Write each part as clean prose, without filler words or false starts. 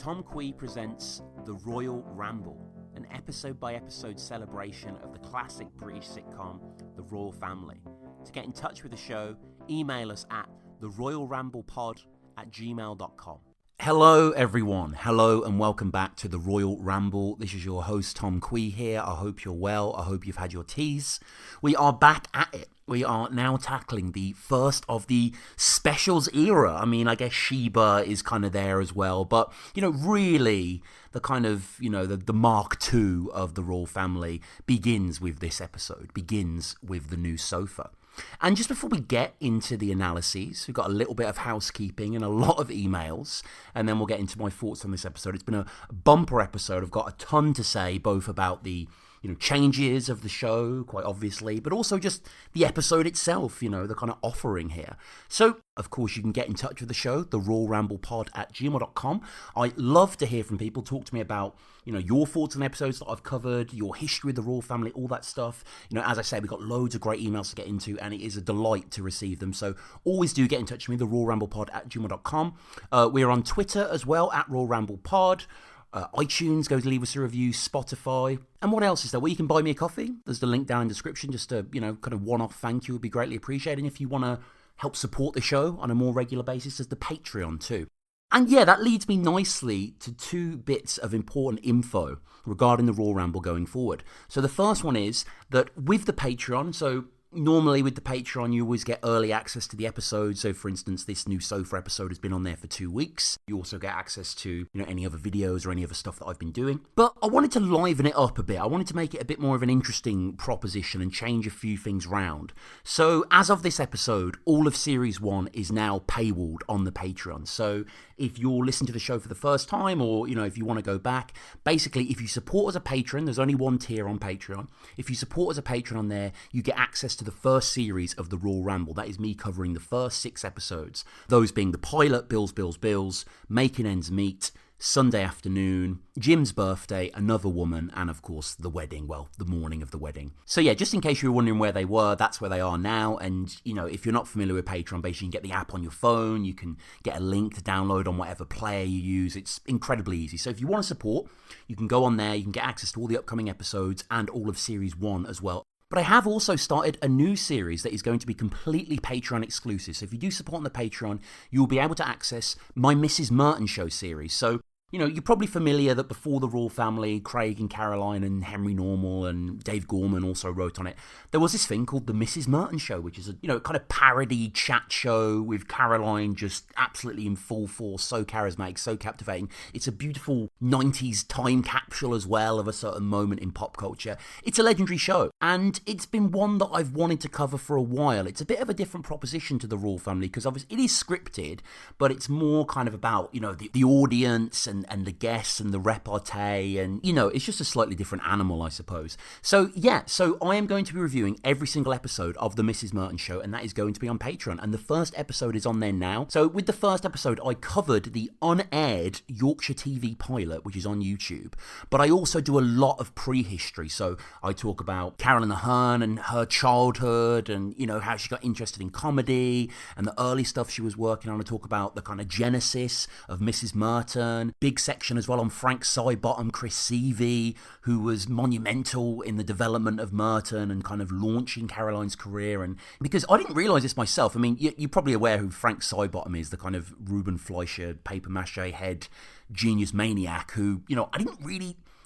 Tom Quee presents The Royle Ramble, an episode-by-episode celebration of the classic British sitcom, The Royle Family. To get in touch with the show, email us at theroyleramblepod@gmail.com. Hello everyone, hello and welcome back to The Royle Ramble. This is your host Tom Quee here. I hope you're well, I hope you've had your teas. We are back at it. We are now tackling the first of the specials era. I mean, I guess Sheba is kind of there as well, but, really the kind of, the Mark II of the Royle Family begins with this episode, begins with the new sofa. And just before we get into the analyses, we've got a little bit of housekeeping and a lot of emails, and then we'll get into my thoughts on this episode. It's been a bumper episode. I've got a ton to say, both about the changes of the show, quite obviously, but also just the episode itself, the kind of offering here. So, of course, you can get in touch with the show, theroyleramblepod@gmail.com. I love to hear from people. Talk to me about, your thoughts on episodes that I've covered, your history of the Royle Family, all that stuff. As I say, we've got loads of great emails to get into, and it is a delight to receive them. So always do get in touch with me, theroyleramblepod@gmail.com. We're on Twitter as well, @RoyleRamblePod. iTunes, go to leave us a review, Spotify. And what else is there? Well, you can buy me a coffee. There's the link down in the description. Just a, kind of one-off thank you would be greatly appreciated. And if you want to help support the show on a more regular basis, there's the Patreon too. And yeah, that leads me nicely to two bits of important info regarding the Royle Ramble going forward. So the first one is that with the Patreon, so normally with the Patreon, you always get early access to the episode. So for instance, this new sofa episode has been on there for 2 weeks. You also get access to, any other videos or any other stuff that I've been doing. But I wanted to liven it up a bit. I wanted to make it a bit more of an interesting proposition and change a few things round. So as of this episode, all of Series 1 is now paywalled on the Patreon. So if you're listening to the show for the first time, or, if you want to go back, basically, if you support as a patron, there's only one tier on Patreon. If you support as a patron on there, you get access to the first series of the Royle Ramble. That is me covering the first 6 episodes. Those being the pilot, Bills, Making Ends Meet, Sunday Afternoon, Jim's Birthday, Another Woman, and of course the wedding, the morning of the wedding. So yeah, just in case you were wondering where they were, that's where they are now. And if you're not familiar with Patreon, basically you can get the app on your phone, you can get a link to download on whatever player you use. It's incredibly easy. So if you want to support, you can go on there, you can get access to all the upcoming episodes and all of Series 1 as well. But I have also started a new series that is going to be completely Patreon exclusive. So if you do support on the Patreon, you will be able to access my Mrs. Merton Show series. So, you're probably familiar that before the Royle Family, Craig and Caroline and Henry Normal and Dave Gorman also wrote on it. There was this thing called the Mrs. Merton Show, which is a, kind of parody chat show with Caroline just absolutely in full force, so charismatic, so captivating. It's a beautiful 90s time capsule as well of a certain moment in pop culture. It's a legendary show, and it's been one that I've wanted to cover for a while. It's a bit of a different proposition to the Royle Family, because obviously it is scripted, but it's more kind of about, the audience and the guests and the repartee, and it's just a slightly different animal, I suppose. So yeah, so I am going to be reviewing every single episode of the Mrs. Merton Show, and that is going to be on Patreon, and the first episode is on there now. So with the first episode, I covered the unaired Yorkshire TV pilot, which is on YouTube, but I also do a lot of prehistory. So I talk about Carolyn Aherne and her childhood, and how she got interested in comedy and the early stuff she was working on. I talk about the kind of genesis of Mrs. Merton. Big section as well on Frank Sidebottom, Chris Seavey, who was monumental in the development of Merton and kind of launching Caroline's career. And because I didn't realise this myself, I mean, you're probably aware who Frank Sidebottom is, the kind of Ruben Fleischer paper mache head genius maniac who, I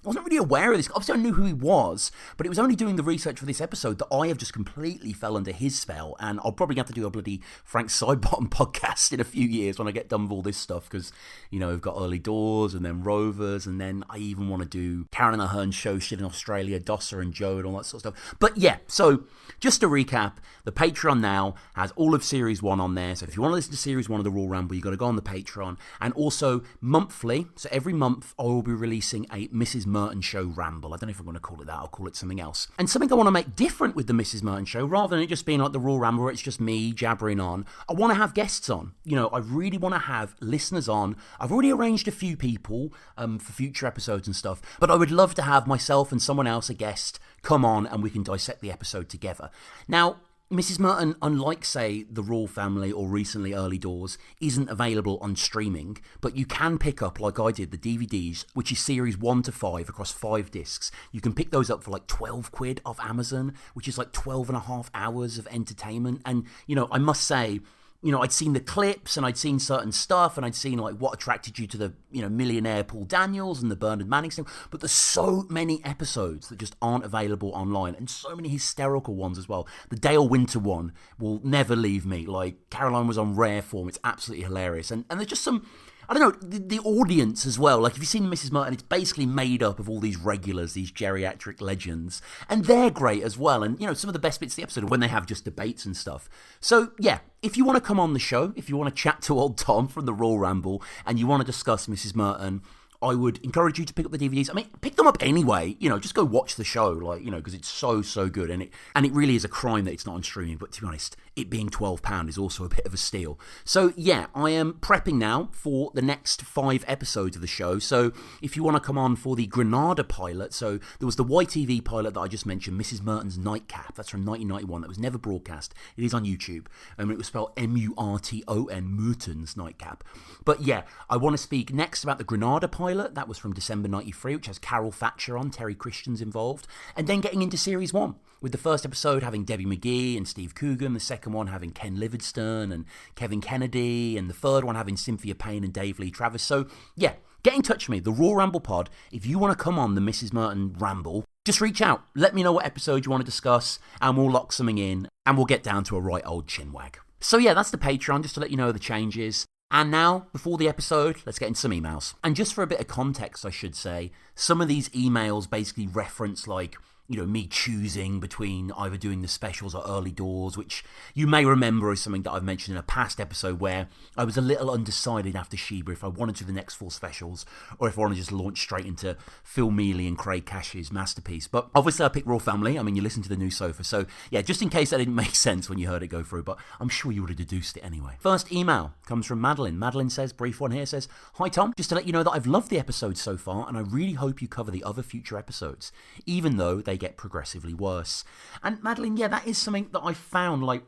wasn't really aware of this. Obviously, I knew who he was, but it was only doing the research for this episode that I have just completely fell under his spell, and I'll probably have to do a bloody Frank Sidebottom podcast in a few years when I get done with all this stuff, because, we've got Early Doors, and then Rovers, and then I even want to do Karen Ahern's show shit in Australia, Dosser and Joe, and all that sort of stuff. But yeah, so just to recap, the Patreon now has all of Series 1 on there, so if you want to listen to Series 1 of the Royle Ramble, you've got to go on the Patreon, and also monthly, so every month I will be releasing a Mrs. Merton Show Ramble. I don't know if I'm going to call it that. I'll call it something else. And something I want to make different with the Mrs. Merton Show, rather than it just being like the Royle Ramble where it's just me jabbering on, I want to have guests on. I really want to have listeners on. I've already arranged a few people for future episodes and stuff, but I would love to have myself and someone else, a guest, come on and we can dissect the episode together. Now, Mrs. Merton, unlike, say, The Royle Family or recently Early Doors, isn't available on streaming, but you can pick up, like I did, the DVDs, which is series 1 to 5 across 5 discs. You can pick those up for like 12 quid off Amazon, which is like 12 and a half hours of entertainment. And, I must say, I'd seen the clips and I'd seen certain stuff and I'd seen like what attracted you to the, millionaire Paul Daniels and the Bernard Manning stuff. But there's so many episodes that just aren't available online and so many hysterical ones as well. The Dale Winter one will never leave me. Like Caroline was on rare form. It's absolutely hilarious. And there's just some, I don't know, the audience as well. Like, if you've seen Mrs. Merton, it's basically made up of all these regulars, these geriatric legends. And they're great as well. And, some of the best bits of the episode are when they have just debates and stuff. So, yeah, if you want to come on the show, if you want to chat to old Tom from the Royle Ramble, and you want to discuss Mrs. Merton, I would encourage you to pick up the DVDs. I mean, pick them up anyway. just go watch the show, because it's so good. And it really is a crime that it's not on streaming. But to be honest, it being £12 is also a bit of a steal. So yeah, I am prepping now for the next 5 episodes of the show. So if you want to come on for the Granada pilot, so there was the YTV pilot that I just mentioned, Mrs. Merton's Nightcap. That's from 1991. That was never broadcast. It is on YouTube. It was spelled Murton, Merton's Nightcap. But yeah, I want to speak next about the Granada pilot. That was from December 93, which has Carol Thatcher on, Terry Christian's involved. And then getting into Series 1, with the first episode having Debbie McGee and Steve Coogan, the second one having Ken Livingstone and Kevin Kennedy, and the third one having Cynthia Payne and Dave Lee Travis. So yeah, get in touch with me, the Royle Ramble Pod. If you want to come on the Mrs. Merton Ramble, just reach out. Let me know what episode you want to discuss, and we'll lock something in, and we'll get down to a right old chinwag. So yeah, that's the Patreon, just to let you know the changes. And now, before the episode, let's get into some emails. And just for a bit of context, I should say, some of these emails basically reference like, me choosing between either doing the specials or early doors, which you may remember is something that I've mentioned in a past episode where I was a little undecided after Sheba if I wanted to do the next 4 specials or if I want to just launch straight into Phil Mealy and Craig Cash's masterpiece. But obviously I picked Royle Family. I mean, you listen to the new sofa. So yeah, just in case that didn't make sense when you heard it go through, but I'm sure you would have deduced it anyway. First email comes from Madeline. Madeline says, brief one here, says, "Hi Tom, just to let you know that I've loved the episode so far and I really hope you cover the other future episodes, even though they get progressively worse." And Madeline, yeah, that is something that I found, like,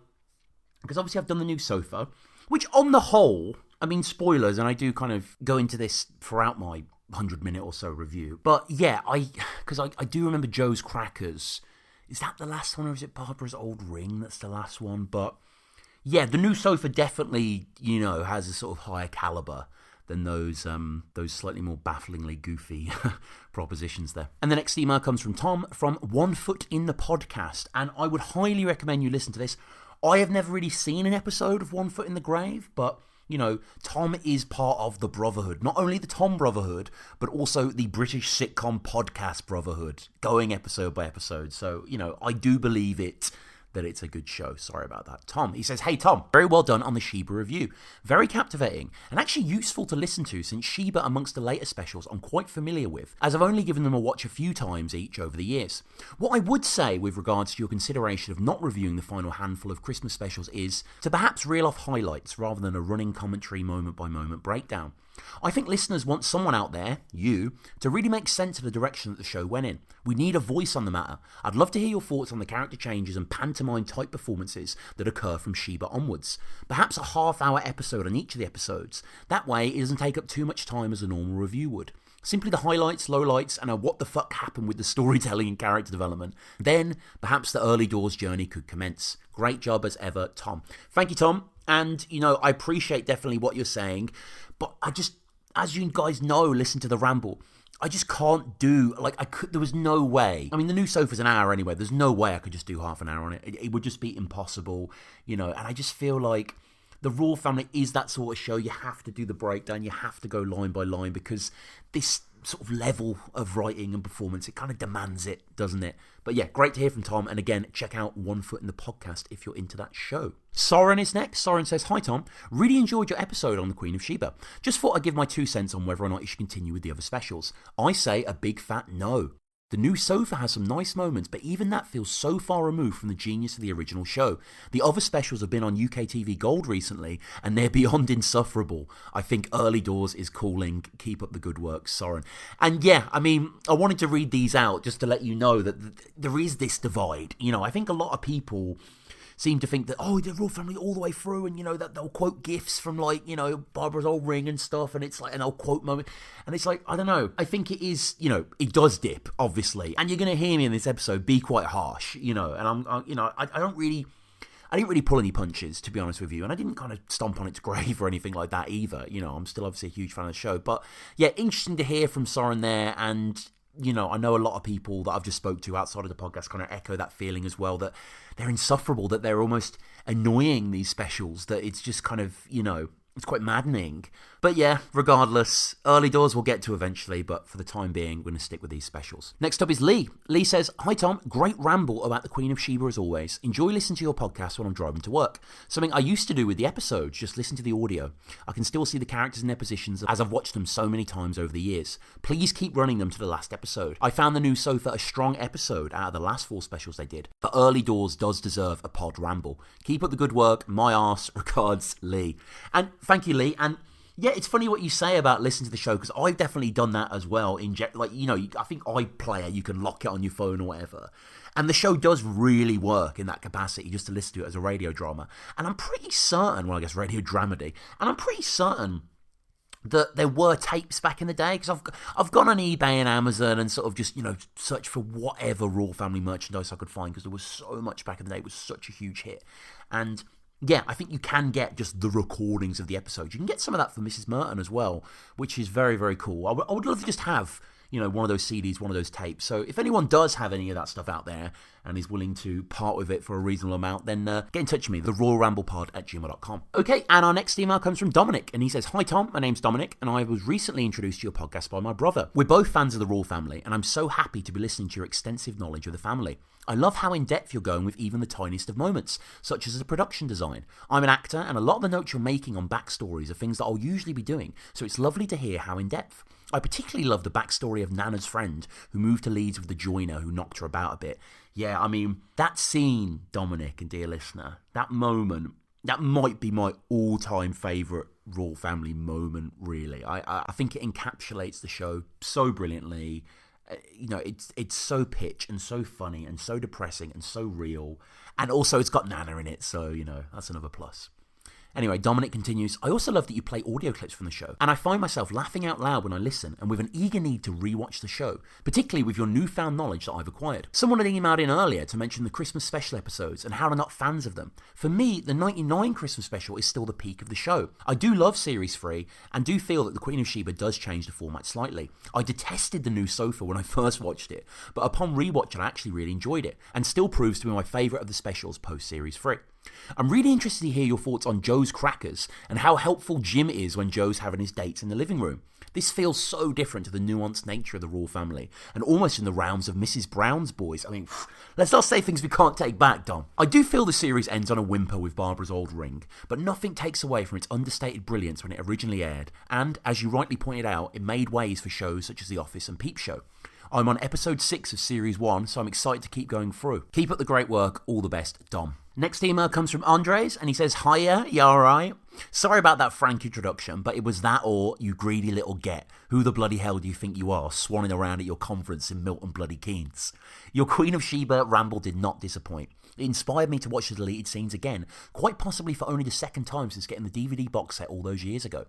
because obviously I've done the new sofa, which on the whole, I mean, spoilers, and I do kind of go into this throughout my 100-minute or so review, but yeah, because I do remember Joe's Crackers. Is that the last one, or is it Barbara's Old Ring that's the last one? But yeah, the new sofa definitely, has a sort of higher caliber than those slightly more bafflingly goofy propositions there. And the next email comes from Tom from One Foot in the Podcast, and I would highly recommend you listen to this. I have never really seen an episode of One Foot in the Grave, but Tom is part of the Brotherhood. Not only the Tom Brotherhood, but also the British sitcom podcast Brotherhood, going episode by episode. So, I do believe that it's a good show. Sorry about that. Tom, he says, "Hey Tom, very well done on the Sheba review. Very captivating and actually useful to listen to, since Sheba amongst the later specials I'm quite familiar with, as I've only given them a watch a few times each over the years. What I would say with regards to your consideration of not reviewing the final handful of Christmas specials is to perhaps reel off highlights rather than a running commentary moment by moment breakdown. I think listeners want someone out there, you, to really make sense of the direction that the show went in. We need a voice on the matter. I'd love to hear your thoughts on the character changes and pantomime-type performances that occur from Sheba onwards. Perhaps a half-hour episode on each of the episodes. That way, it doesn't take up too much time as a normal review would. Simply the highlights, lowlights, and a what the fuck happened with the storytelling and character development. Then, perhaps the early doors journey could commence. Great job as ever, Tom." Thank you, Tom. And, I appreciate definitely what you're saying. But I just, as you guys know, listen to the Ramble, I just can't do, there was no way. I mean, the new sofa's an hour anyway. There's no way I could just do half an hour on it. It would just be impossible, and I just feel like the Royle Family is that sort of show. You have to do the breakdown. You have to go line by line because this sort of level of writing and performance, it kind of demands it, doesn't it? But yeah, great to hear from Tom. And again, check out One Foot in the Podcast if you're into that show. Soren is next. Soren says, "Hi Tom, really enjoyed your episode on the Queen of Sheba. Just thought I'd give my 2 cents on whether or not you should continue with the other specials. I say a big fat no. The new sofa has some nice moments, but even that feels so far removed from the genius of the original show. The other specials have been on UK TV Gold recently, and they're beyond insufferable. I think Early Doors is calling. Keep up the good work, Soren." And yeah, I mean, I wanted to read these out just to let you know that there is this divide. I think a lot of people seem to think that, oh, the royal family all the way through, and, that they'll quote gifs from, like, Barbara's old ring and stuff, and it's like an old quote moment. And it's like, I don't know. I think it is, it does dip, obviously. And you're going to hear me in this episode be quite harsh, and I didn't really pull any punches, to be honest with you, and I didn't kind of stomp on its grave or anything like that either. I'm still obviously a huge fan of the show. But yeah, interesting to hear from Soren there, and I know a lot of people that I've just spoke to outside of the podcast kind of echo that feeling as well, that they're insufferable, that they're almost annoying, these specials, that it's just kind of, it's quite maddening. But yeah, regardless, early doors we'll get to eventually, but for the time being, we're going to stick with these specials. Next up is Lee. Lee says, "Hi Tom, great ramble about the Queen of Sheba as always. Enjoy listening to your podcast when I'm driving to work. Something I used to do with the episodes, just listen to the audio. I can still see the characters in their positions as I've watched them so many times over the years. Please keep running them to the last episode. I found the new sofa a strong episode out of the last 4 specials they did. But early doors does deserve a pod ramble. Keep up the good work. My arse. Regards, Lee." And thank you, Lee. And yeah, it's funny what you say about listening to the show, because I've definitely done that as well. I think iPlayer, you can lock it on your phone or whatever. And the show does really work in that capacity, just to listen to it as a radio drama. And I'm pretty certain, radio dramedy, and I'm pretty certain that there were tapes back in the day, because I've gone on eBay and Amazon and sort of just, searched for whatever Royal Family merchandise I could find, because there was so much back in the day. It was such a huge hit. And yeah, I think you can get just the recordings of the episodes. You can get some of that for Mrs. Merton as well, which is very, very cool. I would love to just have, one of those CDs, one of those tapes. So if anyone does have any of that stuff out there and is willing to part with it for a reasonable amount, then get in touch with me, theroyalramblepod@gmail.com. Okay, and our next email comes from Dominic, and he says, "Hi Tom, my name's Dominic, and I was recently introduced to your podcast by my brother. We're both fans of the Royal Family, and I'm so happy to be listening to your extensive knowledge of the family. I love how in-depth you're going with even the tiniest of moments, such as the production design. I'm an actor, and a lot of the notes you're making on backstories are things that I'll usually be doing, so it's lovely to hear how in-depth. I particularly love the backstory of Nana's friend, who moved to Leeds with the joiner who knocked her about a bit. Yeah, I mean, that scene, Dominic and dear listener, that moment, that might be my all-time favourite Royal Family moment, really. I think it encapsulates the show so brilliantly. It's so pitch and so funny and so depressing and so real. And also it's got Nana in it, so, that's another plus. Anyway, Dominic continues, "I also love that you play audio clips from the show, and I find myself laughing out loud when I listen and with an eager need to rewatch the show, particularly with your newfound knowledge that I've acquired. Someone had emailed in earlier to mention the Christmas special episodes and how they're not fans of them. For me, the 99 Christmas special is still the peak of the show. I do love Series 3 and do feel that the Queen of Sheba does change the format slightly. I detested the new sofa when I first watched it, but upon rewatch I actually really enjoyed it and still proves to be my favourite of the specials post Series 3. I'm really interested to hear your thoughts on Joe's crackers and how helpful Jim is when Joe's having his dates in the living room. This feels so different to the nuanced nature of the Royal Family and almost in the realms of Mrs. Brown's boys. I mean, let's not say things we can't take back, Dom. I do feel the series ends on a whimper with Barbara's old ring, but nothing takes away from its understated brilliance when it originally aired, and, as you rightly pointed out, it made ways for shows such as The Office and Peep Show. I'm on episode 6 of Series 1, so I'm excited to keep going through. Keep up the great work. All the best, Dom." Next email comes from Andres, and he says, "Hiya, you alright? Sorry about that frank introduction, but it was that or, you greedy little get. Who the bloody hell do you think you are, swanning around at your conference in Milton bloody Keynes? Your Queen of Sheba ramble did not disappoint. It inspired me to watch the deleted scenes again, quite possibly for only the second time since getting the DVD box set all those years ago.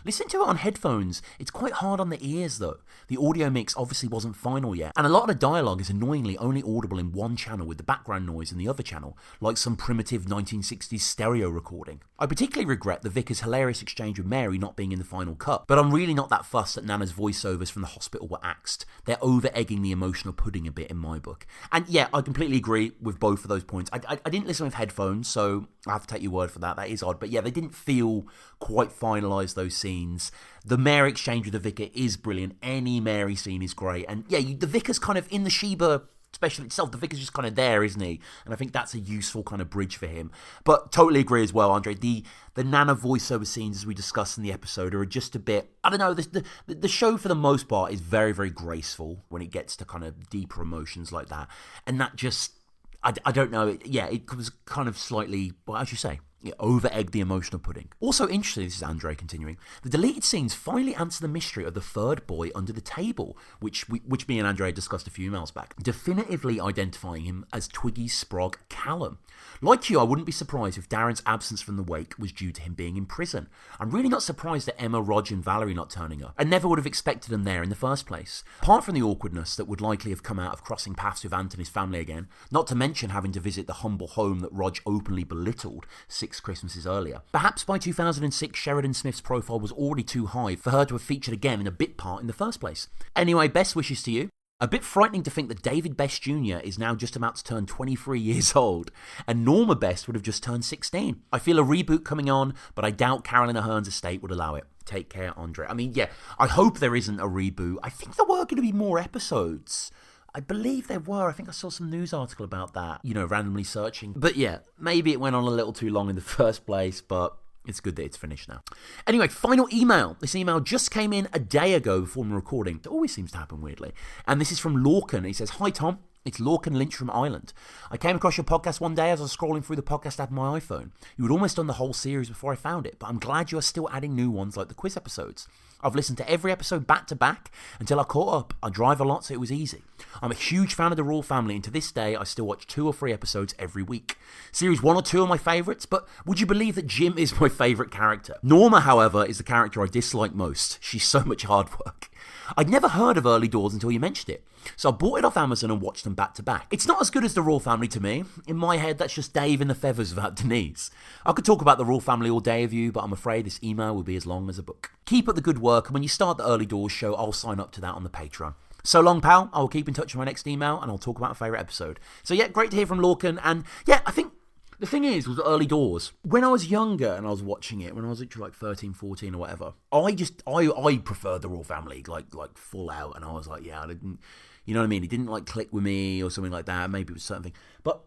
Listening to it on headphones, it's quite hard on the ears though. The audio mix obviously wasn't final yet, and a lot of the dialogue is annoyingly only audible in one channel with the background noise in the other channel, like some primitive 1960s stereo recording. I particularly regret the Vicar's hilarious exchange with Mary not being in the final cut, but I'm really not that fussed that Nana's voiceovers from the hospital were axed. They're over-egging the emotional pudding a bit in my book. And yeah, I completely agree with both of those points. I didn't listen with headphones, so I have to take your word for that. That is odd. But yeah, they didn't feel quite finalised, those scenes. The Mary exchange with the Vicar is brilliant. Any Mary scene is great. And yeah, the Vicar's kind of in the Sheba special itself. The Vicar's just kind of there, isn't he? And I think that's a useful kind of bridge for him. But totally agree as well, Andre. The Nana voiceover scenes, as we discussed in the episode, are just a bit, I don't know, the show for the most part is very, very graceful when it gets to kind of deeper emotions like that. And that just, I don't know, it was kind of slightly, well, as you say, over-egged the emotional pudding. Also interesting, this is Andre continuing, the deleted scenes finally answer the mystery of the third boy under the table, which me and Andre discussed a few emails back, definitively identifying him as Twiggy Sprog Callum. Like you, I wouldn't be surprised if Darren's absence from the wake was due to him being in prison. I'm really not surprised at Emma, Rog and Valerie not turning up. I never would have expected them there in the first place. Apart from the awkwardness that would likely have come out of crossing paths with Anthony's family again, not to mention having to visit the humble home that Rog openly belittled 6 Christmases earlier. Perhaps by 2006, Sheridan Smith's profile was already too high for her to have featured again in a bit part in the first place. Anyway, best wishes to you. A bit frightening to think that David Best Jr. is now just about to turn 23 years old, and Norma Best would have just turned 16. I feel a reboot coming on, but I doubt Carolyn Ahern's estate would allow it. Take care, Andre. I mean, yeah, I hope there isn't a reboot. I think there were going to be more episodes. I believe there were. I think I saw some news article about that, randomly searching. But yeah, maybe it went on a little too long in the first place, but it's good that it's finished now. Anyway, final email. This email just came in a day ago before the recording. It always seems to happen weirdly. And this is from Lorcan. He says, "Hi Tom, it's Lorcan Lynch from Ireland. I came across your podcast one day as I was scrolling through the podcast app on my iPhone. You had almost done the whole series before I found it, but I'm glad you are still adding new ones like the quiz episodes. I've listened to every episode back to back until I caught up. I drive a lot, so it was easy. I'm a huge fan of the Royle family, and to this day, I still watch 2 or 3 episodes every week. Series 1 or 2 are my favourites, but would you believe that Jim is my favourite character? Norma, however, is the character I dislike most. She's so much hard work. I'd never heard of Early Doors until you mentioned it, so I bought it off Amazon and watched them back to back. It's not as good as the Royle family to me. In my head, that's just Dave and the Feathers without Denise. I could talk about the Royle family all day with you, but I'm afraid this email will be as long as a book. Keep up the good work, and when you start the Early Doors show, I'll sign up to that on the Patreon. So long, pal. I will keep in touch with my next email, and I'll talk about my favourite episode." So yeah, great to hear from Lorcan, and yeah, I think the thing is, with Early Doors, when I was younger and I was watching it, when I was literally like 13, 14 or whatever, I preferred the Royle family, like full out, and I was like, yeah, I didn't, you know what I mean? It didn't like click with me or something like that. Maybe it was something, but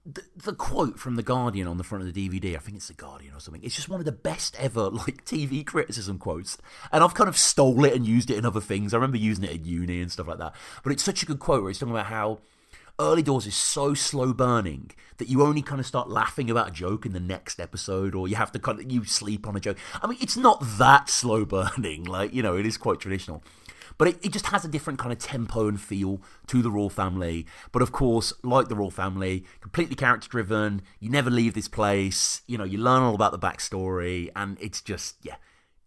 the quote from The Guardian on the front of the DVD, I think it's The Guardian or something, it's just one of the best ever like TV criticism quotes, and I've kind of stole it and used it in other things. I remember using it at uni and stuff like that, but it's such a good quote where it's talking about how Early Doors is so slow burning that you only kind of start laughing about a joke in the next episode, or you have to kind of, you sleep on a joke. I mean, it's not that slow burning, like, it is quite traditional. But it just has a different kind of tempo and feel to the Royle family. But of course, like the Royle family, completely character driven. You never leave this place. You learn all about the backstory, and it's just, yeah,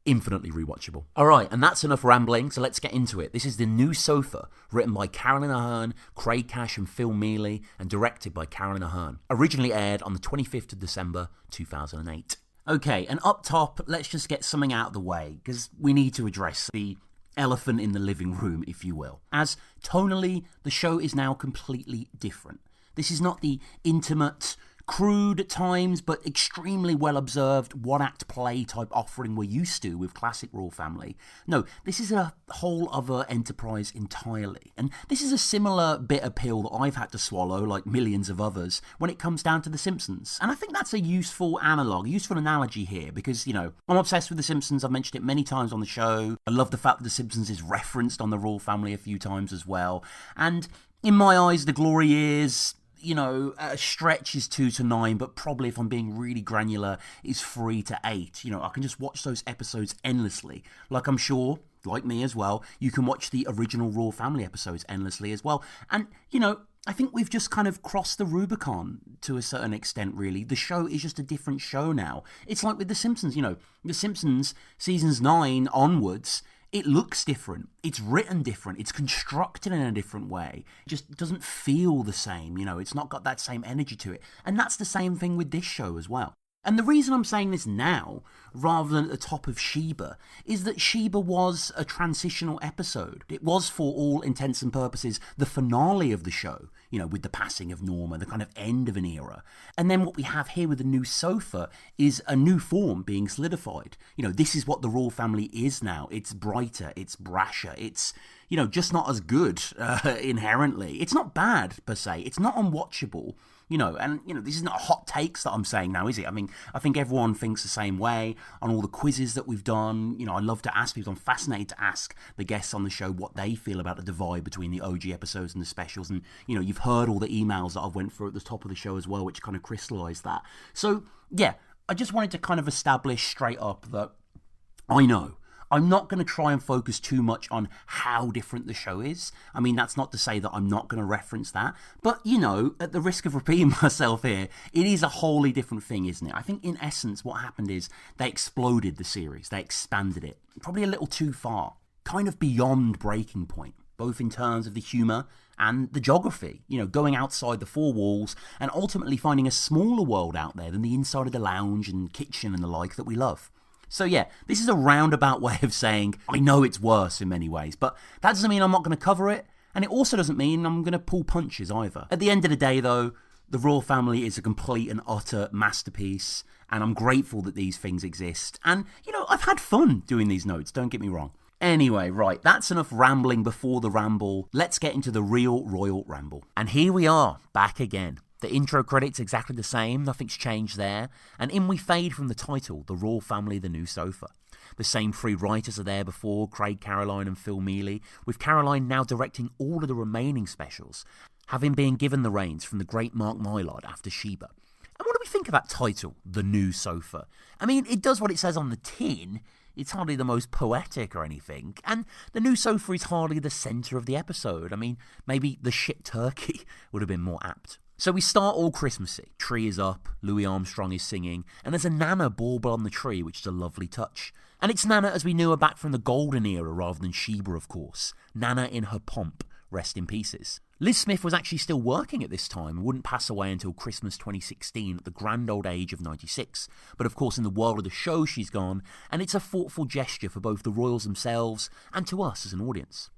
infinitely rewatchable. Alright, and that's enough rambling, so let's get into it. This is The New Sofa, written by Carolyn Ahern, Craig Cash and Phil Mealy, and directed by Carolyn Ahern. Originally aired on the 25th of December 2008. Okay, and up top, let's just get something out of the way, because we need to address the elephant in the living room, if you will. As tonally, the show is now completely different. This is not the intimate, crude at times, but extremely well-observed one-act play type offering we're used to with classic Royle family. No, this is a whole other enterprise entirely. And this is a similar bitter pill that I've had to swallow, like millions of others, when it comes down to The Simpsons. And I think that's a useful analogy here, because, I'm obsessed with The Simpsons. I've mentioned it many times on the show. I love the fact that The Simpsons is referenced on the Royle family a few times as well. And in my eyes, the glory years, a stretch is 2 to 9, but probably, if I'm being really granular, is 3 to 8. I can just watch those episodes endlessly. Like, I'm sure, like me as well, you can watch the original Royle family episodes endlessly as well. And, I think we've just kind of crossed the Rubicon to a certain extent, really. The show is just a different show now. It's like with The Simpsons, The Simpsons, seasons 9 onwards, it looks different. It's written different. It's constructed in a different way. It just doesn't feel the same, It's not got that same energy to it. And that's the same thing with this show as well. And the reason I'm saying this now, rather than at the top of Sheba, is that Sheba was a transitional episode. It was, for all intents and purposes, the finale of the show, with the passing of Norma, the kind of end of an era. And then what we have here with The New Sofa is a new form being solidified. This is what the Royle family is now. It's brighter, it's brasher, it's, just not as good inherently. It's not bad, per se. It's not unwatchable. This is not hot takes that I'm saying now, is it? I mean, I think everyone thinks the same way on all the quizzes that we've done. I love to ask people. I'm fascinated to ask the guests on the show what they feel about the divide between the OG episodes and the specials. And, you've heard all the emails that I've went through at the top of the show as well, which kind of crystallised that. So, yeah, I just wanted to kind of establish straight up that I know I'm not going to try and focus too much on how different the show is. I mean, that's not to say that I'm not going to reference that. But, at the risk of repeating myself here, it is a wholly different thing, isn't it? I think in essence what happened is they exploded the series. They expanded it. Probably a little too far. Kind of beyond breaking point, both in terms of the humour and the geography. Going outside the four walls and ultimately finding a smaller world out there than the inside of the lounge and kitchen and the like that we love. So yeah, this is a roundabout way of saying I know it's worse in many ways, but that doesn't mean I'm not going to cover it, and it also doesn't mean I'm going to pull punches either. At the end of the day though, the Royle Family is a complete and utter masterpiece, and I'm grateful that these things exist, and I've had fun doing these notes, don't get me wrong. Anyway, right, that's enough rambling before the ramble. Let's get into the real Royle Ramble. And here we are, back again. The intro credits exactly the same, nothing's changed there, and in we fade from the title, The Royle Family, The New Sofa. The same three writers are there before, Craig Caroline and Phil Mealy, with Caroline now directing all of the remaining specials, having been given the reins from the great Mark Mylod after Sheba. And what do we think of that title, The New Sofa? I mean, it does what it says on the tin. It's hardly the most poetic or anything, and the new sofa is hardly the centre of the episode. I mean, maybe the shit turkey would have been more apt. So we start all Christmassy. Tree is up, Louis Armstrong is singing, and there's a Nana bauble on the tree, which is a lovely touch. And it's Nana as we knew her back from the golden era rather than Sheba, of course. Nana in her pomp, rest in pieces. Liz Smith was actually still working at this time and wouldn't pass away until Christmas 2016 at the grand old age of 96. But of course in the world of the show she's gone, and it's a thoughtful gesture for both the royals themselves and to us as an audience.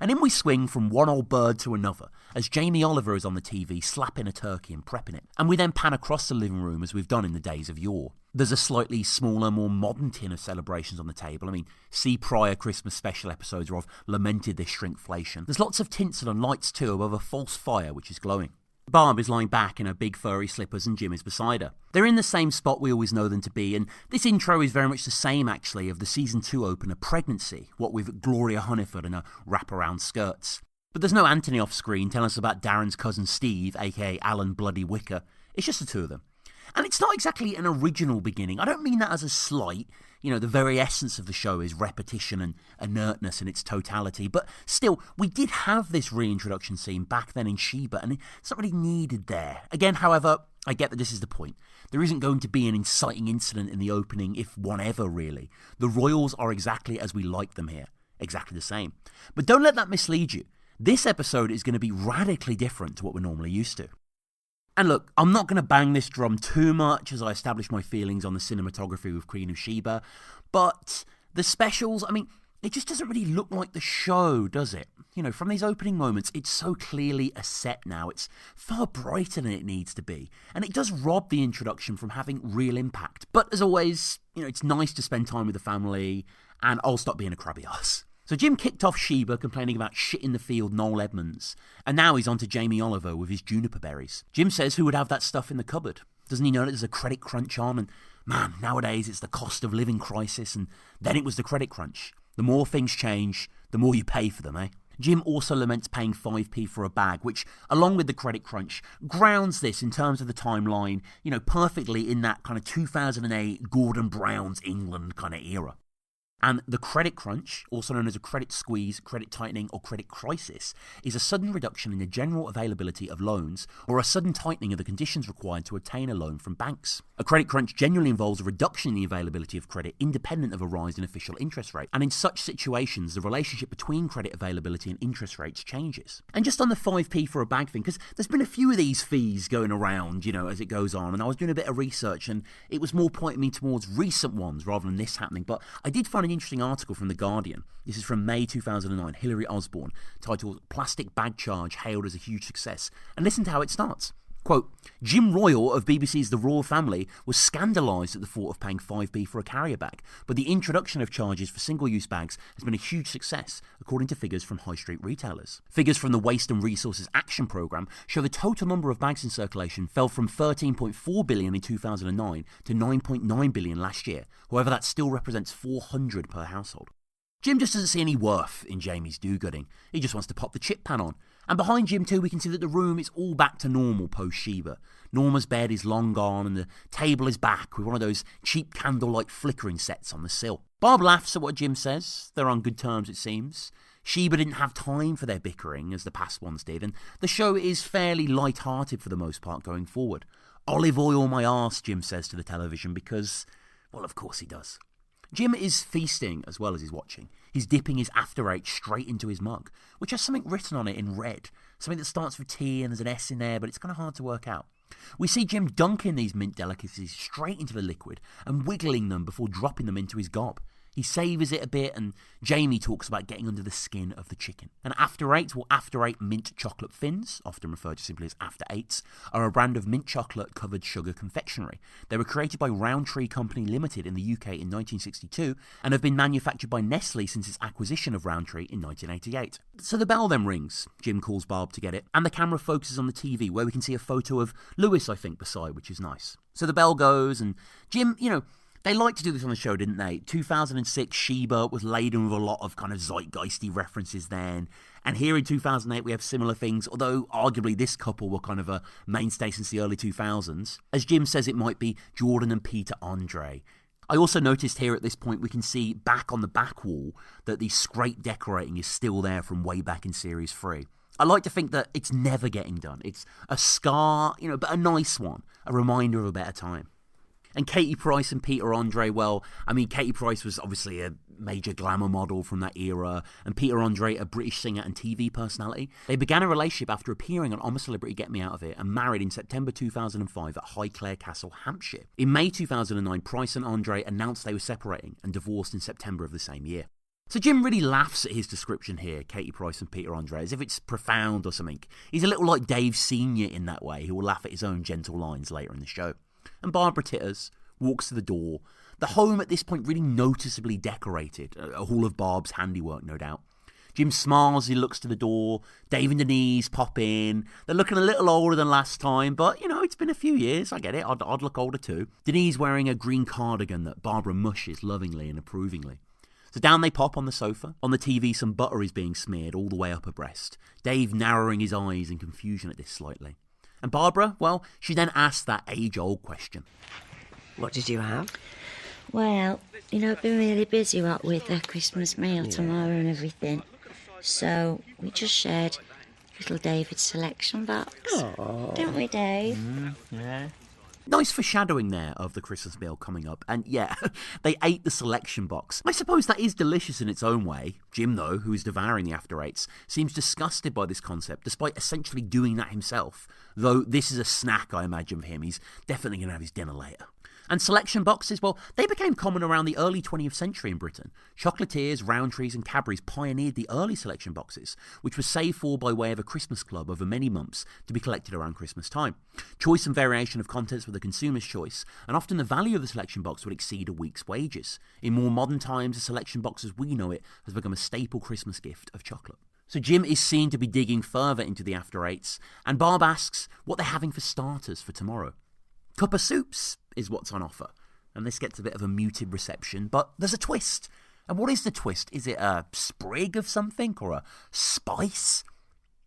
And in we swing from one old bird to another, as Jamie Oliver is on the TV slapping a turkey and prepping it. And we then pan across the living room as we've done in the days of yore. There's a slightly smaller, more modern tin of celebrations on the table. I mean, see prior Christmas special episodes where I've lamented this shrinkflation. There's lots of tinsel and lights too above a false fire which is glowing. Barb is lying back in her big furry slippers and Jim is beside her. They're in the same spot we always know them to be, and this intro is very much the same actually of the season 2 opener Pregnancy, what with Gloria Hunniford and her wraparound skirts. But there's no Anthony off screen telling us about Darren's cousin Steve, aka Alan Bloody Wicker. It's just the two of them. And it's not exactly an original beginning. I don't mean that as a slight. The very essence of the show is repetition and inertness in its totality. But still, we did have this reintroduction scene back then in Sheba, and it's not really needed there. Again, however, I get that this is the point. There isn't going to be an inciting incident in the opening, if one ever, really. The royals are exactly as we like them here. Exactly the same. But don't let that mislead you. This episode is going to be radically different to what we're normally used to. And look, I'm not going to bang this drum too much as I establish my feelings on the cinematography with Queen of Sheba, but the specials, I mean, it just doesn't really look like the show, does it? From these opening moments, it's so clearly a set now. It's far brighter than it needs to be, and it does rob the introduction from having real impact. But as always, it's nice to spend time with the family, and I'll stop being a crabby ass. So Jim kicked off Sheba complaining about shit in the field Noel Edmonds, and now he's on to Jamie Oliver with his juniper berries. Jim says who would have that stuff in the cupboard? Doesn't he know that there's a credit crunch on? And man, nowadays it's the cost of living crisis, and then it was the credit crunch. The more things change, the more you pay for them, eh? Jim also laments paying 5p for a bag, which, along with the credit crunch, grounds this in terms of the timeline, perfectly in that kind of 2008 Gordon Brown's England kind of era. And the credit crunch, also known as a credit squeeze, credit tightening, or credit crisis, is a sudden reduction in the general availability of loans or a sudden tightening of the conditions required to obtain a loan from banks. A credit crunch generally involves a reduction in the availability of credit independent of a rise in official interest rate. And in such situations, the relationship between credit availability and interest rates changes. And just on the 5p for a bag thing, because there's been a few of these fees going around, as it goes on, and I was doing a bit of research and it was more pointing me towards recent ones rather than this happening. But I did find an interesting article from The Guardian. This is from May 2009, Hilary Osborne, titled Plastic Bag Charge Hailed as a Huge Success. And listen to how it starts. Quote, Jim Royle of BBC's The Royle Family was scandalised at the thought of paying 5p for a carrier bag, but the introduction of charges for single-use bags has been a huge success, according to figures from high street retailers. Figures from the Waste and Resources Action Programme show the total number of bags in circulation fell from 13.4 billion in 2009 to 9.9 billion last year. However, that still represents 400 per household. Jim just doesn't see any worth in Jamie's do-gooding. He just wants to pop the chip pan on. And behind Jim too, we can see that the room is all back to normal post-Sheba. Norma's bed is long gone and the table is back with one of those cheap candlelight flickering sets on the sill. Barb laughs at what Jim says. They're on good terms, it seems. Sheba didn't have time for their bickering as the past ones did, and the show is fairly light-hearted for the most part going forward. Olive oil my arse, Jim says to the television, because, well, of course he does. Jim is feasting as well as he's watching. He's dipping his After Eight straight into his mug, which has something written on it in red. Something that starts with T and there's an S in there, but it's kind of hard to work out. We see Jim dunking these mint delicacies straight into the liquid and wiggling them before dropping them into his gob. He savours it a bit, and Jamie talks about getting under the skin of the chicken. And After Eight, well, After Eight mint chocolate fins, often referred to simply as After Eights, are a brand of mint chocolate covered sugar confectionery. They were created by Rowntree Company Limited in the UK in 1962 and have been manufactured by Nestle since its acquisition of Rowntree in 1988. So the bell then rings. Jim calls Barb to get it, and the camera focuses on the TV where we can see a photo of Lewis, I think, beside, which is nice. So the bell goes, and Jim, they liked to do this on the show, didn't they? 2006, Sheba was laden with a lot of kind of zeitgeisty references then. And here in 2008, we have similar things, although arguably this couple were kind of a mainstay since the early 2000s. As Jim says, it might be Jordan and Peter Andre. I also noticed here at this point, we can see back on the back wall that the scrape decorating is still there from way back in Series 3. I like to think that it's never getting done. It's a scar, but a nice one, a reminder of a better time. And Katie Price and Peter Andre, well, Katie Price was obviously a major glamour model from that era, and Peter Andre, a British singer and TV personality. They began a relationship after appearing on I'm a Celebrity, Get Me Out of It, and married in September 2005 at Highclere Castle, Hampshire. In May 2009, Price and Andre announced they were separating and divorced in September of the same year. So Jim really laughs at his description here, Katie Price and Peter Andre, as if it's profound or something. He's a little like Dave Sr. in that way, who will laugh at his own gentle lines later in the show. And Barbara titters, walks to the door. The home at this point really noticeably decorated, a hall of Barb's handiwork, no doubt. Jim smiles as he looks to the door. Dave and Denise pop in. They're looking a little older than last time, but, it's been a few years. I get it. I'd look older too. Denise wearing a green cardigan that Barbara mushes lovingly and approvingly. So down they pop on the sofa. On the TV, some butter is being smeared all the way up her breast. Dave narrowing his eyes in confusion at this slightly. And Barbara, well, she then asks that age-old question. What did you have? Well, I've been really busy with the Christmas meal tomorrow and everything. So we just shared little David's selection box. Aww. Didn't we, Dave? Yeah. Nice foreshadowing there of the Christmas meal coming up. And yeah, they ate the selection box. I suppose that is delicious in its own way. Jim, though, who is devouring the After Eights, seems disgusted by this concept, despite essentially doing that himself. Though this is a snack, I imagine, for him. He's definitely going to have his dinner later. And selection boxes, well, they became common around the early 20th century in Britain. Chocolatiers, Rowntrees and Cadbury's pioneered the early selection boxes, which were saved for by way of a Christmas club over many months to be collected around Christmas time. Choice and variation of contents were the consumer's choice, and often the value of the selection box would exceed a week's wages. In more modern times, the selection box as we know it has become a staple Christmas gift of chocolate. So Jim is seen to be digging further into the After Eights, and Barb asks what they're having for starters for tomorrow. Cup of soups is what's on offer, and this gets a bit of a muted reception, but there's a twist. And what is the twist? Is it a sprig of something or a spice?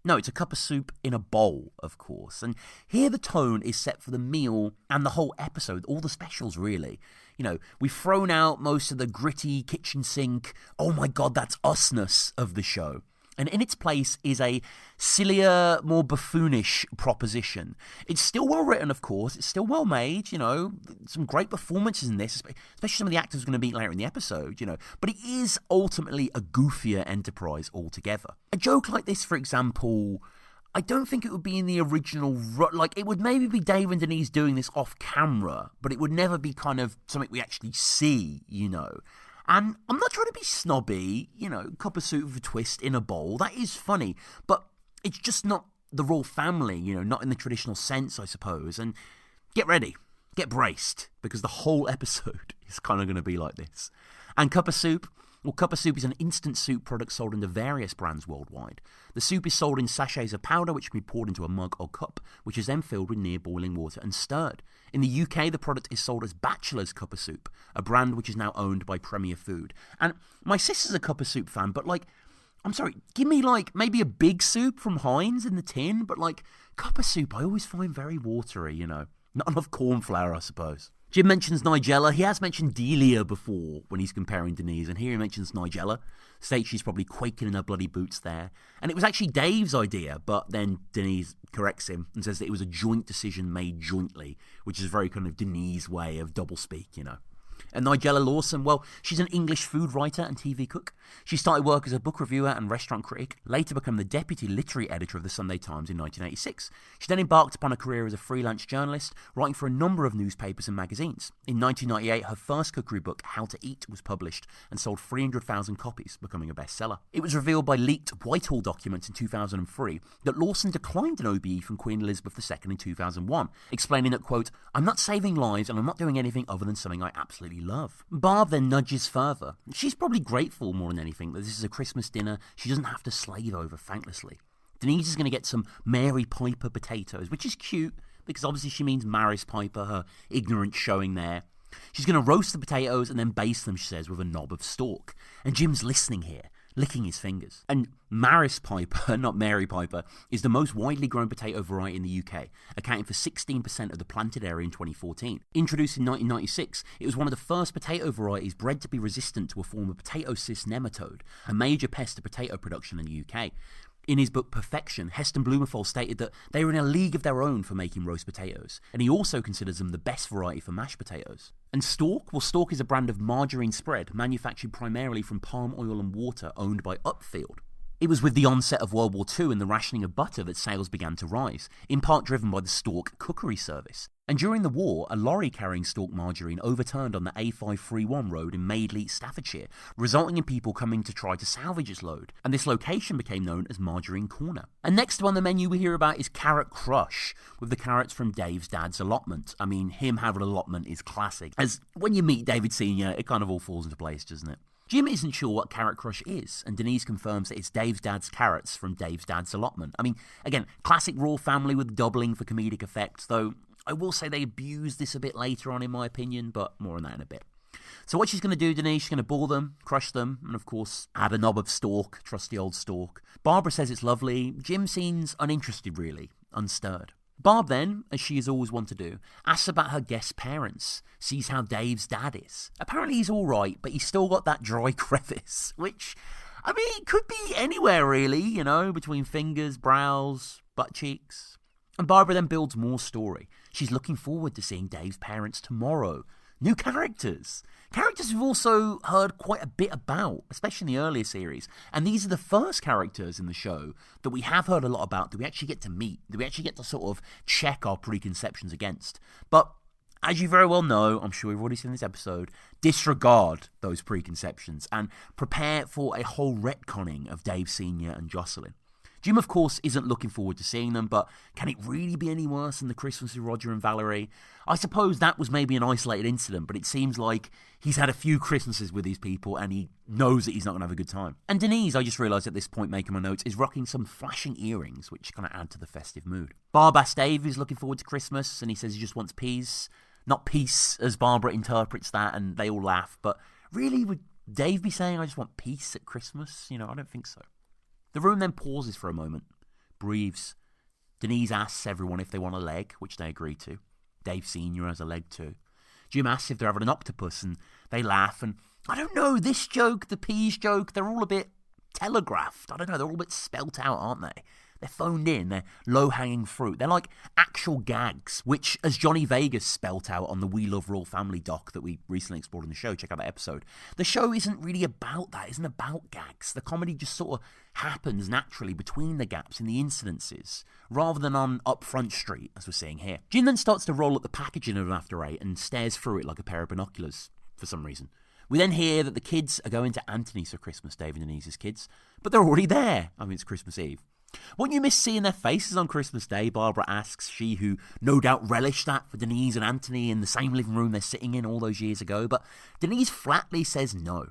No, it's a cup of soup in a bowl, of course. And here the tone is set for the meal and the whole episode, all the specials really. We've thrown out most of the gritty kitchen sink, oh my god, that's usness of the show. And in its place is a sillier, more buffoonish proposition. It's still well written, of course. It's still well made, some great performances in this, especially some of the actors we're going to meet later in the episode, But it is ultimately a goofier enterprise altogether. A joke like this, for example, I don't think it would be in the original... it would maybe be Dave and Denise doing this off camera, but it would never be kind of something we actually see, And I'm not trying to be snobby, cup of soup with a twist in a bowl. That is funny, but it's just not the royal family, not in the traditional sense, I suppose. And get ready, get braced, because the whole episode is kind of going to be like this. And cup of soup, well, cup of soup is an instant soup product sold under various brands worldwide. The soup is sold in sachets of powder, which can be poured into a mug or cup, which is then filled with near boiling water and stirred. In the UK, the product is sold as Bachelor's Cup of Soup, a brand which is now owned by Premier Food. And my sister's a cup of soup fan, but I'm sorry, give me like maybe a big soup from Heinz in the tin, but like cup of soup I always find very watery, you know. Not enough corn flour, I suppose. Jim mentions Nigella. He has mentioned Delia before when he's comparing Denise, and here he mentions Nigella. States she's probably quaking in her bloody boots there. And it was actually Dave's idea, but then Denise corrects him and says that it was a joint decision made jointly, which is a very kind of Denise way of doublespeak, you know. And Nigella Lawson, well, she's an English food writer and TV cook. She started work as a book reviewer and restaurant critic, later became the deputy literary editor of the Sunday Times in 1986. She then embarked upon a career as a freelance journalist, writing for a number of newspapers and magazines. In 1998, her first cookery book, How to Eat, was published and sold 300,000 copies, becoming a bestseller. It was revealed by leaked Whitehall documents in 2003 that Lawson declined an OBE from Queen Elizabeth II in 2001, explaining that, quote, "I'm not saving lives and I'm not doing anything other than something I absolutely love." Barb then nudges further. She's probably grateful more than anything that this is a Christmas dinner she doesn't have to slave over thanklessly. Denise is going to get some Mary Piper potatoes, which is cute because obviously she means Maris Piper, her ignorance showing there. She's going to roast the potatoes and then baste them, she says, with a knob of stork. And Jim's listening here, licking his fingers. And Maris Piper, not Mary Piper, is the most widely grown potato variety in the UK, accounting for 16% of the planted area in 2014. Introduced in 1996, it was one of the first potato varieties bred to be resistant to a form of potato cyst nematode, a major pest of potato production in the UK. In his book Perfection, Heston Blumenthal stated that they were in a league of their own for making roast potatoes, and he also considers them the best variety for mashed potatoes. And Stork? Well, Stork is a brand of margarine spread manufactured primarily from palm oil and water owned by Upfield. It was with the onset of World War II and the rationing of butter that sales began to rise, in part driven by the Stork cookery service. And during the war, a lorry carrying Stork margarine overturned on the A531 road in Maidley, Staffordshire, resulting in people coming to try to salvage its load. And this location became known as Margarine Corner. And next on the menu we hear about is Carrot Crush, with the carrots from Dave's dad's allotment. I mean, him having an allotment is classic, as when you meet David Sr., it kind of all falls into place, doesn't it? Jim isn't sure what Carrot Crush is, and Denise confirms that it's Dave's dad's carrots from Dave's dad's allotment. I mean, again, classic Royal family with doubling for comedic effect, though I will say they abuse this a bit later on in my opinion, but more on that in a bit. So what she's going to do, Denise, she's going to boil them, crush them, and of course add a knob of stork, trusty old stork. Barbara says it's lovely. Jim seems uninterested really, unstirred. Barb then, as she is always wont to do, asks about her guest parents, sees how Dave's dad is. Apparently he's alright, but he's still got that dry crevice, which, I mean, it could be anywhere really, you know, between fingers, brows, butt cheeks. And Barbara then builds more story. She's looking forward to seeing Dave's parents tomorrow. New characters. Characters we've also heard quite a bit about, especially in the earlier series. And these are the first characters in the show that we have heard a lot about, that we actually get to meet, that we actually get to sort of check our preconceptions against. But as you very well know, I'm sure you've already seen this episode, disregard those preconceptions and prepare for a whole retconning of Dave Sr. and Jocelyn. Jim, of course, isn't looking forward to seeing them, but can it really be any worse than the Christmas with Roger and Valerie? I suppose that was maybe an isolated incident, but it seems like he's had a few Christmases with these people and he knows that he's not going to have a good time. And Denise, I just realised at this point, making my notes, is rocking some flashing earrings, which kind of add to the festive mood. Barb asks Dave who's looking forward to Christmas, and he says he just wants peace. Not peace, as Barbara interprets that, and they all laugh, but really, would Dave be saying, I just want peace at Christmas? You know, I don't think so. The room then pauses for a moment, breathes. Denise asks everyone if they want a leg, which they agree to. Dave Sr. has a leg too. Jim asks if they're having an octopus, and they laugh. And I don't know, this joke, the peas joke, they're all a bit telegraphed. I don't know, they're all a bit spelt out, aren't they? They're phoned in, they're low-hanging fruit. They're like actual gags, which, as Johnny Vegas spelt out on the We Love Royal Family doc that we recently explored in the show, check out that episode, the show isn't really about that, isn't about gags. The comedy just sort of happens naturally between the gaps in the incidences, rather than on Upfront Street, as we're seeing here. Jim then starts to roll up the packaging of After Eight and stares through it like a pair of binoculars, for some reason. We then hear that the kids are going to Anthony's for Christmas, Dave and Denise's kids, but they're already there. I mean, it's Christmas Eve. Won't you miss seeing their faces on Christmas Day? Barbara asks, she who no doubt relished that for Denise and Anthony in the same living room they're sitting in all those years ago, but Denise flatly says no.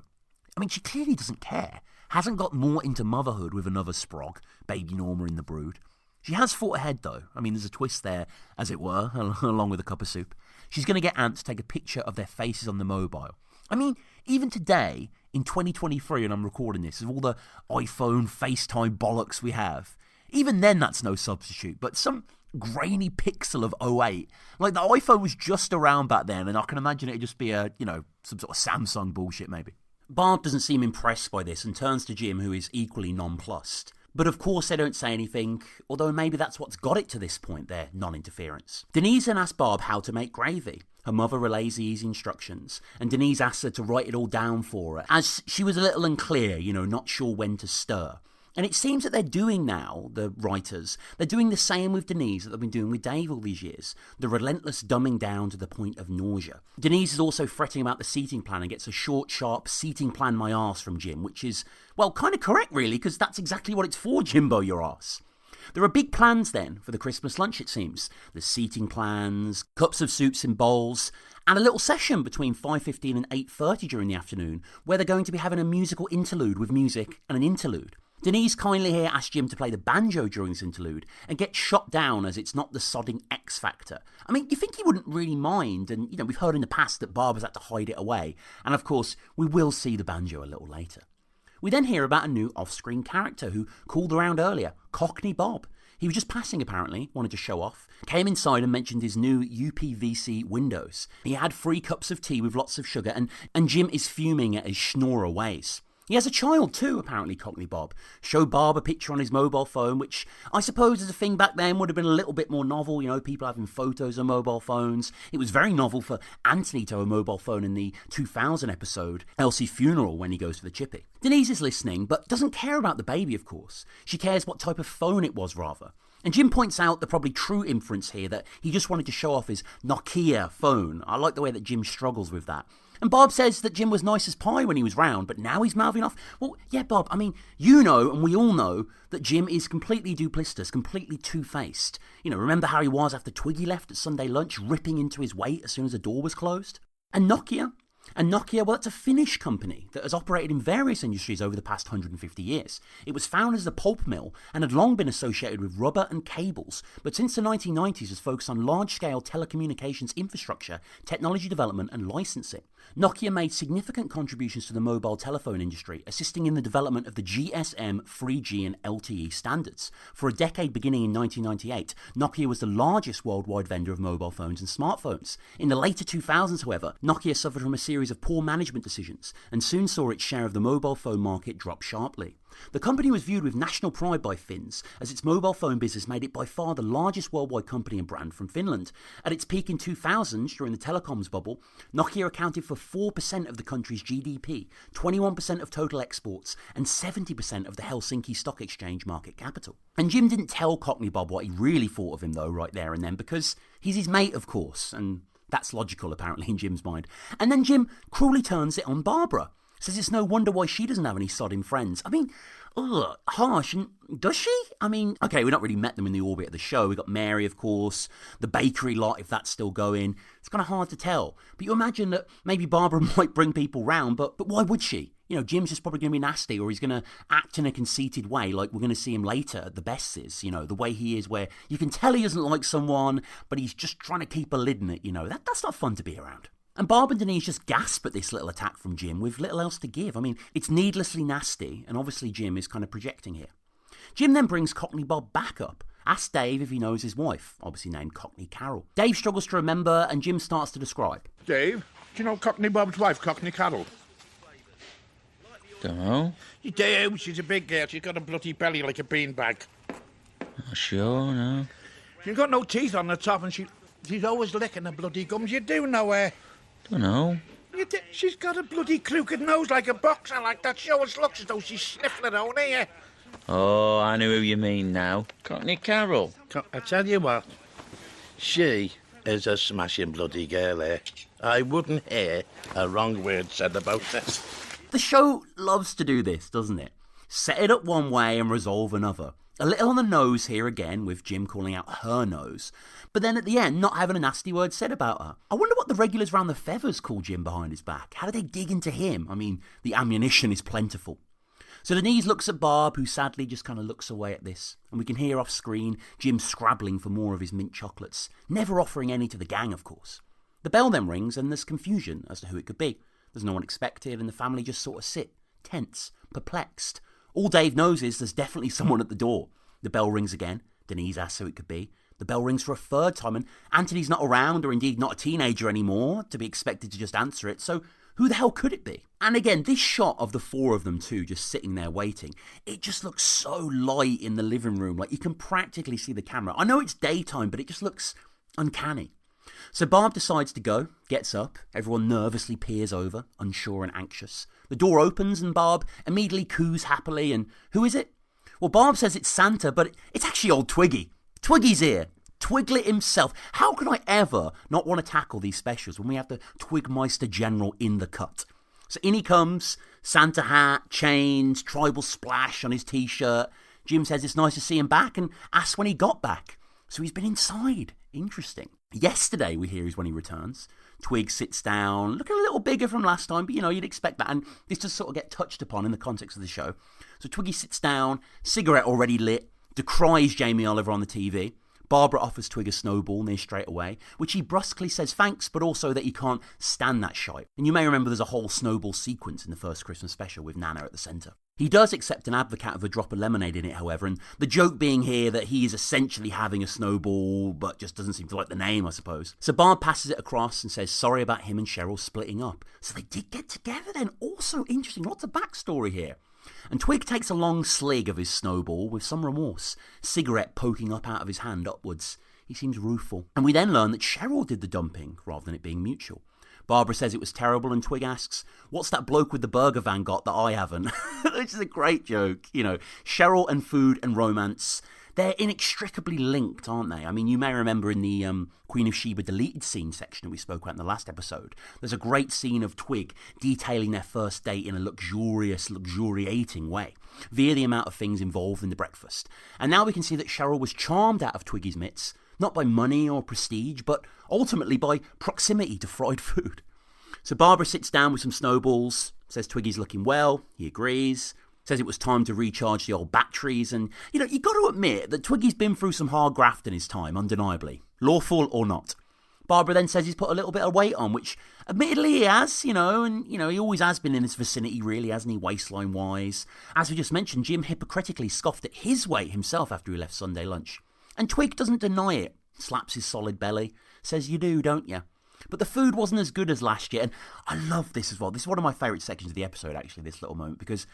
I mean, she clearly doesn't care, hasn't got more into motherhood with another sprog, baby Norma in the brood. She has thought ahead though. I mean, there's a twist there, as it were, along with a cup of soup. She's going to get Ant to take a picture of their faces on the mobile. I mean, even today, in 2023, and I'm recording this, with all the iPhone, FaceTime bollocks we have, even then that's no substitute, but some grainy pixel of '08. Like, the iPhone was just around back then, and I can imagine it'd just be some sort of Samsung bullshit maybe. Barb doesn't seem impressed by this and turns to Jim, who is equally nonplussed. But of course they don't say anything, although maybe that's what's got it to this point, their non-interference. Denise then asks Barb how to make gravy. Her mother relays the easy instructions, and Denise asks her to write it all down for her, as she was a little unclear, not sure when to stir. And it seems that they're doing now, the writers, they're doing the same with Denise that they've been doing with Dave all these years. The relentless dumbing down to the point of nausea. Denise is also fretting about the seating plan and gets a short, sharp seating plan my arse from Jim, which is, well, kind of correct really, because that's exactly what it's for, Jimbo, your arse. There are big plans then for the Christmas lunch, it seems. There's seating plans, cups of soups in bowls, and a little session between 5:15 and 8:30 during the afternoon, where they're going to be having a musical interlude with music and an interlude. Denise kindly here asks Jim to play the banjo during this interlude and gets shot down as it's not the sodding X Factor. I mean, you think he wouldn't really mind, and we've heard in the past that Barb has had to hide it away, and of course we will see the banjo a little later. We then hear about a new off-screen character who called around earlier, Cockney Bob. He was just passing apparently, wanted to show off, came inside and mentioned his new UPVC windows. He had 3 cups of tea with lots of sugar, and Jim is fuming at his schnorrer ways. He has a child too, apparently, Cockney Bob. Showed Barb a picture on his mobile phone, which I suppose as a thing back then would have been a little bit more novel, people having photos on mobile phones. It was very novel for Anthony to have a mobile phone in the 2000 episode, Elsie's funeral, when he goes to the chippy. Denise is listening, but doesn't care about the baby, of course. She cares what type of phone it was, rather. And Jim points out the probably true inference here that he just wanted to show off his Nokia phone. I like the way that Jim struggles with that. And Bob says that Jim was nice as pie when he was round, but now he's mouthing off. Well, yeah, Bob, I mean, and we all know that Jim is completely duplicitous, completely two-faced. Remember how he was after Twiggy left at Sunday lunch, ripping into his weight as soon as the door was closed? And Nokia, well, that's a Finnish company that has operated in various industries over the past 150 years. It was founded as a pulp mill and had long been associated with rubber and cables, but since the 1990s has focused on large-scale telecommunications infrastructure, technology development and licensing. Nokia made significant contributions to the mobile telephone industry, assisting in the development of the GSM, 3G and LTE standards. For a decade beginning in 1998, Nokia was the largest worldwide vendor of mobile phones and smartphones. In the later 2000s, however, Nokia suffered from a series of poor management decisions and soon saw its share of the mobile phone market drop sharply. The company was viewed with national pride by Finns, as its mobile phone business made it by far the largest worldwide company and brand from Finland. At its peak in 2000s, during the telecoms bubble, Nokia accounted for 4% of the country's GDP, 21% of total exports, and 70% of the Helsinki Stock Exchange market capital. And Jim didn't tell Cockney Bob what he really thought of him, though, right there and then, because he's his mate, of course, and that's logical, apparently, in Jim's mind. And then Jim cruelly turns it on Barbara. Says it's no wonder why she doesn't have any sodding friends. I mean, harsh. And does she? I mean, okay, we've not really met them in the orbit of the show. We've got Mary, of course, the bakery lot, if that's still going. It's kind of hard to tell. But you imagine that maybe Barbara might bring people round, but why would she? Jim's just probably going to be nasty, or he's going to act in a conceited way, like we're going to see him later at the Besses, the way he is, where you can tell he doesn't like someone, but he's just trying to keep a lid on it, That's not fun to be around. And Barb and Denise just gasp at this little attack from Jim with little else to give. I mean, it's needlessly nasty, and obviously Jim is kind of projecting here. Jim then brings Cockney Bob back up, asks Dave if he knows his wife, obviously named Cockney Carol. Dave struggles to remember, and Jim starts to describe. Dave, do you know Cockney Bob's wife, Cockney Carol? Dunno. You do, she's a big girl. She's got a bloody belly like a beanbag. Not sure, no. She's got no teeth on the top, and she's always licking her bloody gums. You do know her. Dunno. She's got a bloody crooked nose like a boxer, like that. She always looks as though she's sniffling out here. Oh, I know who you mean now. Cockney Carol. I tell you what, she is a smashing bloody girl, eh? I wouldn't hear a wrong word said about this. The show loves to do this, doesn't it? Set it up one way and resolve another. A little on the nose here again, with Jim calling out her nose. But then at the end, not having a nasty word said about her. I wonder what the regulars round the feathers call Jim behind his back. How do they dig into him? I mean, the ammunition is plentiful. So Denise looks at Barb, who sadly just kind of looks away at this. And we can hear off screen Jim scrabbling for more of his mint chocolates, never offering any to the gang, of course. The bell then rings and there's confusion as to who it could be. as no one expected, and the family just sort of sit, tense, perplexed. All Dave knows is there's definitely someone at the door. The bell rings again. Denise asks who it could be. The bell rings for a third time, and Anthony's not around, or indeed not a teenager anymore, to be expected to just answer it, so who the hell could it be? And again, this shot of the four of them too, just sitting there waiting, it just looks so light in the living room, like you can practically see the camera. I know it's daytime, but it just looks uncanny. So Barb decides to go, gets up, everyone nervously peers over, unsure and anxious. The door opens and Barb immediately coos happily, and who is it? Well, Barb says it's Santa, but it's actually old Twiggy. Twiggy's here. Twiglet himself. How can I ever not want to tackle these specials when we have the Twigmeister General in the cut? So in he comes, Santa hat, chains, tribal splash on his t-shirt. Jim says it's nice to see him back and asks when he got back. So he's been inside. Interesting. Yesterday, we hear, is when he returns. Twig sits down, looking a little bigger from last time, but you'd expect that. And this does sort of get touched upon in the context of the show. So Twiggy sits down, cigarette already lit, decries Jamie Oliver on the TV. Barbara offers Twig a snowball near straight away, which he brusquely says thanks, but also that he can't stand that shite. And you may remember there's a whole snowball sequence in the first Christmas special with Nana at the centre. He does accept an advocate of a drop of lemonade in it, however, and the joke being here that he is essentially having a snowball, but just doesn't seem to like the name, I suppose. So Barb passes it across and says sorry about him and Cheryl splitting up. So they did get together then. Also interesting, lots of backstory here. And Twig takes a long slig of his snowball with some remorse, cigarette poking up out of his hand upwards. He seems rueful. And we then learn that Cheryl did the dumping, rather than it being mutual. Barbara says it was terrible, and Twig asks, what's that bloke with the burger van got that I haven't? Which is a great joke. Cheryl and food and romance, they're inextricably linked, aren't they? I mean, you may remember in the Queen of Sheba deleted scene section that we spoke about in the last episode, there's a great scene of Twig detailing their first date in a luxuriating way, via the amount of things involved in the breakfast. And now we can see that Cheryl was charmed out of Twiggy's mitts, not by money or prestige, but ultimately by proximity to fried food. So Barbara sits down with some snowballs, says Twiggy's looking well, he agrees, says it was time to recharge the old batteries, and, you got to admit that Twiggy's been through some hard graft in his time, undeniably, lawful or not. Barbara then says he's put a little bit of weight on, which admittedly he has, he always has been in this vicinity, really, hasn't he, waistline-wise. As we just mentioned, Jim hypocritically scoffed at his weight himself after he left Sunday lunch. And Twig doesn't deny it, slaps his solid belly, says you do, don't you? But the food wasn't as good as last year, and I love this as well. This is one of my favourite sections of the episode, actually, this little moment, because,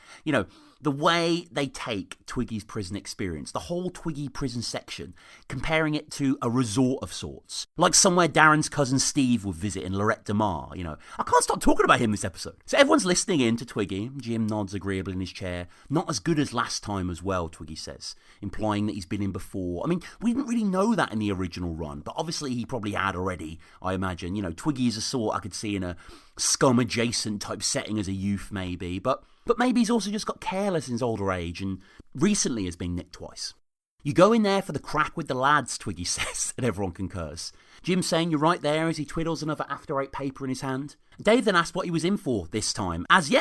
the way they take Twiggy's prison experience, the whole Twiggy prison section, comparing it to a resort of sorts, like somewhere Darren's cousin Steve would visit in Lorette de Mar, I can't stop talking about him this episode. So everyone's listening in to Twiggy. Jim nods agreeably in his chair. Not as good as last time as well, Twiggy says, implying that he's been in before. I mean, we didn't really know that in the original run, but obviously he probably had already, I imagine. Twiggy is a sort I could see in a scum-adjacent type setting as a youth, maybe. But maybe he's also just got careless in his older age and recently has been nicked twice. You go in there for the crack with the lads, Twiggy says, and everyone concurs. Jim saying you're right there as he twiddles another After Eight paper in his hand. Dave then asks what he was in for this time, as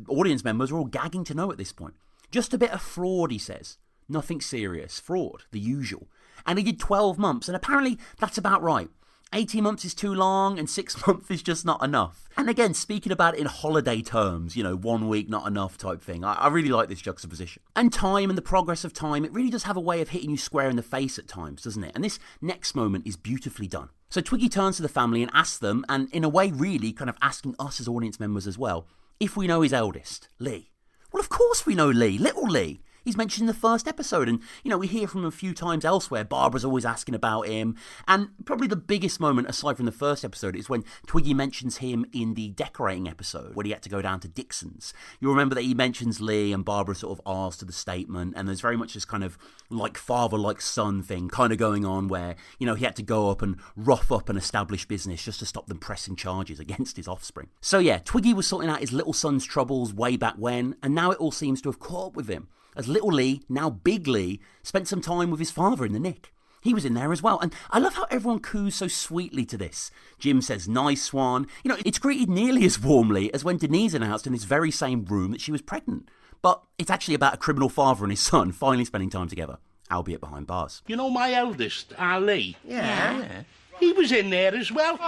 audience members are all gagging to know at this point. Just a bit of fraud, he says. Nothing serious. Fraud, the usual. And he did 12 months, and apparently that's about right. 18 months is too long and 6 months is just not enough. And again, speaking about it in holiday terms, 1 week not enough type thing. I really like this juxtaposition. And time and the progress of time, it really does have a way of hitting you square in the face at times, doesn't it? And this next moment is beautifully done. So Twiggy turns to the family and asks them, and in a way really kind of asking us as audience members as well, if we know his eldest, Lee. Well, of course we know Lee, little Lee. He's mentioned in the first episode, and, we hear from him a few times elsewhere. Barbara's always asking about him, and probably the biggest moment, aside from the first episode, is when Twiggy mentions him in the decorating episode, when he had to go down to Dixon's. You'll remember that he mentions Lee, and Barbara sort of asks to the statement, and there's very much this kind of like father, like son thing kind of going on where, he had to go up and rough up an established business just to stop them pressing charges against his offspring. So yeah, Twiggy was sorting out his little son's troubles way back when, and now it all seems to have caught up with him, as little Lee, now big Lee, spent some time with his father in the nick. He was in there as well, and I love how everyone coos so sweetly to this. Jim says, nice one. It's greeted nearly as warmly as when Denise announced in this very same room that she was pregnant. But it's actually about a criminal father and his son finally spending time together, albeit behind bars. My eldest, Lee? Yeah. He was in there as well. Nice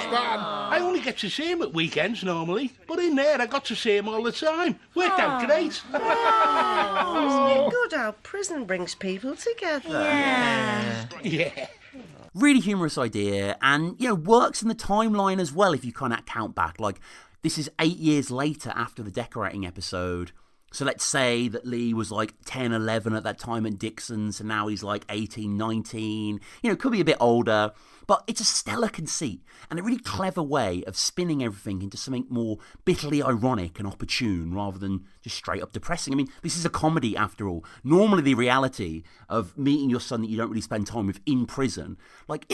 one. I only get to see him at weekends normally, but in there I got to see him all the time. Worked out great. Isn't it good how prison brings people together? Yeah. Really humorous idea, and, works in the timeline as well if you kind of count back. Like, this is 8 years later after the decorating episode. So let's say that Lee was like 10, 11 at that time at Dixon's, and now he's like 18, 19. Could be a bit older, but it's a stellar conceit and a really clever way of spinning everything into something more bitterly ironic and opportune rather than just straight up depressing. I mean, this is a comedy after all. Normally the reality of meeting your son that you don't really spend time with in prison, like,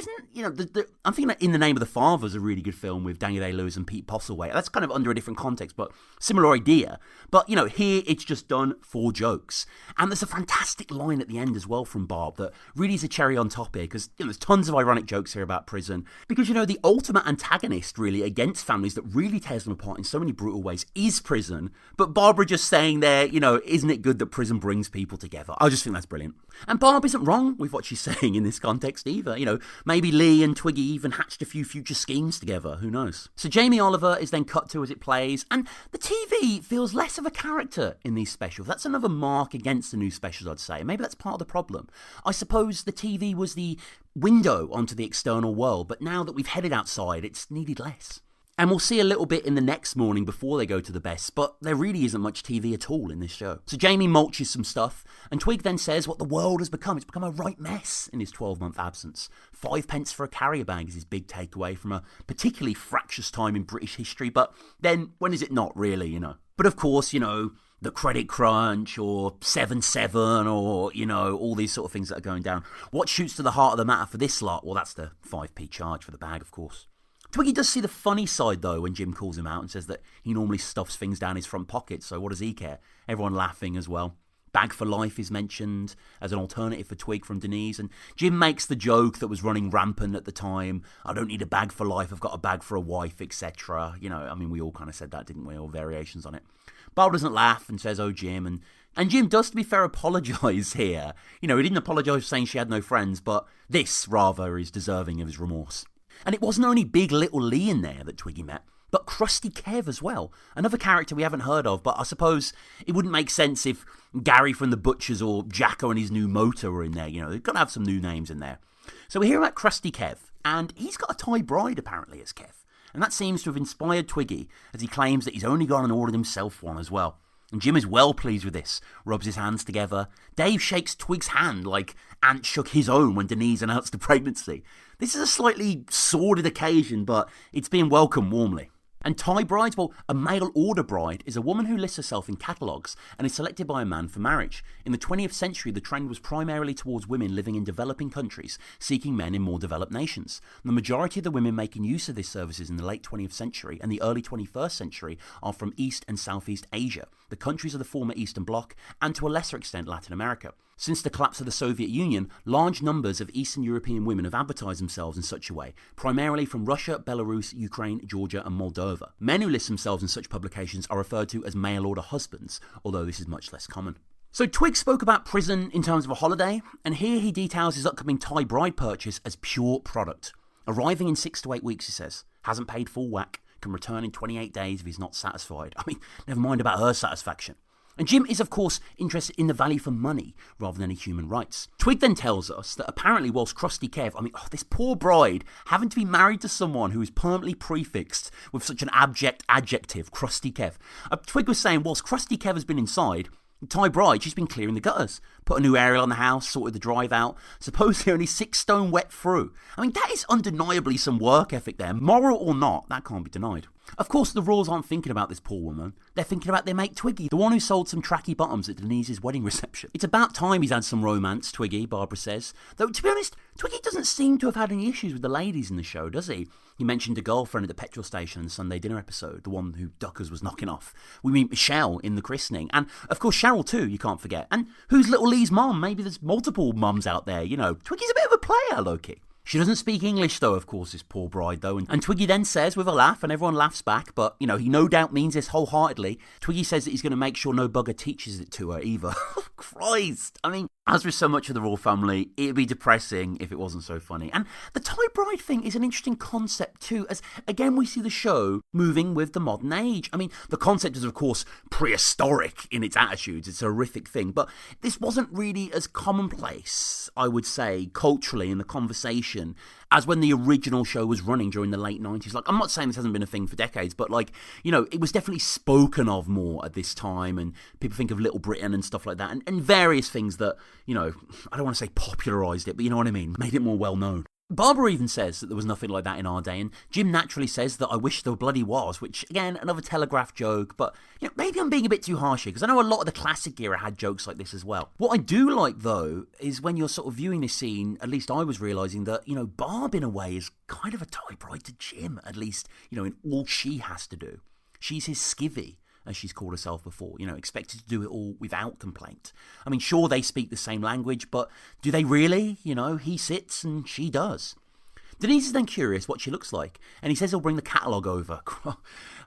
I'm thinking that In the Name of the Father is a really good film with Daniel Day-Lewis and Pete Postlethwaite. That's kind of under a different context, but similar idea. But, here it's just done for jokes. And there's a fantastic line at the end as well from Barb that really is a cherry on top here, because there's tons of ironic jokes here about prison. Because, the ultimate antagonist really against families that really tears them apart in so many brutal ways is prison. But Barbara just saying there, isn't it good that prison brings people together? I just think that's brilliant. And Barb isn't wrong with what she's saying in this context either. Maybe Lee and Twiggy even hatched a few future schemes together. Who knows? So Jamie Oliver is then cut to as it plays, and the TV feels less of a character in these specials. That's another mark against the new specials, I'd say. Maybe that's part of the problem. I suppose the TV was the window onto the external world, but now that we've headed outside, it's needed less. And we'll see a little bit in the next morning before they go to the best, but there really isn't much TV at all in this show. So Jamie mulches some stuff, and Twig then says what the world has become. It's become a right mess in his 12-month absence. 5 pence for a carrier bag is his big takeaway from a particularly fractious time in British history, but then when is it not really, But of course, the credit crunch or 7-7 or, all these sort of things that are going down. What shoots to the heart of the matter for this lot? Well, that's the 5p charge for the bag, of course. Twiggy does see the funny side, though, when Jim calls him out and says that he normally stuffs things down his front pocket, so what does he care? Everyone laughing as well. Bag for life is mentioned as an alternative for Twig from Denise, and Jim makes the joke that was running rampant at the time. I don't need a bag for life, I've got a bag for a wife, etc. We all kind of said that, didn't we? Or variations on it. Barb doesn't laugh and says, oh, Jim, and Jim does, to be fair, apologise here. He didn't apologise for saying she had no friends, but this, rather, is deserving of his remorse. And it wasn't only big little Lee in there that Twiggy met, but Krusty Kev as well. Another character we haven't heard of, but I suppose it wouldn't make sense if Gary from the Butchers or Jacko and his new motor were in there. They've got to have some new names in there. So we hear about Krusty Kev, and he's got a Thai bride apparently as Kev. And that seems to have inspired Twiggy, as he claims that he's only gone and ordered himself one as well. And Jim is well pleased with this, rubs his hands together. Dave shakes Twig's hand like Ant shook his own when Denise announced the pregnancy. This is a slightly sordid occasion, but it's being welcomed warmly. And Thai brides, well, a mail order bride is a woman who lists herself in catalogues and is selected by a man for marriage. In the 20th century, the trend was primarily towards women living in developing countries, seeking men in more developed nations. The majority of the women making use of these services in the late 20th century and the early 21st century are from East and Southeast Asia, the countries of the former Eastern Bloc, and to a lesser extent Latin America. Since the collapse of the Soviet Union, large numbers of Eastern European women have advertised themselves in such a way, primarily from Russia, Belarus, Ukraine, Georgia and Moldova. Men who list themselves in such publications are referred to as mail-order husbands, although this is much less common. So Twig spoke about prison in terms of a holiday, and here he details his upcoming Thai bride purchase as pure product. Arriving in 6 to 8 weeks, he says. Hasn't paid full whack, can return in 28 days if he's not satisfied. Never mind about her satisfaction. And Jim is, of course, interested in the value for money rather than any human rights. Twig then tells us that apparently whilst Krusty Kev, this poor bride having to be married to someone who is permanently prefixed with such an abject adjective, Krusty Kev. Twig was saying whilst Krusty Kev has been inside, the Thai bride, she's been clearing the gutters, put a new aerial on the house, sorted the drive out, supposedly only 6 stone wet through. That is undeniably some work ethic there. Moral or not, that can't be denied. Of course, the Royals aren't thinking about this poor woman. They're thinking about their mate Twiggy, the one who sold some tracky bottoms at Denise's wedding reception. It's about time he's had some romance, Twiggy, Barbara says. Though, to be honest, Twiggy doesn't seem to have had any issues with the ladies in the show, does he? He mentioned a girlfriend at the petrol station in the Sunday dinner episode, the one who Duckers was knocking off. We meet Michelle in the christening. And, of course, Cheryl too, you can't forget. And who's little Lee's mum? Maybe there's multiple mums out there, Twiggy's a bit of a player, low-key. She doesn't speak English, though, of course, this poor bride, though. And Twiggy then says, with a laugh, and everyone laughs back, but, he no doubt means this wholeheartedly. Twiggy says that he's going to make sure no bugger teaches it to her, either. Christ. I mean, as with so much of the Royal Family, it'd be depressing if it wasn't so funny. And the tie bride thing is an interesting concept too, as again we see the show moving with the modern age. I mean, the concept is of course prehistoric in its attitudes. It's a horrific thing, but this wasn't really as commonplace, I would say, culturally in the conversation as when the original show was running during the late 90s. Like, I'm not saying this hasn't been a thing for decades, but like, you know, it was definitely spoken of more at this time, and people think of Little Britain and stuff like that, and various things that, you know, I don't want to say popularised it, but you know what I mean, made it more well known. Barbara even says that there was nothing like that in our day, and Jim naturally says that I wish there bloody was, which, again, another Telegraph joke, but you know, maybe I'm being a bit too harsh here, because I know a lot of the classic era had jokes like this as well. What I do like, though, is when you're sort of viewing this scene, at least I was realising that, you know, Barb, in a way, is kind of a tie bride to Jim, at least, you know, in all she has to do. She's his skivvy, as she's called herself before, you know, expected to do it all without complaint. I mean, sure, they speak the same language, but do they really? You know, he sits and she does. Denise is then curious what she looks like, and he says he'll bring the catalogue over.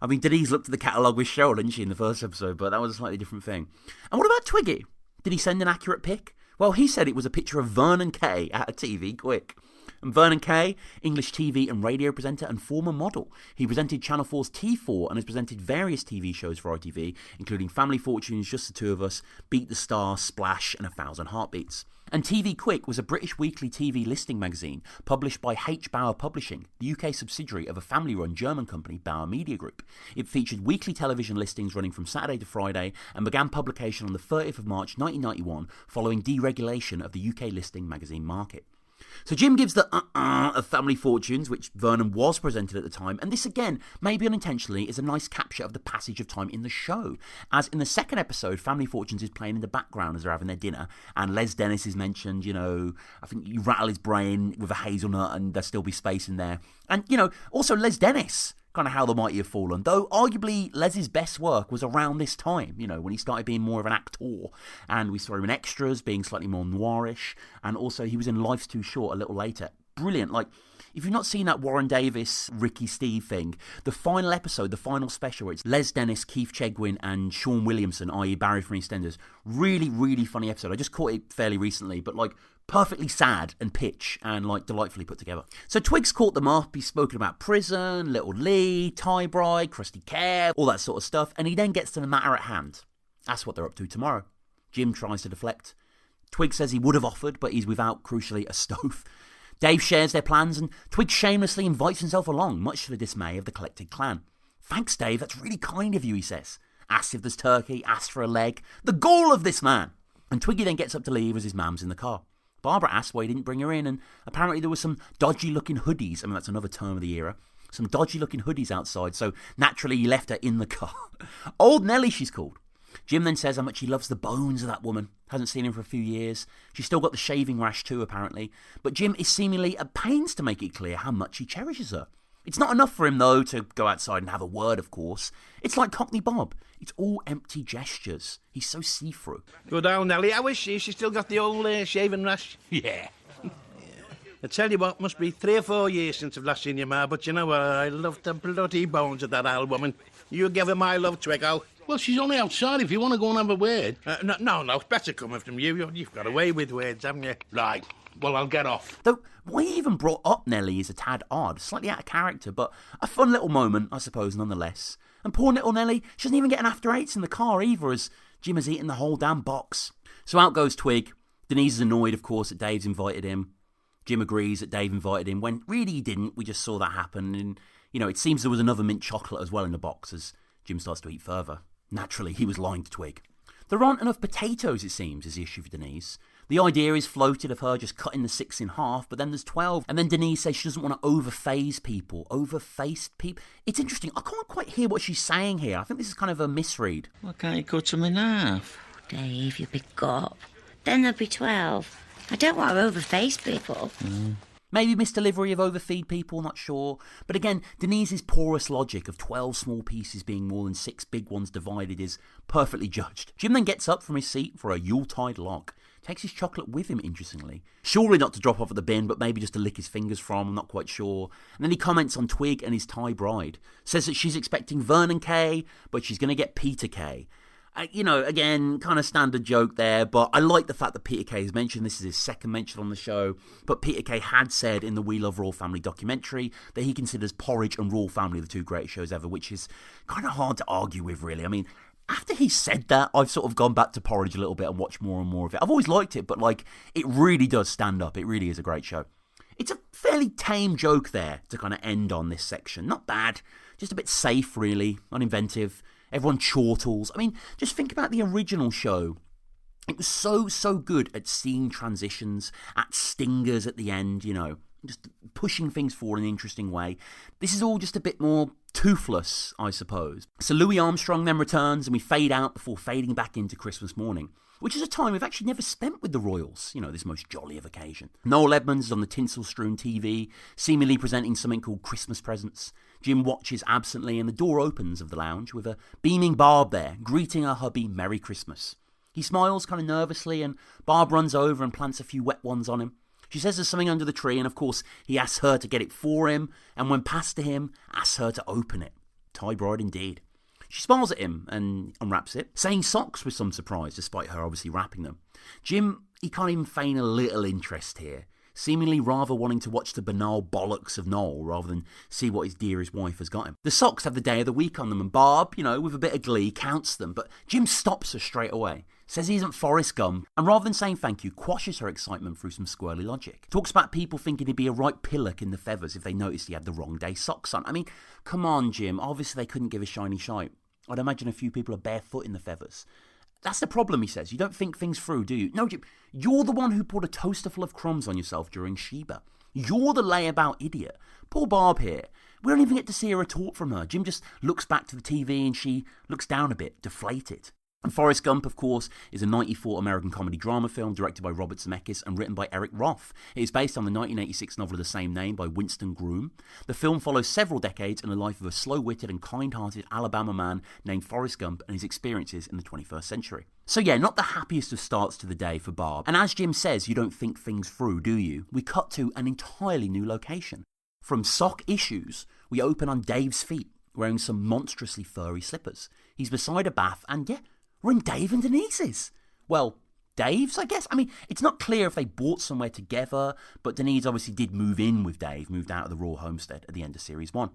I mean, Denise looked at the catalogue with Cheryl, didn't she, in the first episode, but that was a slightly different thing. And what about Twiggy? Did he send an accurate pic? Well, he said it was a picture of Vernon Kay at a TV Quick. And Vernon Kay, English TV and radio presenter and former model. He presented Channel 4's T4 and has presented various TV shows for ITV, including Family Fortunes, Just the Two of Us, Beat the Star, Splash, and 1,000 Heartbeats. And TV Quick was a British weekly TV listing magazine published by H. Bauer Publishing, the UK subsidiary of a family-run German company, Bauer Media Group. It featured weekly television listings running from Saturday to Friday and began publication on the 30th of March 1991 following deregulation of the UK listing magazine market. So Jim gives the of Family Fortunes, which Vernon was presented at the time, and this again, maybe unintentionally, is a nice capture of the passage of time in the show. As in the second episode, Family Fortunes is playing in the background as they're having their dinner, and Les Dennis is mentioned, you know, I think you rattle his brain with a hazelnut and there'll still be space in there. And, you know, also Les Dennis, kind of how the mighty have fallen, though arguably Les's best work was around this time, you know, when he started being more of an actor, and we saw him in Extras being slightly more noirish, and also he was in Life's Too Short a little later. Brilliant. Like, if you've not seen that Warren Davis, Ricky Steve thing, the final episode, the final special, where it's Les Dennis, Keith Chegwin and Sean Williamson, i.e. Barry from EastEnders, really, really funny episode. I just caught it fairly recently, but like, perfectly sad and pitch and like delightfully put together. So Twig's caught them up. He's spoken about prison, Little Lee, Tie Bride, Krusty Care, all that sort of stuff, and he then gets to the matter at hand. That's what they're up to tomorrow. Jim tries to deflect. Twig says he would have offered, but he's without, crucially, a stove. Dave shares their plans, and Twig shamelessly invites himself along, much to the dismay of the collected clan. Thanks, Dave, that's really kind of you, he says. Asks if there's turkey, asks for a leg. The gall of this man! And Twiggy then gets up to leave as his mam's in the car. Barbara asked why he didn't bring her in, and apparently there were some dodgy-looking hoodies. I mean, that's another term of the era. Some dodgy-looking hoodies outside, so naturally he left her in the car. Old Nellie, she's called. Jim then says how much he loves the bones of that woman. Hasn't seen him for a few years. She's still got the shaving rash too, apparently. But Jim is seemingly at pains to make it clear how much he cherishes her. It's not enough for him, though, to go outside and have a word, of course. It's like Cockney Bob. It's all empty gestures. He's so see-through. Good old Nellie. How is she? She still got the old shaving rash? Yeah. I tell you what, must be 3 or 4 years since I've last seen your ma, but you know what? I love the bloody bones of that old woman. You give her my love, Twiggo. Well, she's only outside if you want to go and have a word. No, it's better coming from you. You've got away with words, haven't you? Right. Well, I'll get off. Though, why he even brought up Nellie is a tad odd, slightly out of character, but a fun little moment, I suppose, nonetheless. And poor little Nellie, she doesn't even get an after-eights in the car either, as Jim has eaten the whole damn box. So out goes Twig. Denise is annoyed, of course, that Dave's invited him. Jim agrees that Dave invited him, when really he didn't. We just saw that happen, and, you know, it seems there was another mint chocolate as well in the box, as Jim starts to eat further. Naturally, he was lying to Twig. There aren't enough potatoes, it seems, is the issue for Denise. The idea is floated of her just cutting the 6 in half, but then there's 12. And then Denise says she doesn't want to overface people. Overface people? It's interesting. I can't quite hear what she's saying here. I think this is kind of a misread. Why can't you cut them in half? Dave, you big gop. Then there'll be 12. I don't want to overface people. Maybe misdelivery of overfeed people, not sure. But again, Denise's porous logic of 12 small pieces being more than 6 big ones divided is perfectly judged. Jim then gets up from his seat for a Yuletide log. Takes his chocolate with him, interestingly. Surely not to drop off at the bin, but maybe just to lick his fingers from, I'm not quite sure. And then he comments on Twig and his Thai bride. Says that she's expecting Vernon Kay, but she's going to get Peter Kay. Again, kind of standard joke there, but I like the fact that Peter Kay has mentioned this is his second mention on the show, but Peter Kay had said in the We Love Royal Family documentary that he considers Porridge and Royal Family the two greatest shows ever, which is kind of hard to argue with, really. I mean, after he said that, I've sort of gone back to Porridge a little bit and watched more and more of it. I've always liked it, but, it really does stand up. It really is a great show. It's a fairly tame joke there to kind of end on this section. Not bad, just a bit safe, really, uninventive. Everyone chortles. I mean, just think about the original show. It was so good at scene transitions, at stingers at the end, just pushing things forward in an interesting way. This is all just a bit more toothless, I suppose. So Louis Armstrong then returns and we fade out before fading back into Christmas morning, which is a time we've actually never spent with the Royals, this most jolly of occasion. Noel Edmonds is on the tinsel-strewn TV, seemingly presenting something called Christmas presents. Jim watches absently and the door opens of the lounge with a beaming Barb there, greeting her hubby Merry Christmas. He smiles kind of nervously and Barb runs over and plants a few wet ones on him. She says there's something under the tree and of course he asks her to get it for him and when passed to him, asks her to open it. Tie bride indeed. She smiles at him and unwraps it, saying socks with some surprise despite her obviously wrapping them. Jim, he can't even feign a little interest here, seemingly rather wanting to watch the banal bollocks of Noel rather than see what his dearest wife has got him. The socks have the day of the week on them and Barb, with a bit of glee, counts them, but Jim stops her straight away, says he isn't Forrest Gump, and rather than saying thank you, quashes her excitement through some squirrely logic. Talks about people thinking he'd be a right pillock in the feathers if they noticed he had the wrong day socks on. I mean, come on, Jim, obviously they couldn't give a shiny shite. I'd imagine a few people are barefoot in the feathers. That's the problem, he says. You don't think things through, do you? No, Jim, you're the one who poured a toaster full of crumbs on yourself during Sheba. You're the layabout idiot. Poor Barb here. We don't even get to see a retort from her. Jim just looks back to the TV and she looks down a bit, deflated. And Forrest Gump, of course, is a 1994 American comedy drama film directed by Robert Zemeckis and written by Eric Roth. It is based on the 1986 novel of the same name by Winston Groom. The film follows several decades in the life of a slow-witted and kind-hearted Alabama man named Forrest Gump and his experiences in the 21st century. So yeah, not the happiest of starts to the day for Barb. And as Jim says, you don't think things through, do you? We cut to an entirely new location. From sock issues, we open on Dave's feet, wearing some monstrously furry slippers. He's beside a bath and we're in Dave and Denise's. Well, Dave's, I guess. I mean, it's not clear if they bought somewhere together, but Denise obviously did move in with Dave, moved out of the Royal homestead at the end of Series 1.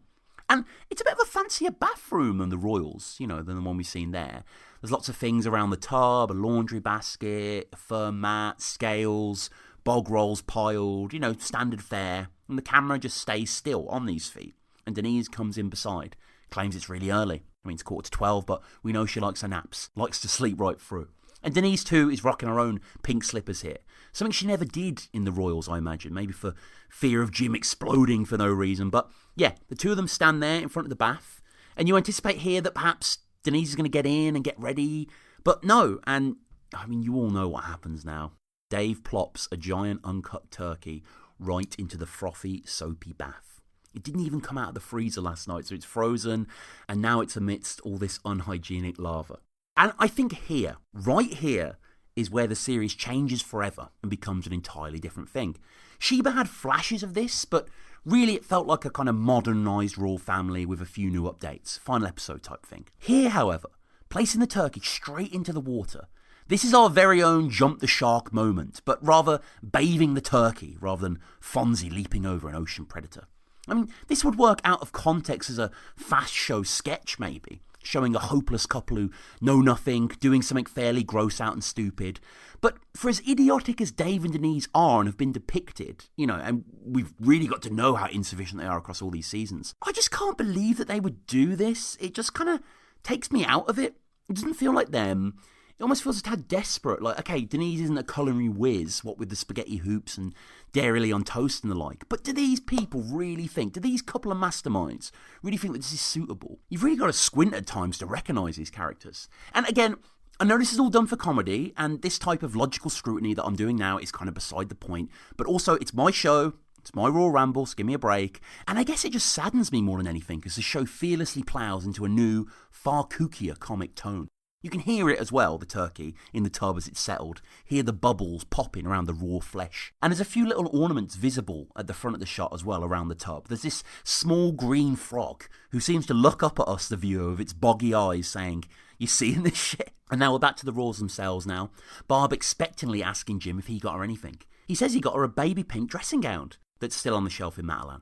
And it's a bit of a fancier bathroom than the Royals, than the one we've seen there. There's lots of things around the tub, a laundry basket, a firm mat, scales, bog rolls piled, standard fare. And the camera just stays still on these feet. And Denise comes in beside, claims it's really early. I mean, it's 11:45, but we know she likes her naps, likes to sleep right through. And Denise, too, is rocking her own pink slippers here. Something she never did in the Royals, I imagine, maybe for fear of Jim exploding for no reason. But yeah, the two of them stand there in front of the bath, and you anticipate here that perhaps Denise is going to get in and get ready. But no, and I mean, you all know what happens now. Dave plops a giant uncut turkey right into the frothy, soapy bath. It didn't even come out of the freezer last night, so it's frozen, and now it's amidst all this unhygienic lava. And I think here, right here, is where the series changes forever and becomes an entirely different thing. Sheba had flashes of this, but really it felt like a kind of modernised Royal Family with a few new updates, final episode type thing. Here, however, placing the turkey straight into the water, this is our very own jump the shark moment, but rather bathing the turkey rather than Fonzie leaping over an ocean predator. I mean, this would work out of context as a fast show sketch, maybe, showing a hopeless couple who know nothing, doing something fairly gross out and stupid. But for as idiotic as Dave and Denise are and have been depicted, and we've really got to know how insufficient they are across all these seasons, I just can't believe that they would do this. It just kind of takes me out of it. It doesn't feel like them. It almost feels a tad desperate. Like, okay, Denise isn't a culinary whiz, what with the spaghetti hoops and dairy on toast and the like. But do these people really think, do these couple of masterminds really think that this is suitable? You've really got to squint at times to recognise these characters. And again, I know this is all done for comedy, and this type of logical scrutiny that I'm doing now is kind of beside the point. But also, it's my show. It's my Royal Ramble, so give me a break. And I guess it just saddens me more than anything, because the show fearlessly ploughs into a new, far kookier comic tone. You can hear it as well, the turkey, in the tub as it's settled. Hear the bubbles popping around the raw flesh. And there's a few little ornaments visible at the front of the shot as well around the tub. There's this small green frog who seems to look up at us, the viewer, with its boggy eyes saying, You seeing this shit? And now we're back to the Royals themselves now. Barb expectantly asking Jim if he got her anything. He says he got her a baby pink dressing gown that's still on the shelf in Matalan.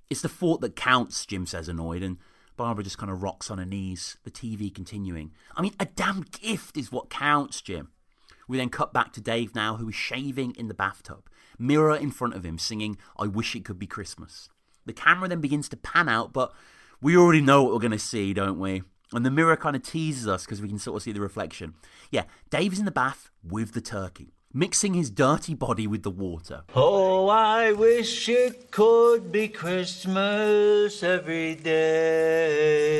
It's the thought that counts, Jim says, annoyed, and Barbara just kind of rocks on her knees, the TV continuing. I mean, a damn gift is what counts, Jim. We then cut back to Dave now, who is shaving in the bathtub, mirror in front of him, singing, I Wish It Could Be Christmas. The camera then begins to pan out, but we already know what we're going to see, don't we? And the mirror kind of teases us because we can sort of see the reflection. Yeah, Dave's in the bath with the turkey, mixing his dirty body with the water. Oh, I wish it could be Christmas every day.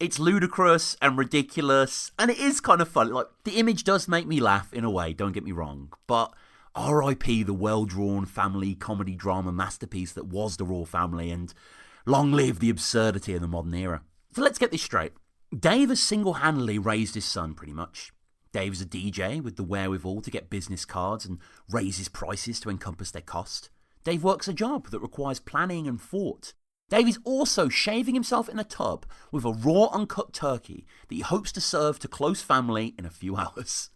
It's ludicrous and ridiculous, and it is kind of fun. Like, the image does make me laugh in a way, don't get me wrong, but R.I.P. the well-drawn family comedy drama masterpiece that was the Royal Family, and long live the absurdity of the modern era. So let's get this straight. Dave has single-handedly raised his son, pretty much. Dave is a DJ with the wherewithal to get business cards and raise his prices to encompass their cost. Dave works a job that requires planning and thought. Dave is also shaving himself in a tub with a raw, uncut turkey that he hopes to serve to close family in a few hours.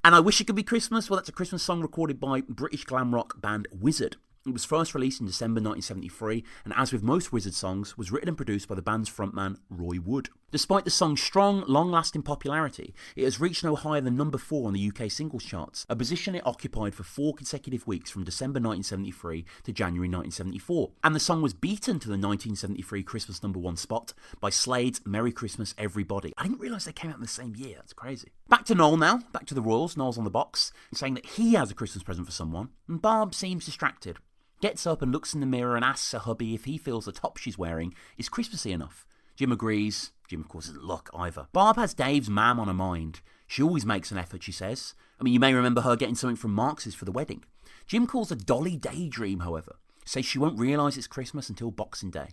And I Wish It Could Be Christmas, well, that's a Christmas song recorded by British glam rock band Wizzard. It was first released in December 1973, and as with most Wizzard songs, was written and produced by the band's frontman, Roy Wood. Despite the song's strong, long-lasting popularity, it has reached no higher than number 4 on the UK singles charts, a position it occupied for 4 consecutive weeks from December 1973 to January 1974. And the song was beaten to the 1973 Christmas number 1 spot by Slade's Merry Christmas Everybody. I didn't realise they came out in the same year, that's crazy. Back to Noel now, back to the Royals. Noel's on the box, saying that he has a Christmas present for someone, and Barb seems distracted. Gets up and looks in the mirror and asks her hubby if he feels the top she's wearing is Christmassy enough. Jim agrees. Jim, of course, doesn't look either. Barb has Dave's mam on her mind. She always makes an effort, she says. I mean, you may remember her getting something from Marx's for the wedding. Jim calls a dolly daydream, however. Says she won't realise it's Christmas until Boxing Day.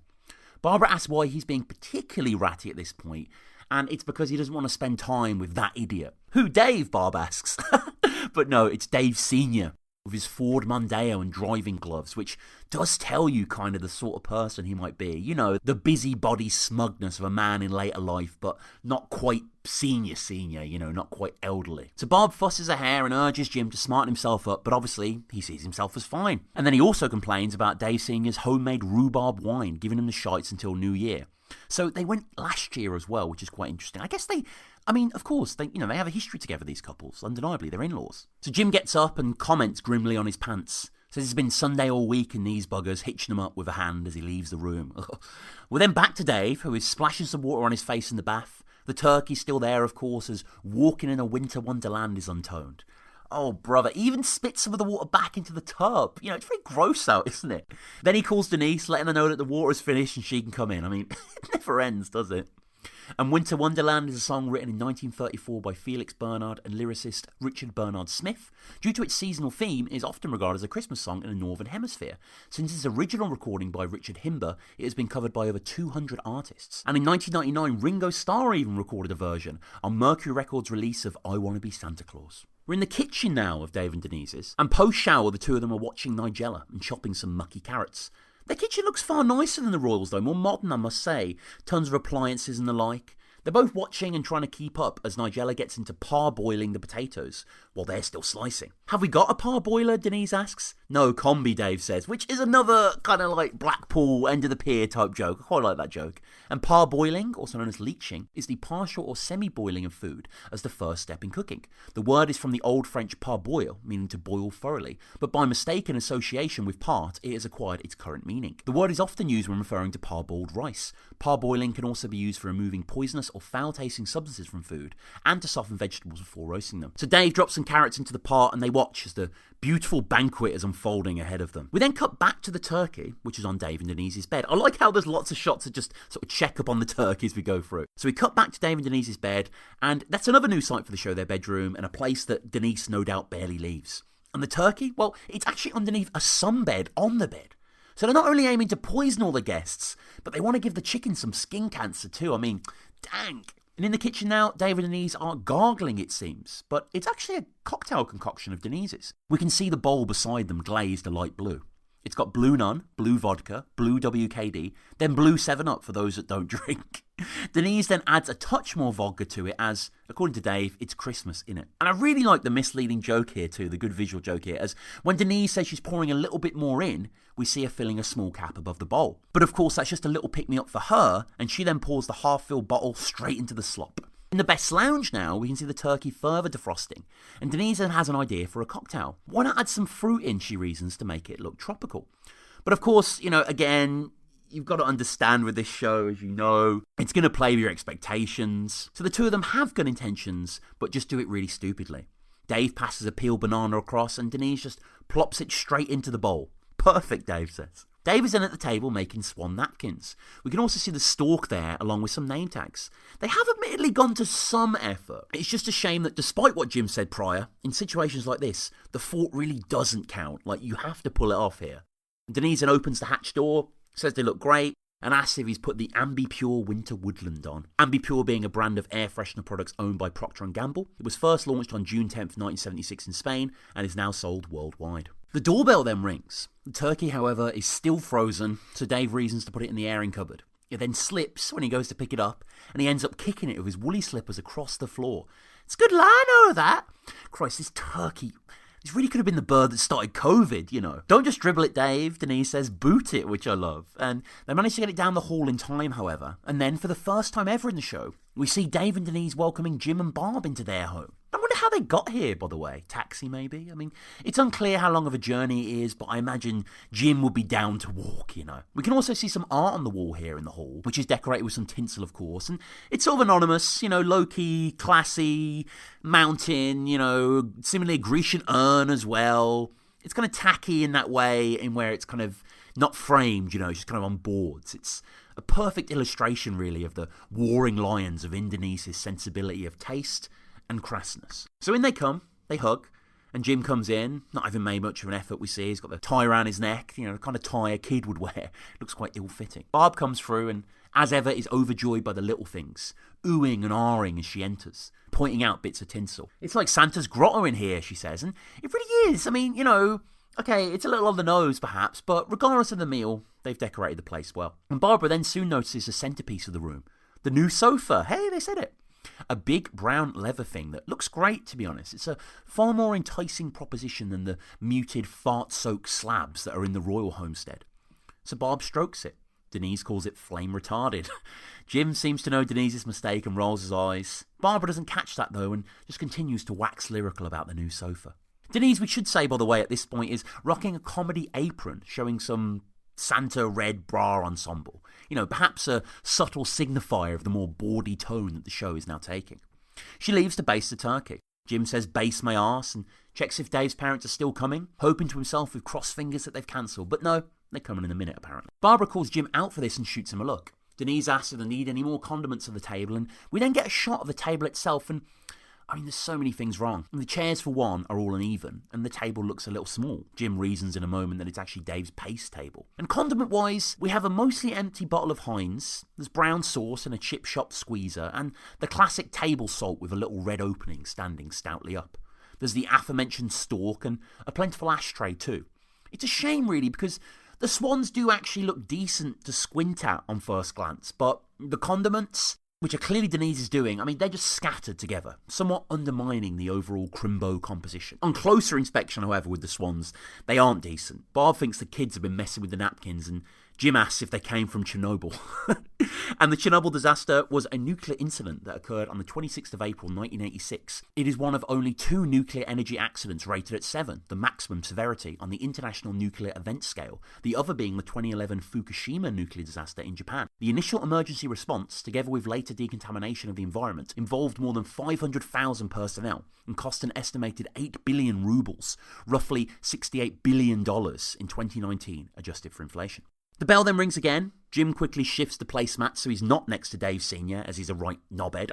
Barbara asks why he's being particularly ratty at this point, and it's because he doesn't want to spend time with that idiot. Who, Dave? Barb asks. But no, it's Dave Sr., with his Ford Mondeo and driving gloves, which does tell you kind of the sort of person he might be. You know, the busybody smugness of a man in later life, but not quite senior, you know, not quite elderly. So Barb fusses her hair and urges Jim to smarten himself up, but obviously he sees himself as fine. And then he also complains about Dave Sr.'s homemade rhubarb wine, giving him the shites until New Year. So they went last year as well, which is quite interesting. I guess of course, they have a history together, these couples. Undeniably, they're in-laws. So Jim gets up and comments grimly on his pants. Says it's been Sunday all week and these buggers hitching him up with a hand as he leaves the room. We're then back to Dave, who is splashing some water on his face in the bath. The turkey's still there, of course, as walking in a winter wonderland is untoned. Oh, brother, he even spits some of the water back into the tub. You know, it's very gross out, isn't it? Then he calls Denise, letting her know that the water's finished and she can come in. I mean, it never ends, does it? And Winter Wonderland is a song written in 1934 by Felix Bernard and lyricist Richard Bernard Smith. Due to its seasonal theme, it is often regarded as a Christmas song in the Northern Hemisphere. Since its original recording by Richard Himber, it has been covered by over 200 artists. And in 1999, Ringo Starr even recorded a version on Mercury Records' release of I Wanna Be Santa Claus. We're in the kitchen now of Dave and Denise's, and post-shower the two of them are watching Nigella and chopping some mucky carrots. Their kitchen looks far nicer than the Royals though, more modern I must say, tons of appliances and the like. They're both watching and trying to keep up as Nigella gets into parboiling the potatoes while they're still slicing. Have we got a parboiler, Denise asks. No, combi, Dave says, which is another kind of like Blackpool end of the pier type joke. I quite like that joke. And parboiling, also known as leaching, is the partial or semi-boiling of food as the first step in cooking. The word is from the Old French parboil, meaning to boil thoroughly, but by mistaken association with part, it has acquired its current meaning. The word is often used when referring to parboiled rice. Parboiling can also be used for removing poisonous or foul-tasting substances from food and to soften vegetables before roasting them. So Dave drops some carrots into the pot and they watch as the beautiful banquet is unfolding ahead of them. We then cut back to the turkey, which is on Dave and Denise's bed. I like how there's lots of shots that just sort of check up on the turkey as we go through. So we cut back to Dave and Denise's bed, and that's another new site for the show, their bedroom, and a place that Denise no doubt barely leaves. And the turkey, well, it's actually underneath a sunbed on the bed. So they're not only aiming to poison all the guests, but they want to give the chicken some skin cancer too. I mean, dang. And in the kitchen now, David and Denise are gargling, it seems, but it's actually a cocktail concoction of Denise's. We can see the bowl beside them glazed a light blue. It's got blue Nun, blue vodka, blue WKD, then blue 7-Up for those that don't drink. Denise then adds a touch more vodka to it as, according to Dave, it's Christmas in it. And I really like the misleading joke here too, the good visual joke here, as when Denise says she's pouring a little bit more in, we see her filling a small cap above the bowl. But of course that's just a little pick-me-up for her, and she then pours the half-filled bottle straight into the slop. In the best lounge now, we can see the turkey further defrosting, and Denise then has an idea for a cocktail. Why not add some fruit in, she reasons, to make it look tropical? But of course, again, you've got to understand with this show, as you know, it's going to play with your expectations. So the two of them have good intentions, but just do it really stupidly. Dave passes a peeled banana across, and Denise just plops it straight into the bowl. Perfect, Dave says. Dave is then at the table making swan napkins. We can also see the stork there, along with some name tags. They have admittedly gone to some effort. It's just a shame that despite what Jim said prior, in situations like this, the fort really doesn't count. Like, you have to pull it off here. Denise then opens the hatch door, says they look great, and asks if he's put the Ambipure Winter Woodland on. Ambipure being a brand of air freshener products owned by Procter & Gamble. It was first launched on June 10th, 1976 in Spain, and is now sold worldwide. The doorbell then rings. The turkey, however, is still frozen, so Dave reasons to put it in the airing cupboard. It then slips when he goes to pick it up, and he ends up kicking it with his woolly slippers across the floor. It's a good line, that. Christ, this turkey... This really could have been the bird that started COVID, Don't just dribble it, Dave, Denise says, boot it, which I love. And they manage to get it down the hall in time, however. And then, for the first time ever in the show, we see Dave and Denise welcoming Jim and Barb into their home. I wonder how they got here, by the way. Taxi, maybe? I mean, it's unclear how long of a journey it is, but I imagine Jim would be down to walk, We can also see some art on the wall here in the hall, which is decorated with some tinsel, of course. And it's sort of anonymous, low-key, classy, mountain, similarly a Grecian urn as well. It's kind of tacky in that way, in where it's kind of not framed, it's just kind of on boards. It's a perfect illustration, really, of the warring lions of Indonesia's sensibility of taste and crassness. So in they come, they hug, and Jim comes in, not having made much of an effort, we see. He's got the tie around his neck, the kind of tie a kid would wear. Looks quite ill-fitting. Barb comes through and, as ever, is overjoyed by the little things, oohing and ahhing as she enters, pointing out bits of tinsel. It's like Santa's grotto in here, she says, and it really is. I mean, okay, it's a little on the nose, perhaps, but regardless of the meal, they've decorated the place well. And Barbara then soon notices the centerpiece of the room, the new sofa. Hey, they said it. A big brown leather thing that looks great, to be honest. It's a far more enticing proposition than the muted fart-soaked slabs that are in the royal homestead. So Barb strokes it. Denise calls it flame retarded. Jim seems to know Denise's mistake and rolls his eyes. Barbara doesn't catch that, though, and just continues to wax lyrical about the new sofa. Denise, we should say, by the way, at this point, is rocking a comedy apron, showing some Santa red bra ensemble. Perhaps a subtle signifier of the more bawdy tone that the show is now taking. She leaves to baste the turkey. Jim says, "Baste my arse," and checks if Dave's parents are still coming, hoping to himself with crossed fingers that they've cancelled. But no, they're coming in a minute, apparently. Barbara calls Jim out for this and shoots him a look. Denise asks if they need any more condiments at the table, and we then get a shot of the table itself, and there's so many things wrong. The chairs, for one, are all uneven, and the table looks a little small. Jim reasons in a moment that it's actually Dave's pace table. And condiment-wise, we have a mostly empty bottle of Heinz, there's brown sauce and a chip shop squeezer, and the classic table salt with a little red opening standing stoutly up. There's the aforementioned stork and a plentiful ashtray too. It's a shame, really, because the swans do actually look decent to squint at on first glance, but the condiments, which are clearly Denise's doing, they're just scattered together, somewhat undermining the overall crimbo composition. On closer inspection, however, with the swans, they aren't decent. Barb thinks the kids have been messing with the napkins, and Jim asks if they came from Chernobyl. And the Chernobyl disaster was a nuclear incident that occurred on the 26th of April 1986. It is one of only 2 nuclear energy accidents rated at 7, the maximum severity on the International Nuclear Event Scale, the other being the 2011 Fukushima nuclear disaster in Japan. The initial emergency response, together with later decontamination of the environment, involved more than 500,000 personnel and cost an estimated 8 billion rubles, roughly $68 billion in 2019, adjusted for inflation. The bell then rings again. Jim quickly shifts the placemat so he's not next to Dave Sr., as he's a right knobhead.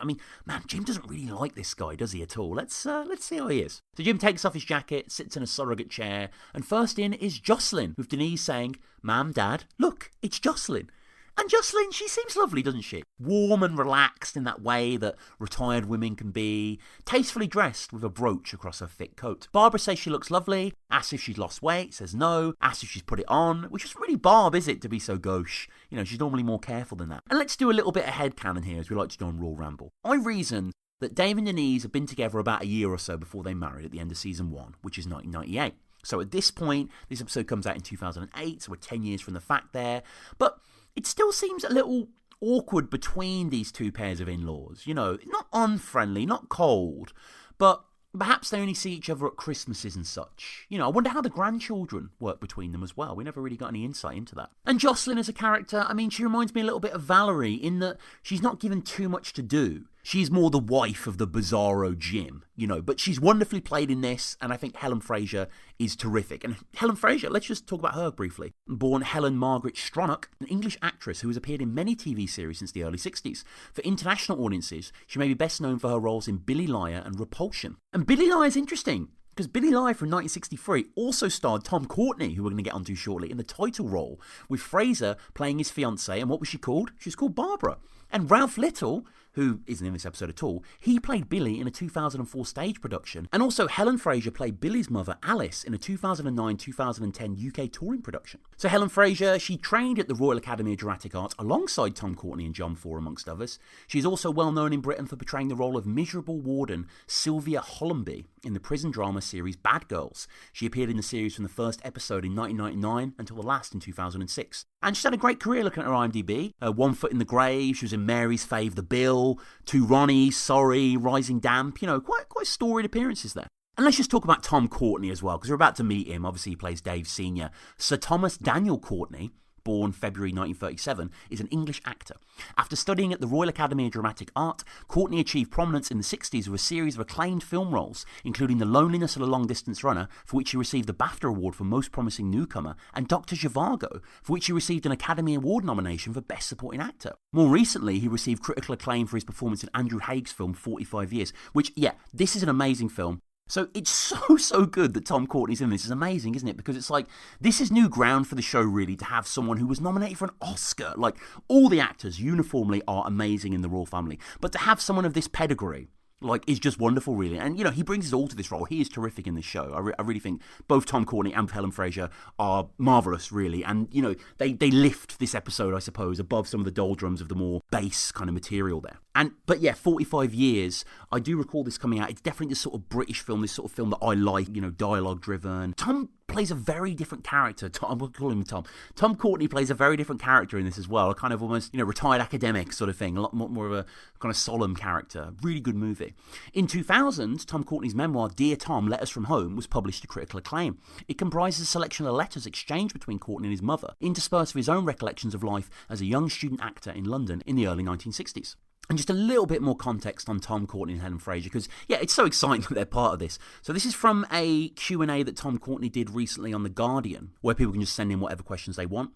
Jim doesn't really like this guy, does he, at all? Let's see how he is. So Jim takes off his jacket, sits in a surrogate chair, and first in is Jocelyn, with Denise saying, "Ma'am, Dad, look, it's Jocelyn." And Jocelyn, she seems lovely, doesn't she? Warm and relaxed in that way that retired women can be, tastefully dressed with a brooch across her thick coat. Barbara says she looks lovely, asks if she's lost weight, says no, asks if she's put it on, which is really Barb, is it, to be so gauche? You know, she's normally more careful than that. And let's do a little bit of headcanon here, as we like to do on Royle Ramble. I reason that Dave and Denise have been together about a year or so before they married at the end of season 1, which is 1998. So at this point, this episode comes out in 2008, so we're 10 years from the fact there. But it still seems a little awkward between these two pairs of in-laws. You know, not unfriendly, not cold, but perhaps they only see each other at Christmases and such. You know, I wonder how the grandchildren work between them as well. We never really got any insight into that. And Jocelyn as a character, I mean, she reminds me a little bit of Valerie in that she's not given too much to do. She's more the wife of the bizarro Jim, you know, but she's wonderfully played in this, and I think Helen Fraser is terrific. And Helen Fraser, let's just talk about her briefly. Born Helen Margaret Stronach, an English actress who has appeared in many TV series since the early 60s. For international audiences, she may be best known for her roles in Billy Liar and Repulsion. And Billy Liar is interesting, because Billy Liar from 1963 also starred Tom Courtenay, who we're going to get onto shortly, in the title role, with Fraser playing his fiancée, and what was she called? She was called Barbara. And Ralph Little, who isn't in this episode at all, he played Billy in a 2004 stage production. And also Helen Fraser played Billy's mother, Alice, in a 2009-2010 UK touring production. So Helen Fraser, she trained at the Royal Academy of Dramatic Arts alongside Tom Courtenay and John Ford, amongst others. She's also well known in Britain for portraying the role of miserable warden Sylvia Hollamby in the prison drama series Bad Girls. She appeared in the series from the first episode in 1999 until the last in 2006. And she's had a great career looking at her IMDb. One Foot in the Grave, she was in Mary's Fave, The Bill, Two Ronnies, Sorry, Rising Damp, you know, quite storied appearances there. And let's just talk about Tom Courtenay as well, because we're about to meet him. Obviously, he plays Dave Sr. Sir Thomas Daniel Courtenay, born February 1937, is an English actor. After studying at the Royal Academy of Dramatic Art, Courtenay achieved prominence in the 60s with a series of acclaimed film roles, including The Loneliness of a Long-Distance Runner, for which he received the BAFTA Award for Most Promising Newcomer, and Dr. Zhivago, for which he received an Academy Award nomination for Best Supporting Actor. More recently, he received critical acclaim for his performance in Andrew Haig's film 45 Years, which, yeah, this is an amazing film. So it's so good that Tom Courtenay's in this. It's amazing, isn't it? Because it's like, this is new ground for the show, really, to have someone who was nominated for an Oscar. Like, all the actors uniformly are amazing in the royal family. But to have someone of this pedigree, like, is just wonderful, really. And, you know, he brings his all to this role. He is terrific in this show. I really think both Tom Courtenay and Helen Fraser are marvellous, really. And, you know, they lift this episode, I suppose, above some of the doldrums of the more base kind of material there. But yeah, 45 Years, I do recall this coming out. It's definitely this sort of British film, this sort of film that I like, you know, dialogue-driven. Tom plays a very different character. I'm going to call him Tom. Tom Courtenay plays a very different character in this as well. A kind of almost, you know, retired academic sort of thing. A lot more of a kind of solemn character. Really good movie. In 2000, Tom Courtenay's memoir, Dear Tom, Letters from Home, was published to critical acclaim. It comprises a selection of letters exchanged between Courtenay and his mother, interspersed with his own recollections of life as a young student actor in London in the early 1960s. And just a little bit more context on Tom Courtenay and Helen Fraser, because, yeah, it's so exciting that they're part of this. So this is from a Q&A that Tom Courtenay did recently on The Guardian, where people can just send in whatever questions they want.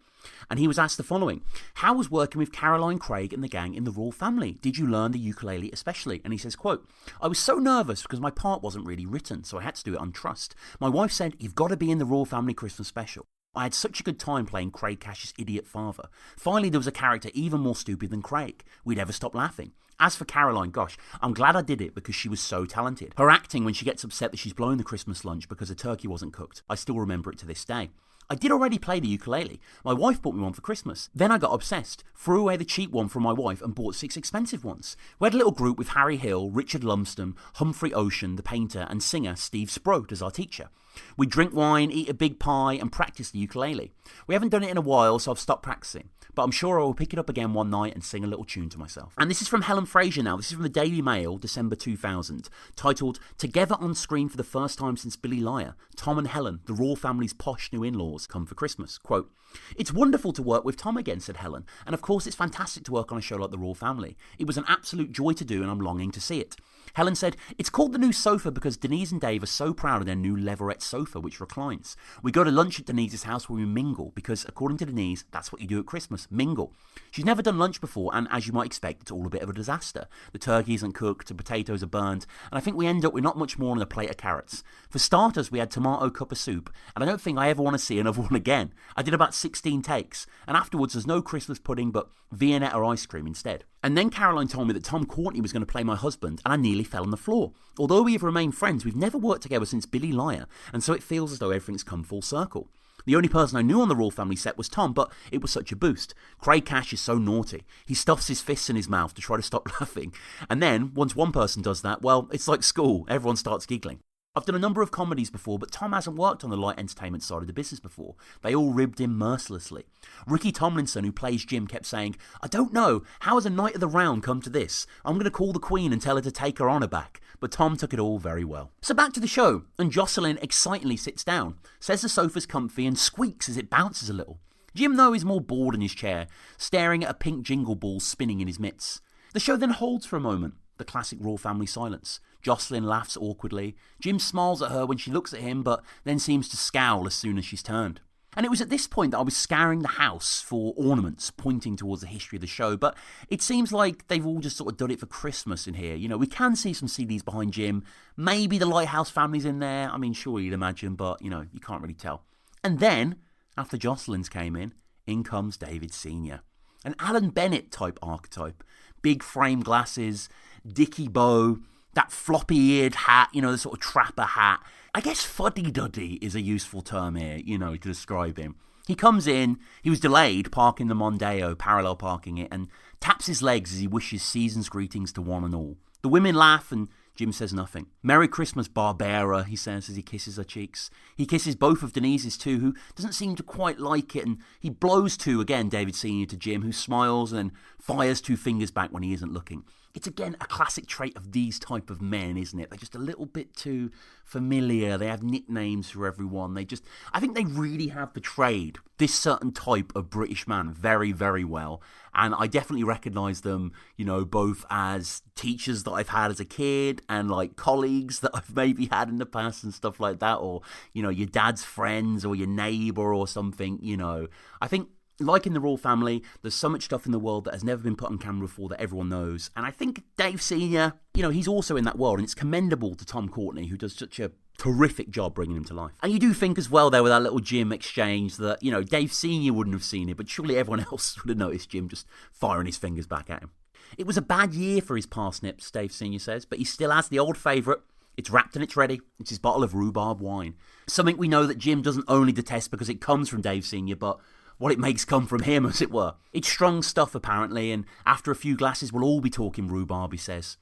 And he was asked the following: how was working with Caroline Craig and the gang in the royal family? Did you learn the ukulele especially? And he says, quote, I was so nervous because my part wasn't really written, so I had to do it on trust. My wife said, you've got to be in the royal family Christmas special. I had such a good time playing Craig Cash's idiot father. Finally, there was a character even more stupid than Craig. We'd never stop laughing. As for Caroline, gosh, I'm glad I did it because she was so talented. Her acting when she gets upset that she's blowing the Christmas lunch because a turkey wasn't cooked, I still remember it to this day. I did already play the ukulele. My wife bought me one for Christmas. Then I got obsessed, threw away the cheap one from my wife and bought 6 expensive ones. We had a little group with Harry Hill, Richard Lumsden, Humphrey Ocean, the painter, and singer Steve Sproat as our teacher. We drink wine, eat a big pie, and practice the ukulele. We haven't done it in a while, so I've stopped practicing. But I'm sure I will pick it up again one night and sing a little tune to myself. And this is from Helen Fraser now. This is from the Daily Mail, December 2000, titled, Together on Screen for the First Time Since Billy Liar, Tom and Helen, the royal family's posh new in-laws, come for Christmas. Quote, it's wonderful to work with Tom again, said Helen. And of course it's fantastic to work on a show like The Royal Family. It was an absolute joy to do and I'm longing to see it. Helen said, "It's called the new sofa because Denise and Dave are so proud of their new leatherette sofa which reclines. We go to lunch at Denise's house where we mingle because, according to Denise, that's what you do at Christmas, mingle. She's never done lunch before and, as you might expect, it's all a bit of a disaster. The turkey isn't cooked, the potatoes are burnt, and I think we end up with not much more than a plate of carrots. For starters, we had tomato cup of soup, and I don't think I ever want to see another one again. I did about 16 takes, and afterwards there's no Christmas pudding but Viennetta ice cream instead." And then Caroline told me that Tom Courtney was going to play my husband, and I nearly fell on the floor. Although we have remained friends, we've never worked together since Billy Liar, and so it feels as though everything's come full circle. The only person I knew on the Royle Family set was Tom, but it was such a boost. Craig Cash is so naughty. He stuffs his fists in his mouth to try to stop laughing. And then, once one person does that, well, it's like school. Everyone starts giggling. I've done a number of comedies before, but Tom hasn't worked on the light entertainment side of the business before. They all ribbed him mercilessly. Ricky Tomlinson, who plays Jim, kept saying, "I don't know, how has a night of the round come to this? I'm going to call the Queen and tell her to take her honour back." But Tom took it all very well. So back to the show, and Jocelyn excitingly sits down, says the sofa's comfy and squeaks as it bounces a little. Jim, though, is more bored in his chair, staring at a pink jingle ball spinning in his mitts. The show then holds for a moment, the classic Royle Family silence. Jocelyn laughs awkwardly. Jim smiles at her when she looks at him, but then seems to scowl as soon as she's turned. And it was at this point that I was scouring the house for ornaments pointing towards the history of the show, but it seems like they've all just sort of done it for Christmas in here. You know, we can see some CDs behind Jim. Maybe the Lighthouse family's in there. I mean, sure, you'd imagine, but, you know, you can't really tell. And then, after Jocelyn's came in comes David Sr. An Alan Bennett type archetype. Big frame glasses, dicky bow, that floppy-eared hat, you know, the sort of trapper hat. I guess fuddy-duddy is a useful term here, you know, to describe him. He comes in, he was delayed parking the Mondeo, parallel parking it, and taps his legs as he wishes season's greetings to one and all. The women laugh and Jim says nothing. "Merry Christmas, Barbara," he says as he kisses her cheeks. He kisses both of Denise's too, who doesn't seem to quite like it, and he blows to, again, David Sr. to Jim, who smiles and then fires 2 fingers back when he isn't looking. It's again a classic trait of these type of men, isn't it? They're just a little bit too familiar. They have nicknames for everyone. I think they really have portrayed this certain type of British man very, very well. And I definitely recognise them, you know, both as teachers that I've had as a kid and like colleagues that I've maybe had in the past and stuff like that, or, you know, your dad's friends or your neighbour or something, you know. I think, like in the Royle Family, there's so much stuff in the world that has never been put on camera before that everyone knows. And I think Dave Sr., you know, he's also in that world, and it's commendable to Tom Courtney, who does such a terrific job bringing him to life. And you do think as well there with that little Jim exchange that, you know, Dave Sr. wouldn't have seen it, but surely everyone else would have noticed Jim just firing his fingers back at him. It was a bad year for his parsnips, Dave Sr. says, but he still has the old favourite. It's wrapped and it's ready. It's his bottle of rhubarb wine. Something we know that Jim doesn't only detest because it comes from Dave Sr., but what it makes come from him, as it were. It's strong stuff, apparently, and after a few glasses, we'll all be talking rhubarb, he says.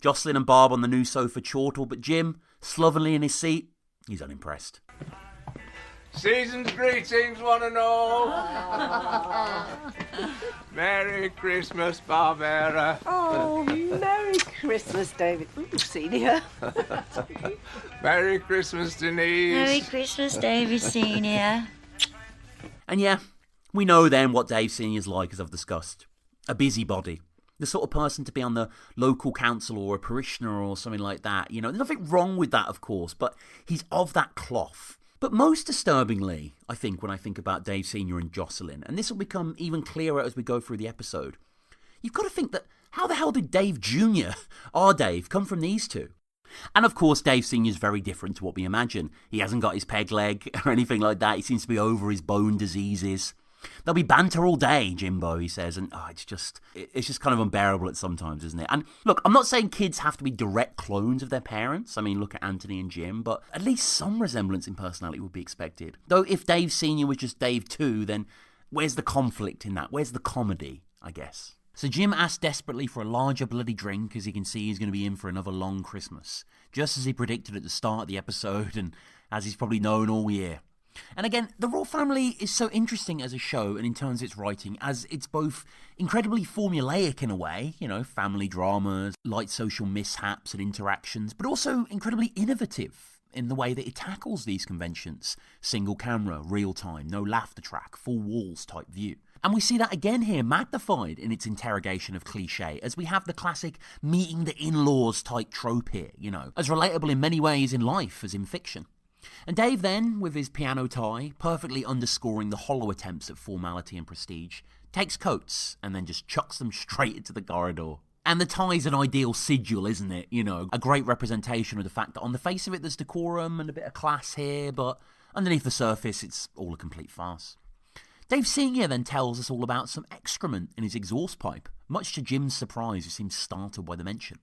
Jocelyn and Barb on the new sofa chortle, but Jim, slovenly in his seat, he's unimpressed. Season's greetings, one and all. Merry Christmas, Barbara. Oh, Merry Christmas, David. Ooh, Senior. Merry Christmas, Denise. Merry Christmas, David Sr. And yeah, we know then what Dave Sr.'s like, as I've discussed. A busybody. The sort of person to be on the local council or a parishioner or something like that. You know, there's nothing wrong with that, of course, but he's of that cloth. But most disturbingly, I think, when I think about Dave Sr. and Jocelyn, and this will become even clearer as we go through the episode, you've got to think that how the hell did Dave Jr., our Dave, come from these two? And of course, Dave Sr. is very different to what we imagine. He hasn't got his peg leg or anything like that. He seems to be over his bone diseases. There'll be banter all day, Jimbo, he says, and it's just kind of unbearable at sometimes, isn't it? And look, I'm not saying kids have to be direct clones of their parents. I mean, look at Anthony and Jim, but at least some resemblance in personality would be expected. Though if Dave Sr. was just Dave too, then where's the conflict in that? Where's the comedy, I guess? So Jim asks desperately for a larger bloody drink as he can see he's going to be in for another long Christmas, just as he predicted at the start of the episode and as he's probably known all year. And again, the Royle Family is so interesting as a show and in terms of its writing, as it's both incredibly formulaic in a way, you know, family dramas, light social mishaps and interactions, but also incredibly innovative in the way that it tackles these conventions. Single camera, real time, no laughter track, full walls type view. And we see that again here, magnified in its interrogation of cliche, as we have the classic meeting the in-laws type trope here, as relatable in many ways in life as in fiction. And Dave then, with his piano tie, perfectly underscoring the hollow attempts at formality and prestige, takes coats and then just chucks them straight into the corridor. And the tie's an ideal sigil, isn't it? A great representation of the fact that on the face of it there's decorum and a bit of class here, but underneath the surface it's all a complete farce. Dave Sr. then tells us all about some excrement in his exhaust pipe, much to Jim's surprise, who seems startled by the mention.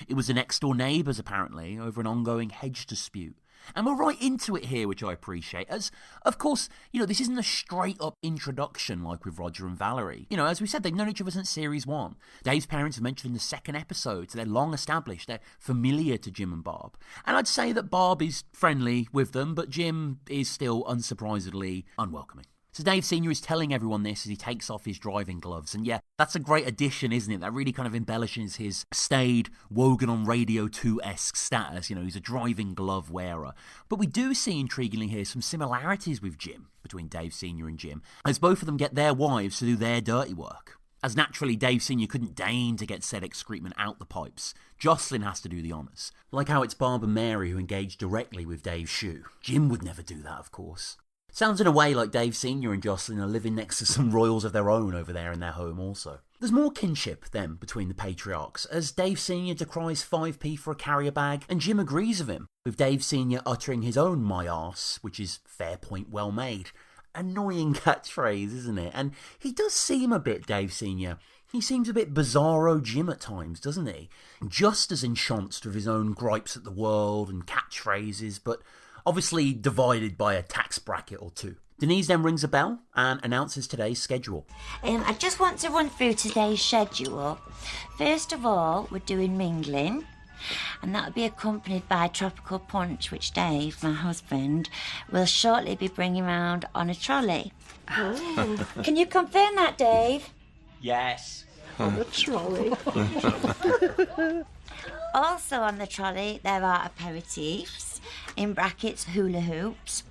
It was the next-door neighbours, apparently, over an ongoing hedge dispute. And we're right into it here, which I appreciate, as, of course, this isn't a straight-up introduction like with Roger and Valerie. As we said, they've known each other since Series 1. Dave's parents are mentioned in the second episode, so they're long established, they're familiar to Jim and Barb. And I'd say that Barb is friendly with them, but Jim is still unsurprisingly unwelcoming. So Dave Sr. is telling everyone this as he takes off his driving gloves. And yeah, that's a great addition, isn't it? That really kind of embellishes his staid Wogan on Radio 2-esque status. He's a driving glove wearer. But we do see, intriguingly here, some similarities with Jim, between Dave Sr. and Jim, as both of them get their wives to do their dirty work. As naturally, Dave Sr. couldn't deign to get said excrement out the pipes. Jocelyn has to do the honours. Like how it's Barb and Mary who engage directly with Dave's shoe. Jim would never do that, of course. Sounds in a way like Dave Sr. and Jocelyn are living next to some royals of their own over there in their home also. There's more kinship, then, between the patriarchs, as Dave Sr. decries 5p for a carrier bag, and Jim agrees with him, with Dave Sr. uttering his own my arse, which is fair point well made. Annoying catchphrase, isn't it? And he does seem a bit, Dave Sr., he seems a bit bizarro Jim at times, doesn't he? Just as enchanced with his own gripes at the world and catchphrases, but obviously divided by a tax bracket or two. Denise then rings a bell and announces today's schedule. I just want to run through today's schedule. First of all, we're doing mingling, and that'll be accompanied by tropical punch, which Dave, my husband, will shortly be bringing round on a trolley. Oh. Can you confirm that, Dave? Yes. On the trolley. Also on the trolley, there are aperitifs, in brackets hula hoops,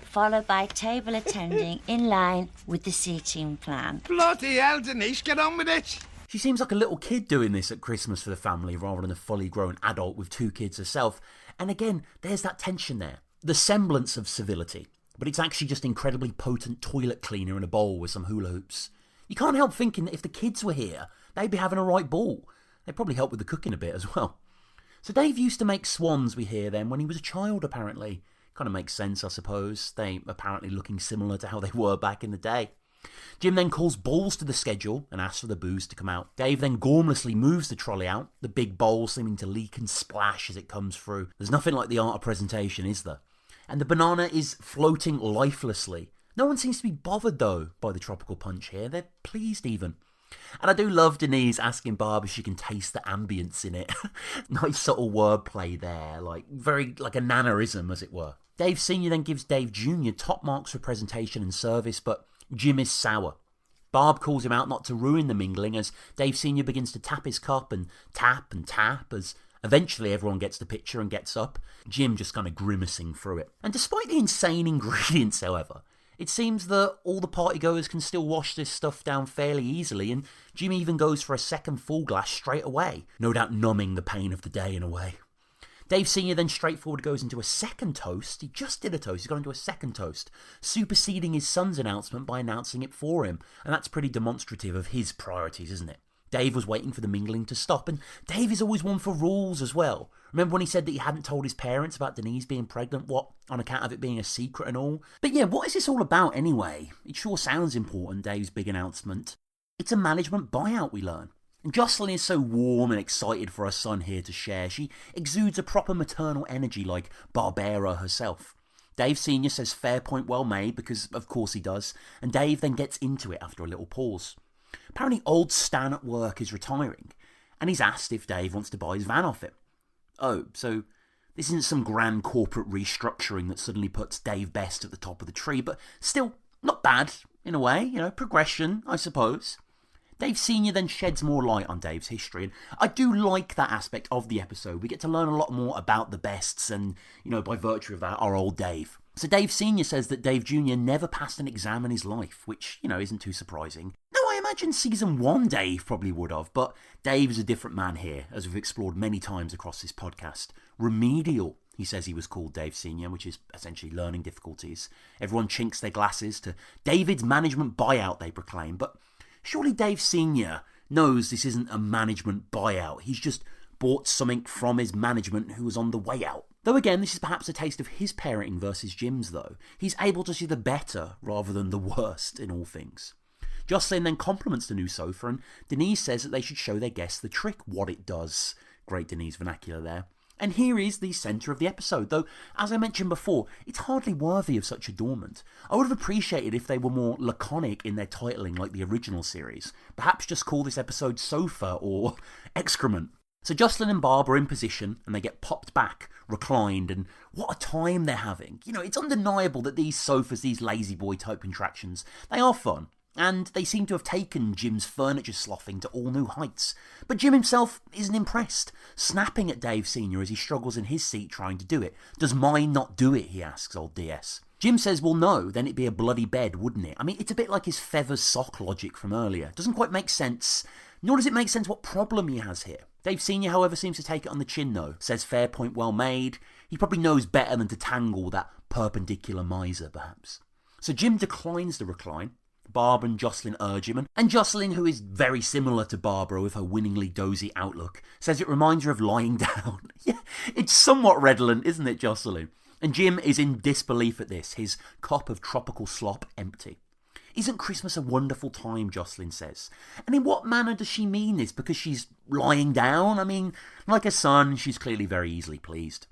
followed by table attending in line with the seating plan. Bloody hell, Denise, get on with it. She seems like a little kid doing this at Christmas for the family rather than a fully grown adult with 2 kids herself. And again, there's that tension there. The semblance of civility, but it's actually just incredibly potent toilet cleaner in a bowl with some hula hoops. You can't help thinking that if the kids were here, they'd be having a right ball. They'd probably help with the cooking a bit as well. So Dave used to make swans, we hear then, when he was a child, apparently. Kind of makes sense, I suppose. They apparently looking similar to how they were back in the day. Jim then calls balls to the schedule and asks for the booze to come out. Dave then gormlessly moves the trolley out, the big bowl seeming to leak and splash as it comes through. There's nothing like the art of presentation, is there? And the banana is floating lifelessly. No one seems to be bothered, though, by the tropical punch here. They're pleased, even. And I do love Denise asking Barb if she can taste the ambience in it. Nice subtle wordplay there, very like a nanaism, as it were. Dave Sr. then gives Dave Jr. top marks for presentation and service, but Jim is sour. Barb calls him out not to ruin the mingling as Dave Sr. begins to tap his cup and tap as eventually everyone gets the picture and gets up, Jim just kind of grimacing through it. And despite the insane ingredients, however, it seems that all the partygoers can still wash this stuff down fairly easily, and Jim even goes for a second full glass straight away, no doubt numbing the pain of the day in a way. Dave Sr. then straightforward goes into a second toast. He just did a toast, he's gone into a second toast, superseding his son's announcement by announcing it for him, and that's pretty demonstrative of his priorities, isn't it? Dave was waiting for the mingling to stop, and Dave is always one for rules as well. Remember when he said that he hadn't told his parents about Denise being pregnant, on account of it being a secret and all? But yeah, what is this all about anyway? It sure sounds important, Dave's big announcement. It's a management buyout, we learn. And Jocelyn is so warm and excited for her son here to share. She exudes a proper maternal energy like Barbera herself. Dave Sr. says fair point well made, because of course he does, and Dave then gets into it after a little pause. Apparently old Stan at work is retiring, and he's asked if Dave wants to buy his van off him. Oh, so this isn't some grand corporate restructuring that suddenly puts Dave Best at the top of the tree, but still not bad, in a way, progression, I suppose. Dave Sr. then sheds more light on Dave's history, and I do like that aspect of the episode. We get to learn a lot more about the Bests and, by virtue of that, our old Dave. So Dave Sr. says that Dave Jr. never passed an exam in his life, which, isn't too surprising. No, I imagine season 1 Dave probably would have, but Dave is a different man here, as we've explored many times across this podcast. Remedial, he says he was called, Dave Sr., which is essentially learning difficulties. Everyone chinks their glasses to David's management buyout, they proclaim, but surely Dave Sr. knows this isn't a management buyout. He's just bought something from his management who was on the way out. Though again, this is perhaps a taste of his parenting versus Jim's though. He's able to see the better rather than the worst in all things. Jocelyn then compliments the new sofa and Denise says that they should show their guests the trick, what it does. Great Denise vernacular there. And here is the centre of the episode, though, as I mentioned before, it's hardly worthy of such adornment. I would have appreciated if they were more laconic in their titling like the original series. Perhaps just call this episode Sofa or Excrement. So Jocelyn and Barb are in position and they get popped back, reclined, and what a time they're having. It's undeniable that these sofas, these lazy boy type contractions, they are fun. And they seem to have taken Jim's furniture sloughing to all new heights. But Jim himself isn't impressed, snapping at Dave Sr. as he struggles in his seat trying to do it. Does mine not do it, he asks old DS. Jim says, well no, then it'd be a bloody bed, wouldn't it? I mean, it's a bit like his feathers sock logic from earlier. Doesn't quite make sense, nor does it make sense what problem he has here. Dave Sr., however, seems to take it on the chin though. Says fair point well made. He probably knows better than to tangle that perpendicular miser, perhaps. So Jim declines the recline. Barb and Jocelyn urge him, and Jocelyn, who is very similar to Barbara with her winningly dozy outlook, says it reminds her of lying down. Yeah, it's somewhat redolent, isn't it, Jocelyn? And Jim is in disbelief at this, his cup of tropical slop empty. Isn't Christmas a wonderful time, Jocelyn says. And in what manner does she mean this? Because she's lying down? I mean, like a son, she's clearly very easily pleased.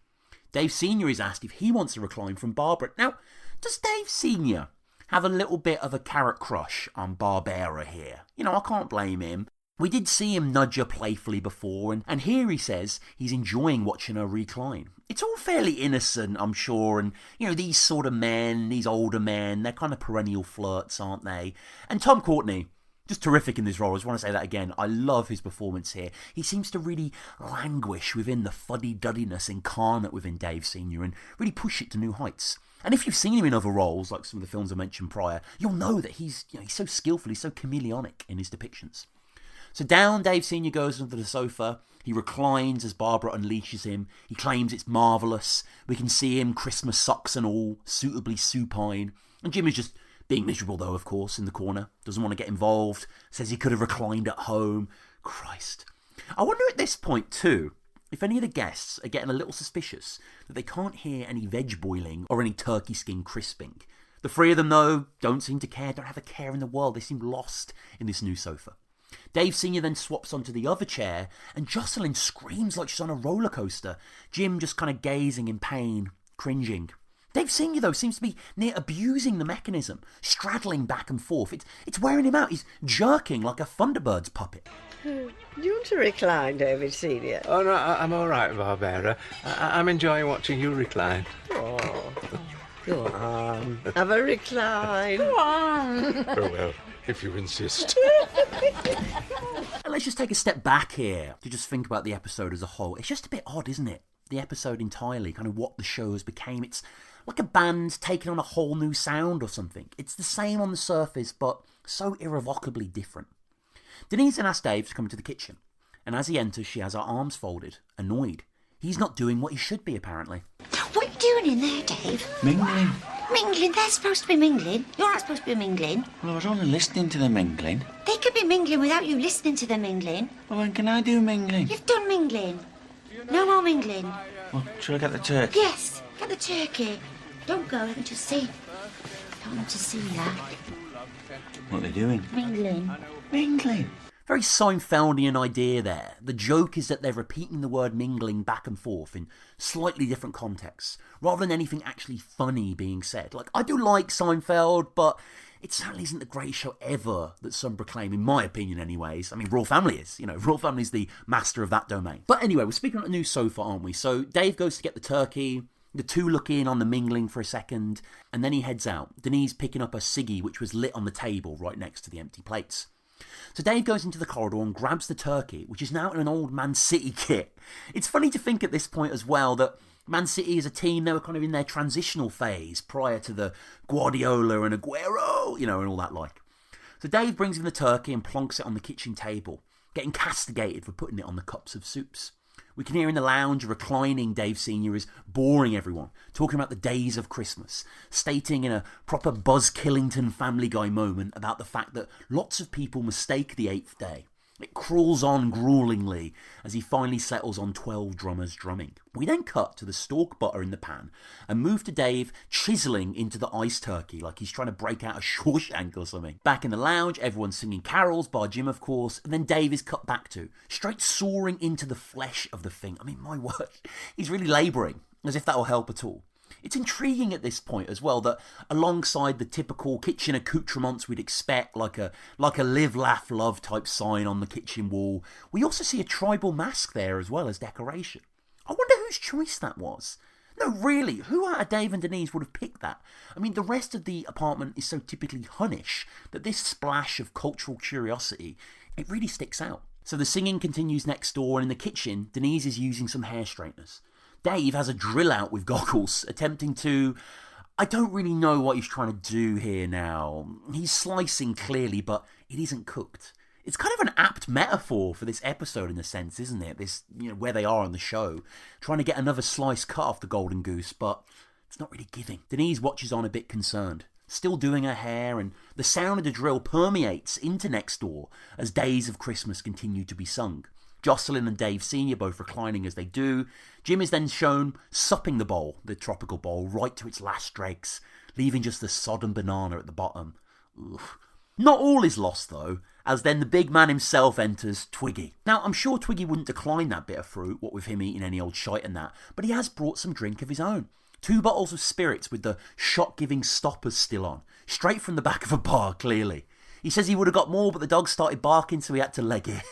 Dave Sr. is asked if he wants a recline from Barbara. Now, does Dave Sr. have a little bit of a carrot crush on Barbara here? I can't blame him. We did see him nudge her playfully before, and here he says he's enjoying watching her recline. It's all fairly innocent, I'm sure, and, these sort of men, these older men, they're kind of perennial flirts, aren't they? And Tom Courtenay, just terrific in this role. I just want to say that again. I love his performance here. He seems to really languish within the fuddy-duddiness incarnate within Dave Sr. and really push it to new heights. And if you've seen him in other roles, like some of the films I mentioned prior, you'll know that he's so skillful, he's so chameleonic in his depictions. So down Dave Sr. goes onto the sofa. He reclines as Barbara unleashes him. He claims it's marvellous. We can see him, Christmas socks and all, suitably supine. And Jim is just being miserable, though, of course, in the corner. Doesn't want to get involved. Says he could have reclined at home. Christ. I wonder at this point, too, if any of the guests are getting a little suspicious that they can't hear any veg boiling or any turkey skin crisping. The three of them, though, don't seem to care, don't have a care in the world. They seem lost in this new sofa. Dave Sr. then swaps onto the other chair, and Jocelyn screams like she's on a roller coaster. Jim just kind of gazing in pain, cringing. Dave Sr., though, seems to be near abusing the mechanism, straddling back and forth. It's wearing him out. He's jerking like a Thunderbirds puppet. Do you want to recline, David Senior? Oh, no, I'm all right, Barbara. I'm enjoying watching you recline. Oh, go on. Have a recline. Go on. Oh, well, if you insist. Let's just take a step back here to just think about the episode as a whole. It's just a bit odd, isn't it? The episode entirely, kind of what the show has become. It's like a band taking on a whole new sound or something. It's the same on the surface, but so irrevocably different. Denise then asks Dave to come into the kitchen, and as he enters, she has her arms folded, annoyed. He's not doing what he should be, apparently. What are you doing in there, Dave? Mingling. Mingling? They're supposed to be mingling. You're not supposed to be mingling. Well, I was only listening to the mingling. They could be mingling without you listening to them mingling. Well, when can I do mingling? You've done mingling. No more mingling. Well, shall I get the turkey? Yes, get the turkey. Don't go, let me just see. Don't want to see that. What are they doing? Mingling. Mingling. Very Seinfeldian idea there. The joke is that they're repeating the word mingling back and forth in slightly different contexts, rather than anything actually funny being said. Like, I do like Seinfeld, but it certainly isn't the greatest show ever that some proclaim, in my opinion anyways. I mean, Royal Family is. Royal Family's the master of that domain. But anyway, we're speaking on a new sofa, aren't we? So Dave goes to get the turkey. The two look in on the mingling for a second, and then he heads out. Denise picking up a ciggy, which was lit on the table right next to the empty plates. So Dave goes into the corridor and grabs the turkey, which is now in an old Man City kit. It's funny to think at this point as well that Man City as a team, they were kind of in their transitional phase prior to the Guardiola and Aguero, and all that like. So Dave brings in the turkey and plonks it on the kitchen table, getting castigated for putting it on the cups of soups. We can hear in the lounge reclining Dave Sr. is boring everyone, talking about the days of Christmas, stating in a proper Buzz Killington Family Guy moment about the fact that lots of people mistake the 8th day. It crawls on gruelingly as he finally settles on 12 drummers drumming. We then cut to the stork butter in the pan and move to Dave chiselling into the ice turkey like he's trying to break out a Shawshank or something. Back in the lounge, everyone's singing carols, bar Jim of course, and then Dave is cut back to, straight soaring into the flesh of the thing. I mean, my word, he's really labouring, as if that'll help at all. It's intriguing at this point as well that alongside the typical kitchen accoutrements we'd expect, like a live, laugh, love type sign on the kitchen wall, we also see a tribal mask there as well as decoration. I wonder whose choice that was. No, really, who out of Dave and Denise would have picked that? I mean, the rest of the apartment is so typically Hunnish that this splash of cultural curiosity, it really sticks out. So the singing continues next door, and in the kitchen, Denise is using some hair straighteners. Dave has a drill out with goggles, attempting to... I don't really know what he's trying to do here now. He's slicing clearly, but it isn't cooked. It's kind of an apt metaphor for this episode in a sense, isn't it? This, where they are on the show, trying to get another slice cut off the golden goose, but it's not really giving. Denise watches on a bit concerned, still doing her hair, and the sound of the drill permeates into next door as days of Christmas continue to be sung. Jocelyn and Dave Sr. both reclining as they do. Jim is then shown supping the bowl, the tropical bowl, right to its last dregs, leaving just the sodden banana at the bottom. Oof. Not all is lost though, as then the big man himself enters, Twiggy. Now, I'm sure Twiggy wouldn't decline that bit of fruit, what with him eating any old shite and that, but he has brought some drink of his own. 2 bottles of spirits with the shock-giving stoppers still on, straight from the back of a bar, clearly. He says he would have got more, but the dog started barking, so he had to leg it.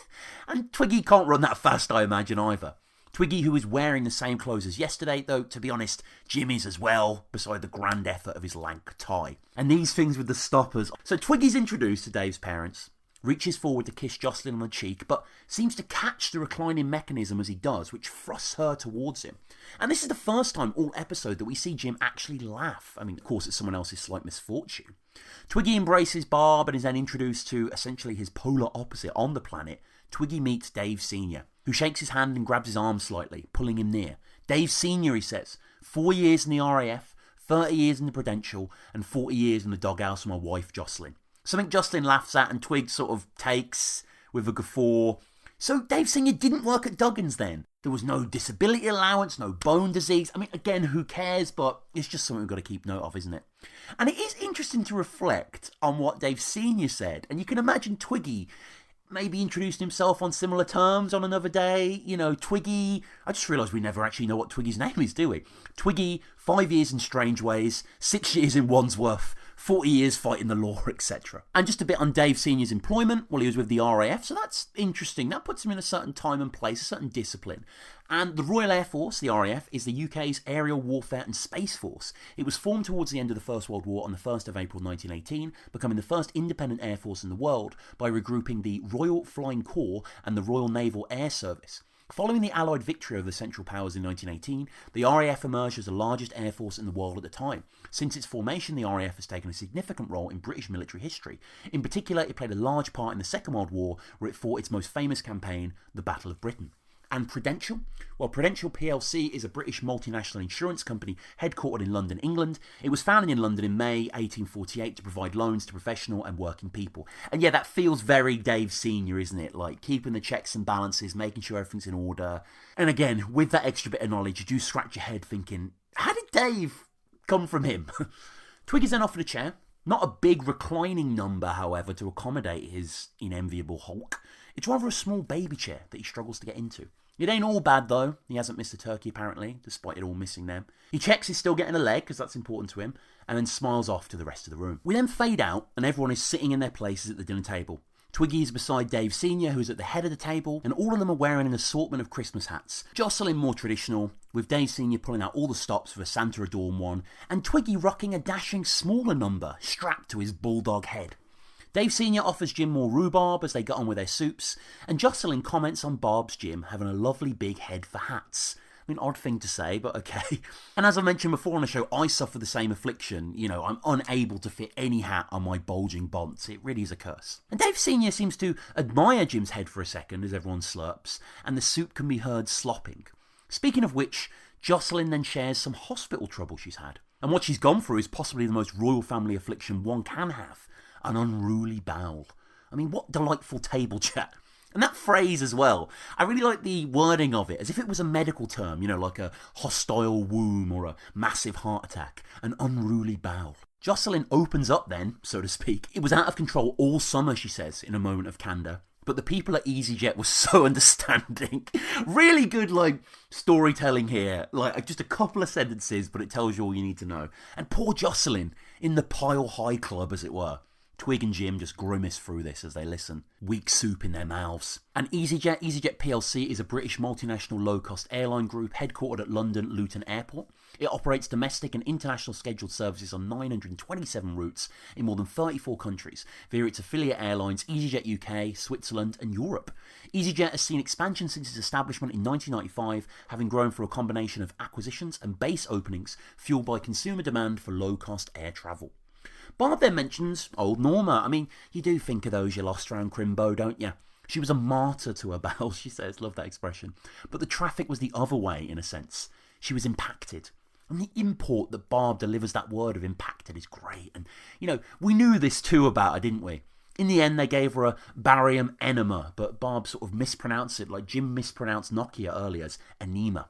And Twiggy can't run that fast, I imagine, either. Twiggy, who is wearing the same clothes as yesterday, though, to be honest, Jim is as well, beside the grand effort of his lank tie. And these things with the stoppers. So Twiggy's introduced to Dave's parents, reaches forward to kiss Jocelyn on the cheek, but seems to catch the reclining mechanism as he does, which thrusts her towards him. And this is the first time all episode that we see Jim actually laugh. I mean, of course, it's someone else's slight misfortune. Twiggy embraces Barb and is then introduced to essentially his polar opposite on the planet. Twiggy meets Dave Sr., who shakes his hand and grabs his arm slightly, pulling him near. Dave Sr., he says, 4 years in the RAF, 30 years in the Prudential, and 40 years in the doghouse with my wife, Jocelyn. Something Jocelyn laughs at and Twig sort of takes with a guffaw. So Dave Sr. didn't work at Duggan's then. There was no disability allowance, no bone disease. I mean, again, who cares? But it's just something we've got to keep note of, isn't it? And it is interesting to reflect on what Dave Sr. said. And you can imagine Twiggy maybe introducing himself on similar terms on another day. Twiggy... I just realised we never actually know what Twiggy's name is, do we? Twiggy, 5 years in Strange Ways, 6 years in Wandsworth, 40 years fighting the law, etc. And just a bit on Dave Sr.'s employment while he was with the RAF, so that's interesting. That puts him in a certain time and place, a certain discipline. And the Royal Air Force, the RAF, is the UK's aerial warfare and space force. It was formed towards the end of the First World War on the 1st of April 1918, becoming the first independent air force in the world by regrouping the Royal Flying Corps and the Royal Naval Air Service. Following the Allied victory over the Central Powers in 1918, the RAF emerged as the largest air force in the world at the time. Since its formation, the RAF has taken a significant role in British military history. In particular, it played a large part in the Second World War, where it fought its most famous campaign, the Battle of Britain. And Prudential? Well, Prudential plc is a British multinational insurance company headquartered in London, England. It was founded in London in May 1848 to provide loans to professional and working people. And yeah, that feels very Dave Sr., isn't it? Like keeping the checks and balances, making sure everything's in order. And again, with that extra bit of knowledge, you do scratch your head thinking, how did Dave come from him? Twig is then offered a chair. Not a big reclining number, however, to accommodate his unenviable hulk. It's rather a small baby chair that he struggles to get into. It ain't all bad though. He hasn't missed a turkey apparently, despite it all missing them. He checks he's still getting a leg, because that's important to him, and then smiles off to the rest of the room. We then fade out, and everyone is sitting in their places at the dinner table. Twiggy is beside Dave Sr., who's at the head of the table, and all of them are wearing an assortment of Christmas hats. Jocelyn more traditional, with Dave Sr. pulling out all the stops for a Santa-adorned one, and Twiggy rocking a dashing smaller number strapped to his bulldog head. Dave Sr. offers Jim more rhubarb as they get on with their soups, and Jocelyn comments on Barb's Jim having a lovely big head for hats. I mean, odd thing to say, but okay. And as I mentioned before on the show, I suffer the same affliction. You know, I'm unable to fit any hat on my bulging bonds. It really is a curse. And Dave Sr. seems to admire Jim's head for a second as everyone slurps, and the soup can be heard slopping. Speaking of which, Jocelyn then shares some hospital trouble she's had. And what she's gone through is possibly the most royal family affliction one can have, an unruly bowel. I mean, what delightful table chat. And that phrase as well, I really like the wording of it, as if it was a medical term, you know, like a hostile womb or a massive heart attack, an unruly bowel. Jocelyn opens up then, so to speak. It was out of control all summer, she says, in a moment of candour. But the people at EasyJet were so understanding. Really good, like, storytelling here. Like, just a couple of sentences, but it tells you all you need to know. And poor Jocelyn, in the Pile High Club, as it were. Twig and Jim just grimace through this as they listen. Weak soup in their mouths. And EasyJet PLC is a British multinational low-cost airline group headquartered at London Luton Airport. It operates domestic and international scheduled services on 927 routes in more than 34 countries via its affiliate airlines EasyJet UK, Switzerland and Europe. EasyJet has seen expansion since its establishment in 1995, having grown through a combination of acquisitions and base openings fueled by consumer demand for low-cost air travel. Barb then mentions old Norma. I mean, you do think of those you lost around Crimbo, don't you? She was a martyr to her bowels, she says. Love that expression. But the traffic was the other way, in a sense. She was impacted. And the import that Barb delivers that word of impacted is great. And, you know, we knew this too about her, didn't we? In the end, they gave her a barium enema, but Barb sort of mispronounced it, like Jim mispronounced Nokia earlier as enema.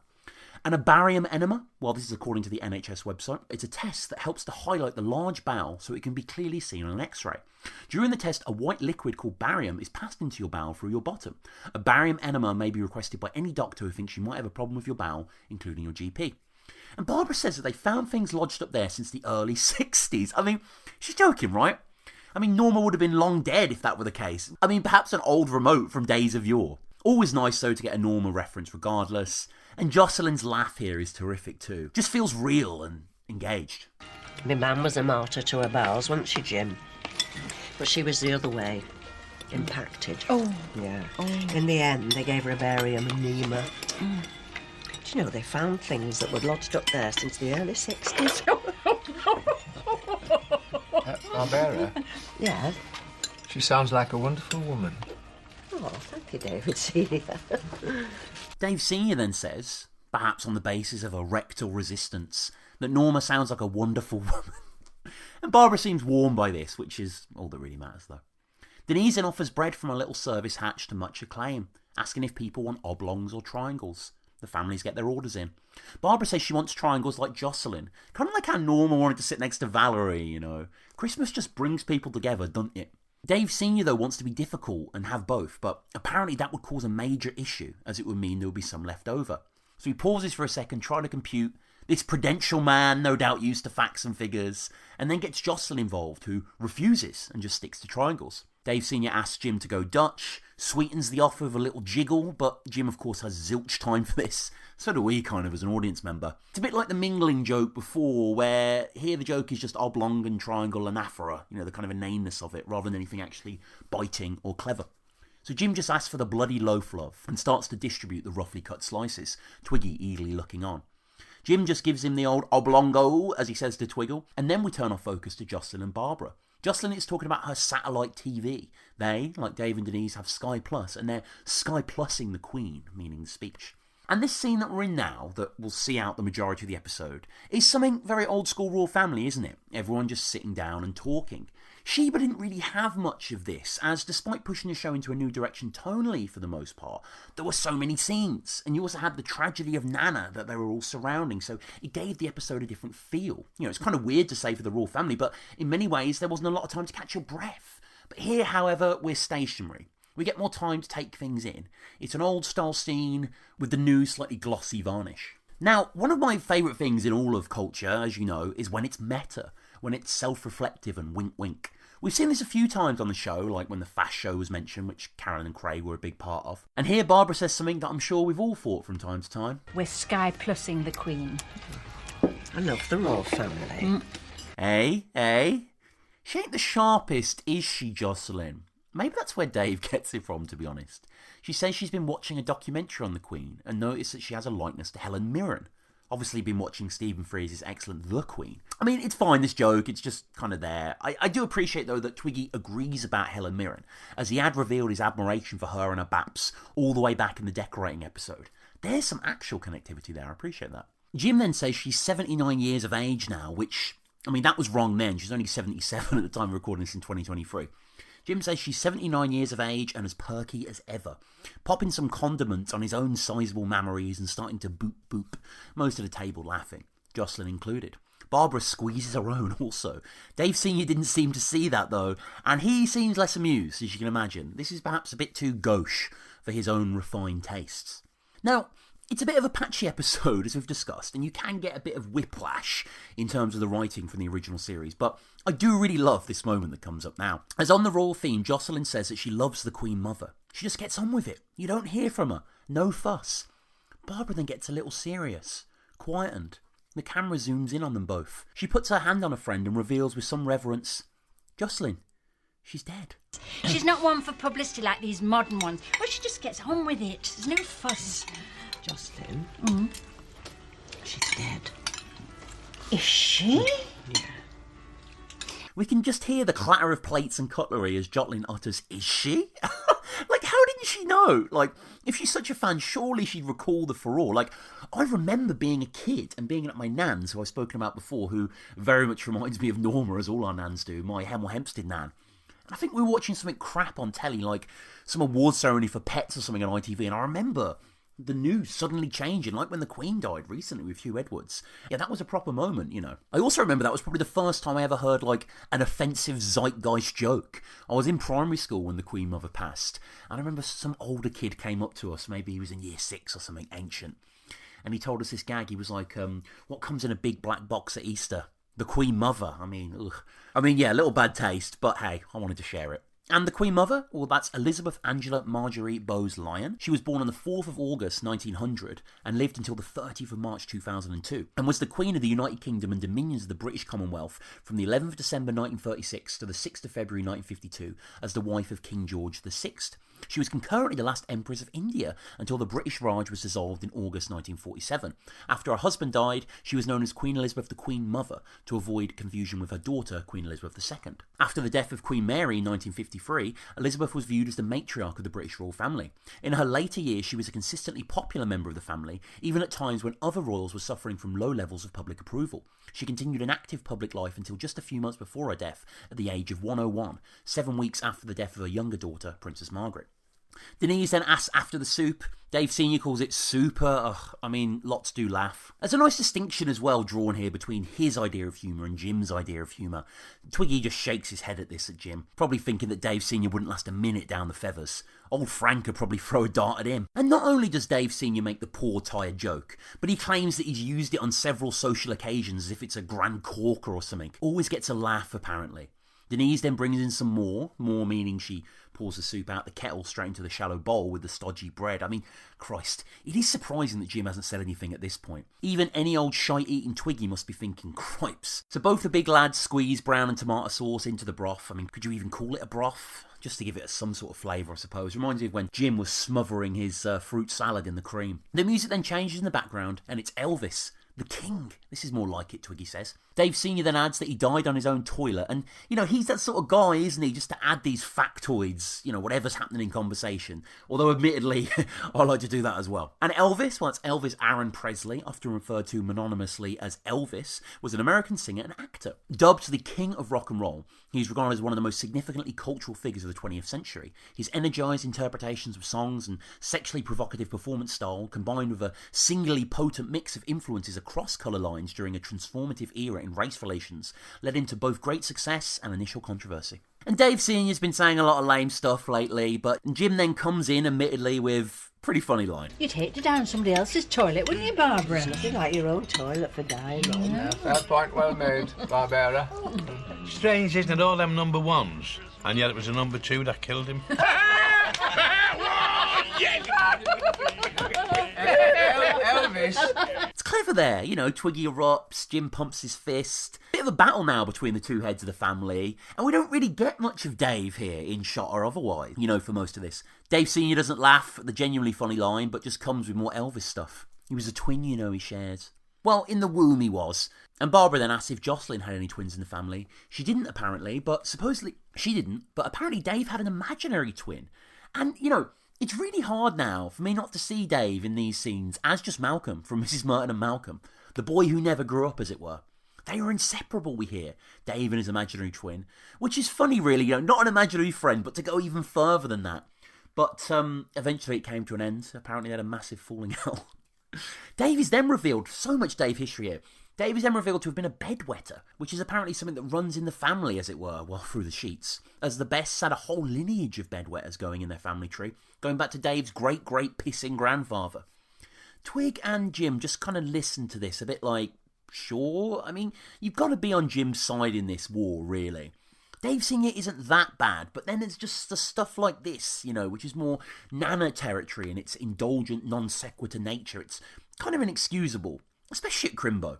And a barium enema, well, this is according to the NHS website, it's a test that helps to highlight the large bowel so it can be clearly seen on an X-ray. During the test, a white liquid called barium is passed into your bowel through your bottom. A barium enema may be requested by any doctor who thinks you might have a problem with your bowel, including your GP. And Barbara says that they found things lodged up there since the early 60s. I mean, she's joking, right? I mean, Norma would have been long dead if that were the case. I mean, perhaps an old remote from days of yore. Always nice, though, to get a Norma reference regardless. And Jocelyn's laugh here is terrific too. Just feels real and engaged. My mum was a martyr to her bowels, wasn't she, Jim? But she was the other way. Impacted. Oh. Yeah. Oh. In the end, they gave her a barium enema. Mm. Do you know, they found things that were lodged up there since the early 60s. Barbara? Yeah? She sounds like a wonderful woman. Oh, thank you, David Senior. Dave Sr. then says, perhaps on the basis of a rectal resistance, that Norma sounds like a wonderful woman. And Barbara seems warmed by this, which is all that really matters, though. Denise then offers bread from a little service hatch to much acclaim, asking if people want oblongs or triangles. The families get their orders in. Barbara says she wants triangles like Jocelyn. Kind of like how Norma wanted to sit next to Valerie, you know. Christmas just brings people together, doesn't it? Dave Sr. though wants to be difficult and have both, but apparently that would cause a major issue, as it would mean there would be some left over. So he pauses for a second, trying to compute. This prudential man, no doubt used to facts and figures, and then gets Jocelyn involved, who refuses and just sticks to triangles. Dave Sr. asks Jim to go Dutch, sweetens the offer with a little jiggle, but Jim of course has zilch time for this. So do we, kind of, as an audience member. It's a bit like the mingling joke before, where here the joke is just oblong and triangle anaphora, you know, the kind of inaneness of it, rather than anything actually biting or clever. So Jim just asks for the bloody loaf love, and starts to distribute the roughly cut slices, Twiggy eagerly looking on. Jim just gives him the old oblongo, as he says to Twiggle, and then we turn our focus to Jocelyn and Barbara. Jocelyn is talking about her satellite TV. They, like Dave and Denise, have Sky Plus, and they're Sky Plussing the Queen, meaning the speech. And this scene that we're in now, that we'll see out the majority of the episode, is something very old school royal family, isn't it? Everyone just sitting down and talking. Sheba didn't really have much of this, as despite pushing the show into a new direction tonally for the most part, there were so many scenes, and you also had the tragedy of Nana that they were all surrounding, so it gave the episode a different feel. You know, it's kind of weird to say for the royal family, but in many ways there wasn't a lot of time to catch your breath. But here, however, we're stationary. We get more time to take things in. It's an old-style scene with the new, slightly glossy varnish. Now, one of my favourite things in all of culture, as you know, is when it's meta, when it's self-reflective and wink-wink. We've seen this a few times on the show, like when the Fast Show was mentioned, which Carolyn and Craig were a big part of. And here Barbara says something that I'm sure we've all thought from time to time. We're Sky Plussing the Queen. I love the royal family. Hey? She ain't the sharpest, is she, Jocelyn? Maybe that's where Dave gets it from, to be honest. She says she's been watching a documentary on the Queen and noticed that she has a likeness to Helen Mirren. Obviously been watching Stephen Frears' excellent The Queen. I mean, it's fine, this joke, it's just kind of there. I do appreciate, though, that Twiggy agrees about Helen Mirren, as he had revealed his admiration for her and her baps all the way back in the decorating episode. There's some actual connectivity there, I appreciate that. Jim then says she's 79 years of age now, which, I mean, that was wrong then. She's only 77 at the time of recording this in 2023. Jim says she's 79 years of age and as perky as ever, popping some condiments on his own sizable mammaries and starting to boop boop, most of the table laughing, Jocelyn included. Barbara squeezes her own also. Dave Sr. didn't seem to see that though, and he seems less amused, as you can imagine. This is perhaps a bit too gauche for his own refined tastes. Now, it's a bit of a patchy episode, as we've discussed, and you can get a bit of whiplash in terms of the writing from the original series, but I do really love this moment that comes up now. As on the royal theme, Jocelyn says that she loves the Queen Mother. She just gets on with it. You don't hear from her. No fuss. Barbara then gets a little serious, quietened. The camera zooms in on them both. She puts her hand on a friend and reveals with some reverence, Jocelyn, she's dead. She's not one for publicity like these modern ones. Well, she just gets on with it. There's no fuss. Jocelyn? She's dead. Is she? Yeah. We can just hear the clatter of plates and cutlery as Jocelyn utters, is she? Like, how didn't she know? Like, if she's such a fan, surely she'd recall the furore. Like, I remember being a kid and being at my nan's, who I've spoken about before, who very much reminds me of Norma, as all our nans do, my Hemel Hempstead nan. And I think we were watching something crap on telly, like some award ceremony for pets or something on ITV, and I remember the news suddenly changing, like when the Queen died recently with Hugh Edwards. Yeah, that was a proper moment, you know. I also remember that was probably the first time I ever heard, like, an offensive zeitgeist joke. I was in primary school when the Queen Mother passed, and I remember some older kid came up to us, maybe he was in year 6 or something ancient, and he told us this gag. He was like, what comes in a big black box at Easter? The Queen Mother. I mean, yeah, a little bad taste, but hey, I wanted to share it. And the Queen Mother? Well, that's Elizabeth Angela Marjorie Bowes-Lyon. She was born on the 4th of August 1900 and lived until the 30th of March 2002 and was the Queen of the United Kingdom and Dominions of the British Commonwealth from the 11th of December 1936 to the 6th of February 1952 as the wife of King George VI. She was concurrently the last Empress of India until the British Raj was dissolved in August 1947. After her husband died, she was known as Queen Elizabeth the Queen Mother to avoid confusion with her daughter, Queen Elizabeth II. After the death of Queen Mary in 1953, Elizabeth was viewed as the matriarch of the British royal family. In her later years, she was a consistently popular member of the family, even at times when other royals were suffering from low levels of public approval. She continued an active public life until just a few months before her death at the age of 101, 7 weeks after the death of her younger daughter, Princess Margaret. Denise then asks after the soup. Dave Sr. calls it super. Ugh, I mean, lots do laugh. There's a nice distinction as well drawn here between his idea of humour and Jim's idea of humour. Twiggy just shakes his head at this at Jim, probably thinking that Dave Sr. wouldn't last a minute down the feathers. Old Frank could probably throw a dart at him. And not only does Dave Sr. make the poor tired joke, but he claims that he's used it on several social occasions as if it's a grand corker or something. Always gets a laugh, apparently. Denise then brings in some more meaning she pours the soup out the kettle straight into the shallow bowl with the stodgy bread. I mean, Christ, it is surprising that Jim hasn't said anything at this point. Even any old shite-eating Twiggy must be thinking, cripes. So both the big lads squeeze brown and tomato sauce into the broth. I mean, could you even call it a broth? Just to give it some sort of flavour, I suppose. Reminds me of when Jim was smothering his fruit salad in the cream. The music then changes in the background, and it's Elvis, the king. This is more like it, Twiggy says. Dave Sr. then adds that he died on his own toilet, and, you know, he's that sort of guy, isn't he, just to add these factoids, you know, whatever's happening in conversation. Although, admittedly, I like to do that as well. And Elvis, well, it's Elvis Aaron Presley, often referred to mononymously as Elvis, was an American singer and actor. Dubbed the King of Rock and Roll, he's regarded as one of the most significantly cultural figures of the 20th century. His energised interpretations of songs and sexually provocative performance style, combined with a singularly potent mix of influences across colour lines during a transformative era in race relations, led him to both great success and initial controversy. And Dave Sr.'s been saying a lot of lame stuff lately, but Jim then comes in, admittedly, with a pretty funny line. You'd hate to down somebody else's toilet, wouldn't you, Barbara? It's nothing like your own toilet for dying on. Yeah, fair point, well made, Barbara. Strange, isn't it, all them number ones? And yet it was a number 2 that killed him. Elvis. It's clever there, you know, Twiggy erupts, Jim pumps his fist. Bit bit of a battle now between the two heads of the family, and we don't really get much of Dave here, in shot or otherwise, for most of this. Dave Sr. doesn't laugh at the genuinely funny line, but just comes with more Elvis stuff. He was a twin, he shares. Well, in the womb he was. And Barbara then asks if Jocelyn had any twins in the family. She didn't, apparently, but supposedly she didn't, but apparently Dave had an imaginary twin. And, it's really hard now for me not to see Dave in these scenes as just Malcolm from Mrs. Merton and Malcolm, the boy who never grew up, as it were. They were inseparable, we hear, Dave and his imaginary twin, which is funny, really, not an imaginary friend, but to go even further than that. But eventually it came to an end. Apparently they had a massive falling out. Dave is then revealed, so much Dave history here. Dave is then revealed to have been a bedwetter, which is apparently something that runs in the family, as it were, well, through the sheets, as the Bests had a whole lineage of bedwetters going in their family tree, going back to Dave's great-great pissing grandfather. Twig and Jim just kind of listen to this a bit like, sure, I mean, you've got to be on Jim's side in this war, really. Dave Sr. isn't that bad, but then there's just the stuff like this, which is more Nana territory in its indulgent, non-sequitur nature. It's kind of inexcusable, especially at Crimbo.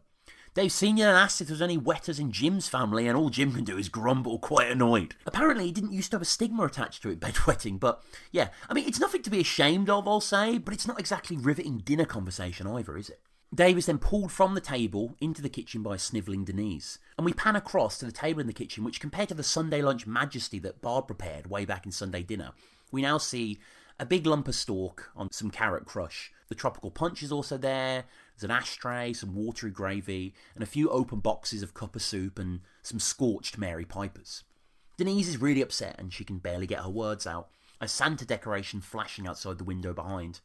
Dave Sr. asks if there's any wetters in Jim's family, and all Jim can do is grumble, quite annoyed. Apparently, he didn't used to have a stigma attached to it, bedwetting, but yeah, I mean, it's nothing to be ashamed of, I'll say, but it's not exactly riveting dinner conversation either, is it? Dave is then pulled from the table into the kitchen by a snivelling Denise, and we pan across to the table in the kitchen, which compared to the Sunday lunch majesty that Barb prepared way back in Sunday dinner, we now see a big lump of stork on some carrot crush. The tropical punch is also there. There's an ashtray, some watery gravy, and a few open boxes of cuppa soup and some scorched Mary Pipers. Denise is really upset and she can barely get her words out, a Santa decoration flashing outside the window behind.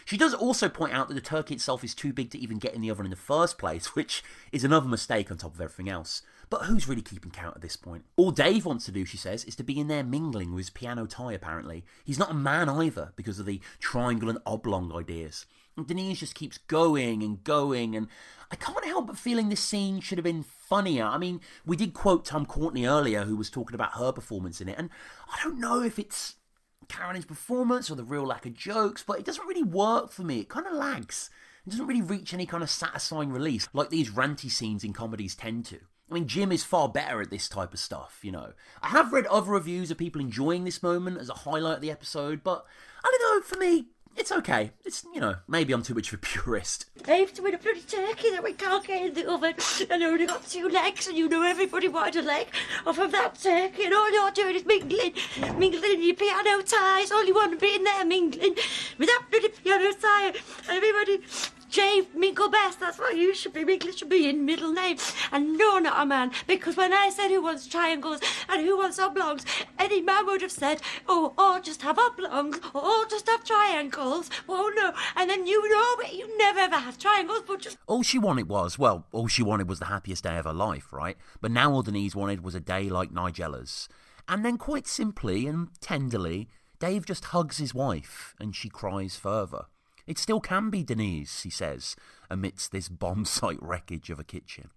She does also point out that the turkey itself is too big to even get in the oven in the first place, which is another mistake on top of everything else. But who's really keeping count at this point? All Dave wants to do, she says, is to be in there mingling with his piano tie, apparently. He's not a man either, because of the triangle and oblong ideas. And Denise just keeps going, and I can't help but feeling this scene should have been funnier. I mean, we did quote Tom Courtenay earlier, who was talking about her performance in it, and I don't know if it's Carolyn's performance or the real lack of jokes, but it doesn't really work for me. It kind of lags. It doesn't really reach any kind of satisfying release, like these ranty scenes in comedies tend to. I mean, Jim is far better at this type of stuff, I have read other reviews of people enjoying this moment as a highlight of the episode, but I don't know, for me, it's okay. It's, maybe I'm too much of a purist. Dave's doing a bloody turkey that we can't get in the oven, and only got 2 legs, and everybody wanted a leg off of that turkey, and all you're doing is mingling in your piano ties. All you want to be in there mingling with that bloody piano tie. Everybody, Jay, mingle best. That's what you should be. Mingling should be in middle name, and no, not a man. Because when I said who wants triangles and who wants oblongs, any man would have said, oh, just have oblongs, or just have triangles. Oh no, and then you never ever have triangles, but just... All she wanted was the happiest day of her life, right? But now all Denise wanted was a day like Nigella's. And then quite simply and tenderly, Dave just hugs his wife, and she cries further. It still can be Denise, he says, amidst this bomb site wreckage of a kitchen.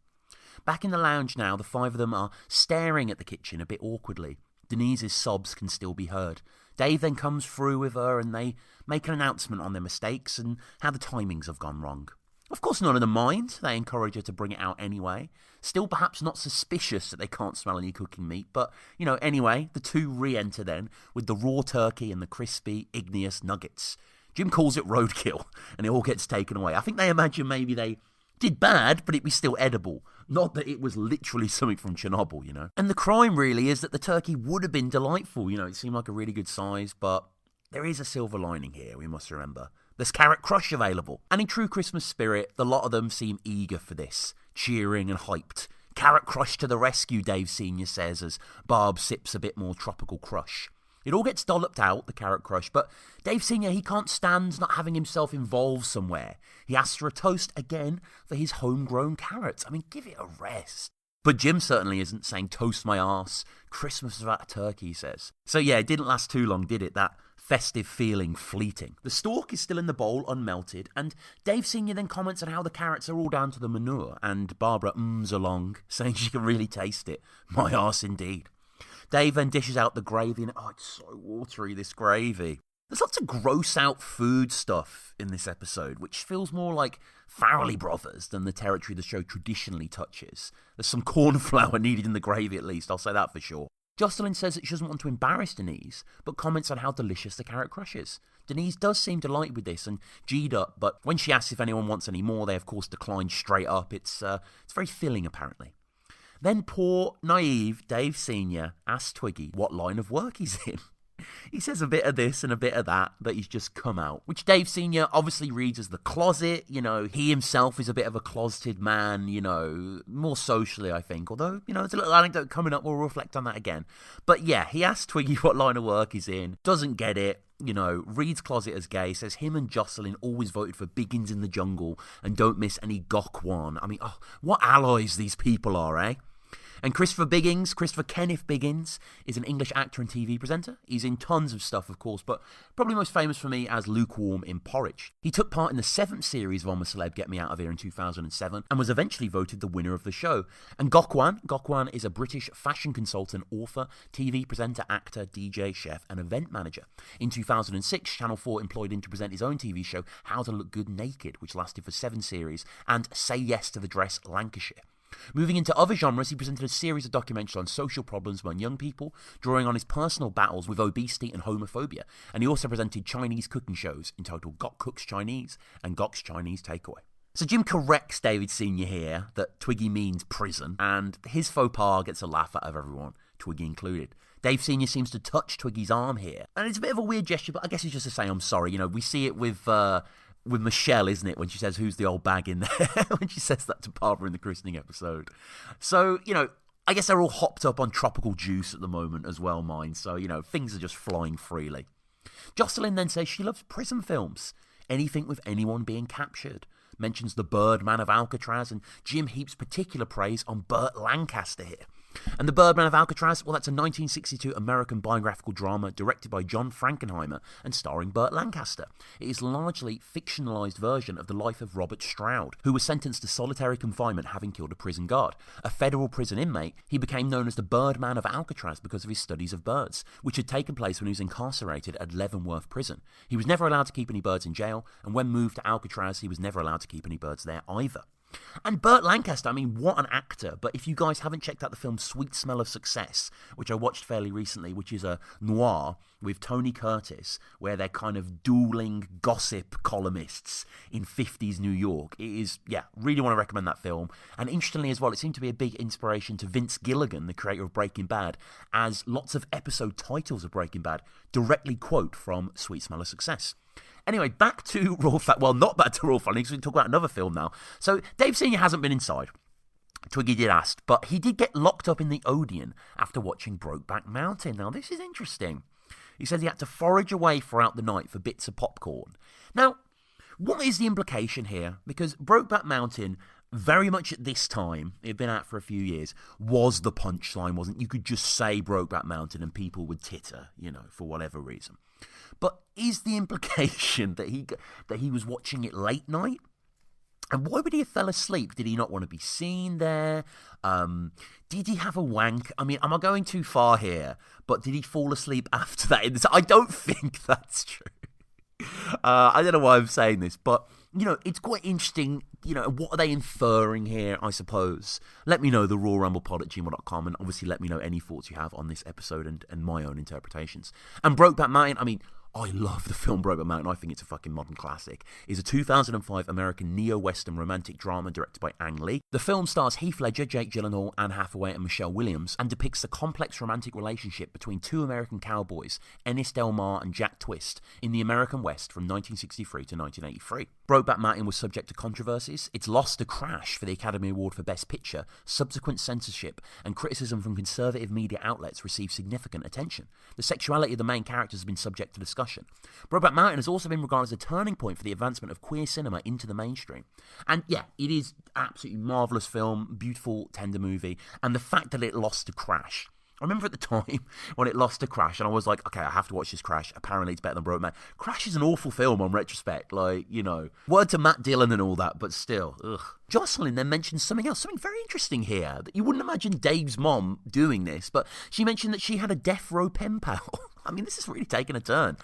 Back in the lounge now, the 5 of them are staring at the kitchen a bit awkwardly. Denise's sobs can still be heard. Dave then comes through with her and they make an announcement on their mistakes and how the timings have gone wrong. Of course, none of them mind. They encourage her to bring it out anyway. Still perhaps not suspicious that they can't smell any cooking meat, but, anyway, the 2 re-enter then with the raw turkey and the crispy, igneous nuggets. Jim calls it roadkill, and it all gets taken away. I think they imagine maybe they did bad, but it'd be still edible. Not that it was literally something from Chernobyl, And the crime really is that the turkey would have been delightful, It seemed like a really good size, but there is a silver lining here, we must remember. There's carrot crush available. And in true Christmas spirit, the lot of them seem eager for this, cheering and hyped. Carrot crush to the rescue, Dave Sr. says as Barb sips a bit more tropical crush. It all gets dolloped out, the carrot crush, but Dave Sr., he can't stand not having himself involved somewhere. He asks for a toast again for his homegrown carrots. I mean, give it a rest. But Jim certainly isn't, saying toast my arse. Christmas without a turkey, he says. So yeah, it didn't last too long, did it? That festive feeling fleeting. The stork is still in the bowl, unmelted, and Dave Sr. then comments on how the carrots are all down to the manure, and Barbara ums along, saying she can really taste it. My arse indeed. Dave then dishes out the gravy, and it's so watery, this gravy. There's lots of gross out food stuff in this episode, which feels more like Farrelly Brothers than the territory the show traditionally touches. There's some corn flour needed in the gravy at least, I'll say that for sure. Jocelyn says that she doesn't want to embarrass Denise, but comments on how delicious the carrot crush is. Denise does seem delighted with this and G'd up, but when she asks if anyone wants any more, they of course decline straight up. It's very filling apparently. Then poor, naive Dave Sr. asks Twiggy what line of work he's in. He says a bit of this and a bit of that he's just come out, which Dave Sr. obviously reads as the closet. He himself is a bit of a closeted man, more socially, I think. Although, there's a little anecdote coming up, we'll reflect on that again. But yeah, he asks Twiggy what line of work he's in, doesn't get it, reads closet as gay, says him and Jocelyn always voted for Biggins in the Jungle and don't miss any Gok-Wan. I mean, what allies these people are, eh? And Christopher Kenneth Biggins, is an English actor and TV presenter. He's in tons of stuff, of course, but probably most famous for me as Lukewarm in Porridge. He took part in the 7th series of I'm a Celeb, Get Me Out of Here in 2007, and was eventually voted the winner of the show. And Gok-Wan is a British fashion consultant, author, TV presenter, actor, DJ, chef, and event manager. In 2006, Channel 4 employed him to present his own TV show, How to Look Good Naked, which lasted for 7 series, and Say Yes to the Dress, Lancashire. Moving into other genres, he presented a series of documentaries on social problems among young people, drawing on his personal battles with obesity and homophobia, and he also presented Chinese cooking shows entitled Gok Cooks Chinese and Gok's Chinese Takeaway. So Jim corrects David Sr. here that Twiggy means prison, and his faux pas gets a laugh out of everyone, Twiggy included. Dave Sr. seems to touch Twiggy's arm here, and it's a bit of a weird gesture, but I guess it's just to say I'm sorry. We see it with Michelle, isn't it, when she says, who's the old bag in there, when she says that to Barbara in the christening episode. So, I guess they're all hopped up on tropical juice at the moment as well, mine. So, things are just flying freely. Jocelyn then says she loves prison films. Anything with anyone being captured. Mentions The Birdman of Alcatraz, and Jim heaps particular praise on Burt Lancaster here. And The Birdman of Alcatraz, well, that's a 1962 American biographical drama directed by John Frankenheimer and starring Burt Lancaster. It is a largely fictionalized version of the life of Robert Stroud, who was sentenced to solitary confinement having killed a prison guard. A federal prison inmate, he became known as the Birdman of Alcatraz because of his studies of birds, which had taken place when he was incarcerated at Leavenworth Prison. He was never allowed to keep any birds in jail, and when moved to Alcatraz, he was never allowed to keep any birds there either. And Burt Lancaster, I mean, what an actor. But if you guys haven't checked out the film Sweet Smell of Success, which I watched fairly recently, which is a noir with Tony Curtis, where they're kind of dueling gossip columnists in 50s New York. It is, really want to recommend that film. And interestingly as well, it seemed to be a big inspiration to Vince Gilligan, the creator of Breaking Bad, as lots of episode titles of Breaking Bad directly quote from Sweet Smell of Success. Anyway, back to Royal Family. Well, not back to Royal Family, because we can talk about another film now. So, Dave Sr. hasn't been inside. Twiggy did ask, but he did get locked up in the Odeon after watching Brokeback Mountain. Now, this is interesting. He says he had to forage away throughout the night for bits of popcorn. Now, what is the implication here? Because Brokeback Mountain, very much at this time, it had been out for a few years, was the punchline, wasn't it? You could just say Brokeback Mountain and people would titter, for whatever reason. But is the implication that he was watching it late night? And why would he have fell asleep? Did he not want to be seen there? Did he have a wank? I mean, am I going too far here? But did he fall asleep after that? I don't think that's true. I don't know why I'm saying this, but, it's quite interesting. What are they inferring here, I suppose? Let me know, the RoyalRamblePod@gmail.com, and obviously let me know any thoughts you have on this episode and my own interpretations. And Brokeback Mountain, I mean, I love the film Brokeback Mountain. I think it's a fucking modern classic. It's a 2005 American neo-Western romantic drama directed by Ang Lee. The film stars Heath Ledger, Jake Gyllenhaal, Anne Hathaway, and Michelle Williams, and depicts the complex romantic relationship between two American cowboys, Ennis Del Mar and Jack Twist, in the American West from 1963 to 1983. Brokeback Mountain was subject to controversies. It's lost to Crash for the Academy Award for Best Picture. Subsequent censorship and criticism from conservative media outlets received significant attention. The sexuality of the main characters has been subject to discussion. Brokeback Mountain has also been regarded as a turning point for the advancement of queer cinema into the mainstream. And yeah, it is absolutely marvellous film, beautiful, tender movie, and the fact that it lost to Crash. I remember at the time when it lost to Crash, and I was like, okay, I have to watch this Crash. Apparently it's better than Brokeback. Crash is an awful film on retrospect. Word to Matt Dillon and all that, but still, ugh. Jocelyn then mentioned something else, something very interesting here, that you wouldn't imagine Dave's mom doing this, but she mentioned that she had a death row pen pal. I mean, this is really taking a turn.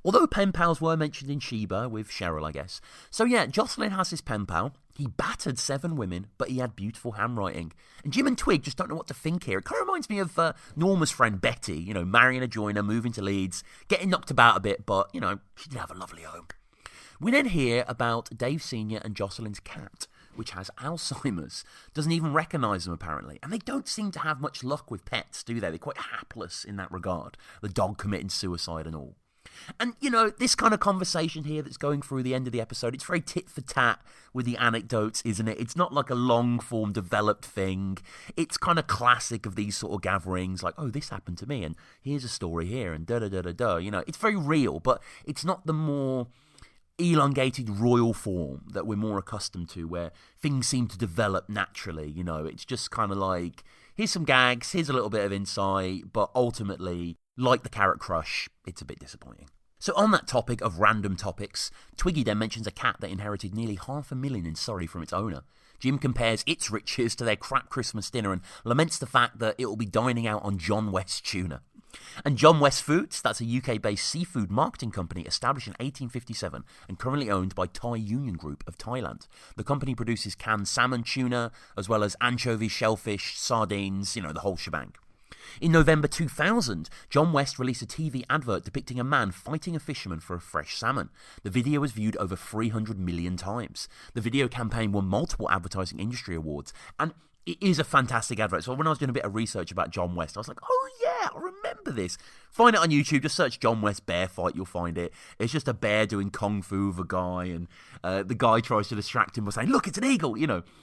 Although pen pals were mentioned in Sheba with Cheryl, I guess. So yeah, Jocelyn has his pen pal. He battered 7 women, but he had beautiful handwriting. And Jim and Twig just don't know what to think here. It kind of reminds me of Norma's friend Betty, marrying a joiner, moving to Leeds, getting knocked about a bit, but, she did have a lovely home. We then hear about Dave Sr. and Jocelyn's cat, which has Alzheimer's. Doesn't even recognise them, apparently. And they don't seem to have much luck with pets, do they? They're quite hapless in that regard. The dog committing suicide and all. And, this kind of conversation here that's going through the end of the episode, it's very tit for tat with the anecdotes, isn't it? It's not like a long-form developed thing. It's kind of classic of these sort of gatherings, like, oh, this happened to me, and here's a story here, and da-da-da-da-da. It's very real, but it's not the more elongated royal form that we're more accustomed to, where things seem to develop naturally. It's just kind of like, here's some gags, here's a little bit of insight, but ultimately, like the Carrot Crush, it's a bit disappointing. So on that topic of random topics, Twiggy then mentions a cat that inherited nearly $500,000 in Surrey from its owner. Jim compares its riches to their crap Christmas dinner and laments the fact that it will be dining out on John West tuna. And John West Foods, that's a UK-based seafood marketing company established in 1857 and currently owned by Thai Union Group of Thailand. The company produces canned salmon, tuna, as well as anchovies, shellfish, sardines, the whole shebang. In November 2000, John West released a TV advert depicting a man fighting a fisherman for a fresh salmon. The video was viewed over 300 million times. The video campaign won multiple advertising industry awards, and it is a fantastic advert. So when I was doing a bit of research about John West, I was like, oh yeah, I remember this. Find it on YouTube, just search John West bear fight, you'll find it. It's just a bear doing kung fu with a guy, and the guy tries to distract him by saying, look, it's an eagle,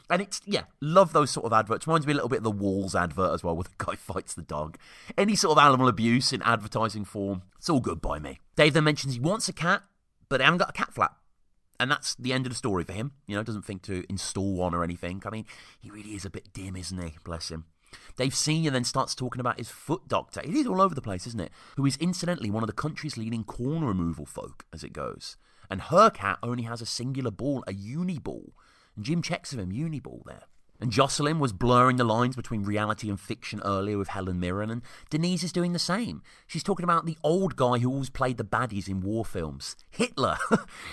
And it's, love those sort of adverts. Reminds me a little bit of the Walls advert as well, where the guy fights the dog. Any sort of animal abuse in advertising form, it's all good by me. Dave then mentions he wants a cat, but they haven't got a cat flap. And that's the end of the story for him. Doesn't think to install one or anything. I mean, he really is a bit dim, isn't he? Bless him. Dave Sr. then starts talking about his foot doctor. It is all over the place, isn't it? Who is incidentally one of the country's leading corn removal folk, as it goes. And her cat only has a singular ball, a uni-ball. And Jim checks with him, uni-ball there. And Jocelyn was blurring the lines between reality and fiction earlier with Helen Mirren, and Denise is doing the same. She's talking about the old guy who always played the baddies in war films. Hitler.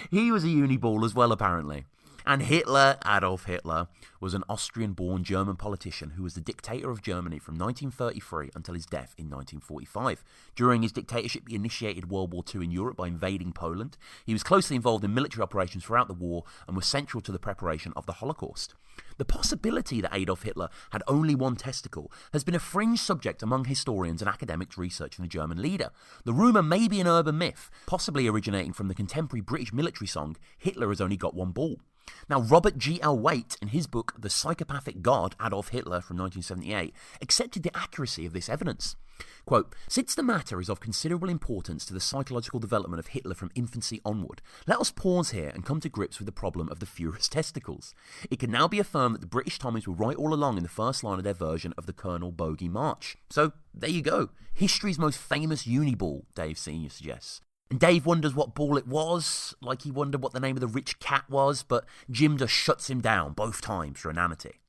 He was a uni-ball as well, apparently. And Hitler, Adolf Hitler, was an Austrian-born German politician who was the dictator of Germany from 1933 until his death in 1945. During his dictatorship, he initiated World War II in Europe by invading Poland. He was closely involved in military operations throughout the war and was central to the preparation of the Holocaust. The possibility that Adolf Hitler had only one testicle has been a fringe subject among historians and academics researching the German leader. The rumour may be an urban myth, possibly originating from the contemporary British military song, Hitler has only got one ball. Now, Robert G.L. Waite, in his book The Psychopathic God, Adolf Hitler from 1978, accepted the accuracy of this evidence. Quote, since the matter is of considerable importance to the psychological development of Hitler from infancy onward, let us pause here and come to grips with the problem of the Führer's testicles. It can now be affirmed that the British Tommies were right all along in the first line of their version of the Colonel Bogey March. So, there you go. History's most famous uniball, Dave Sr. suggests. And Dave wonders what ball it was, like he wondered what the name of the rich cat was, but Jim just shuts him down both times for inanity.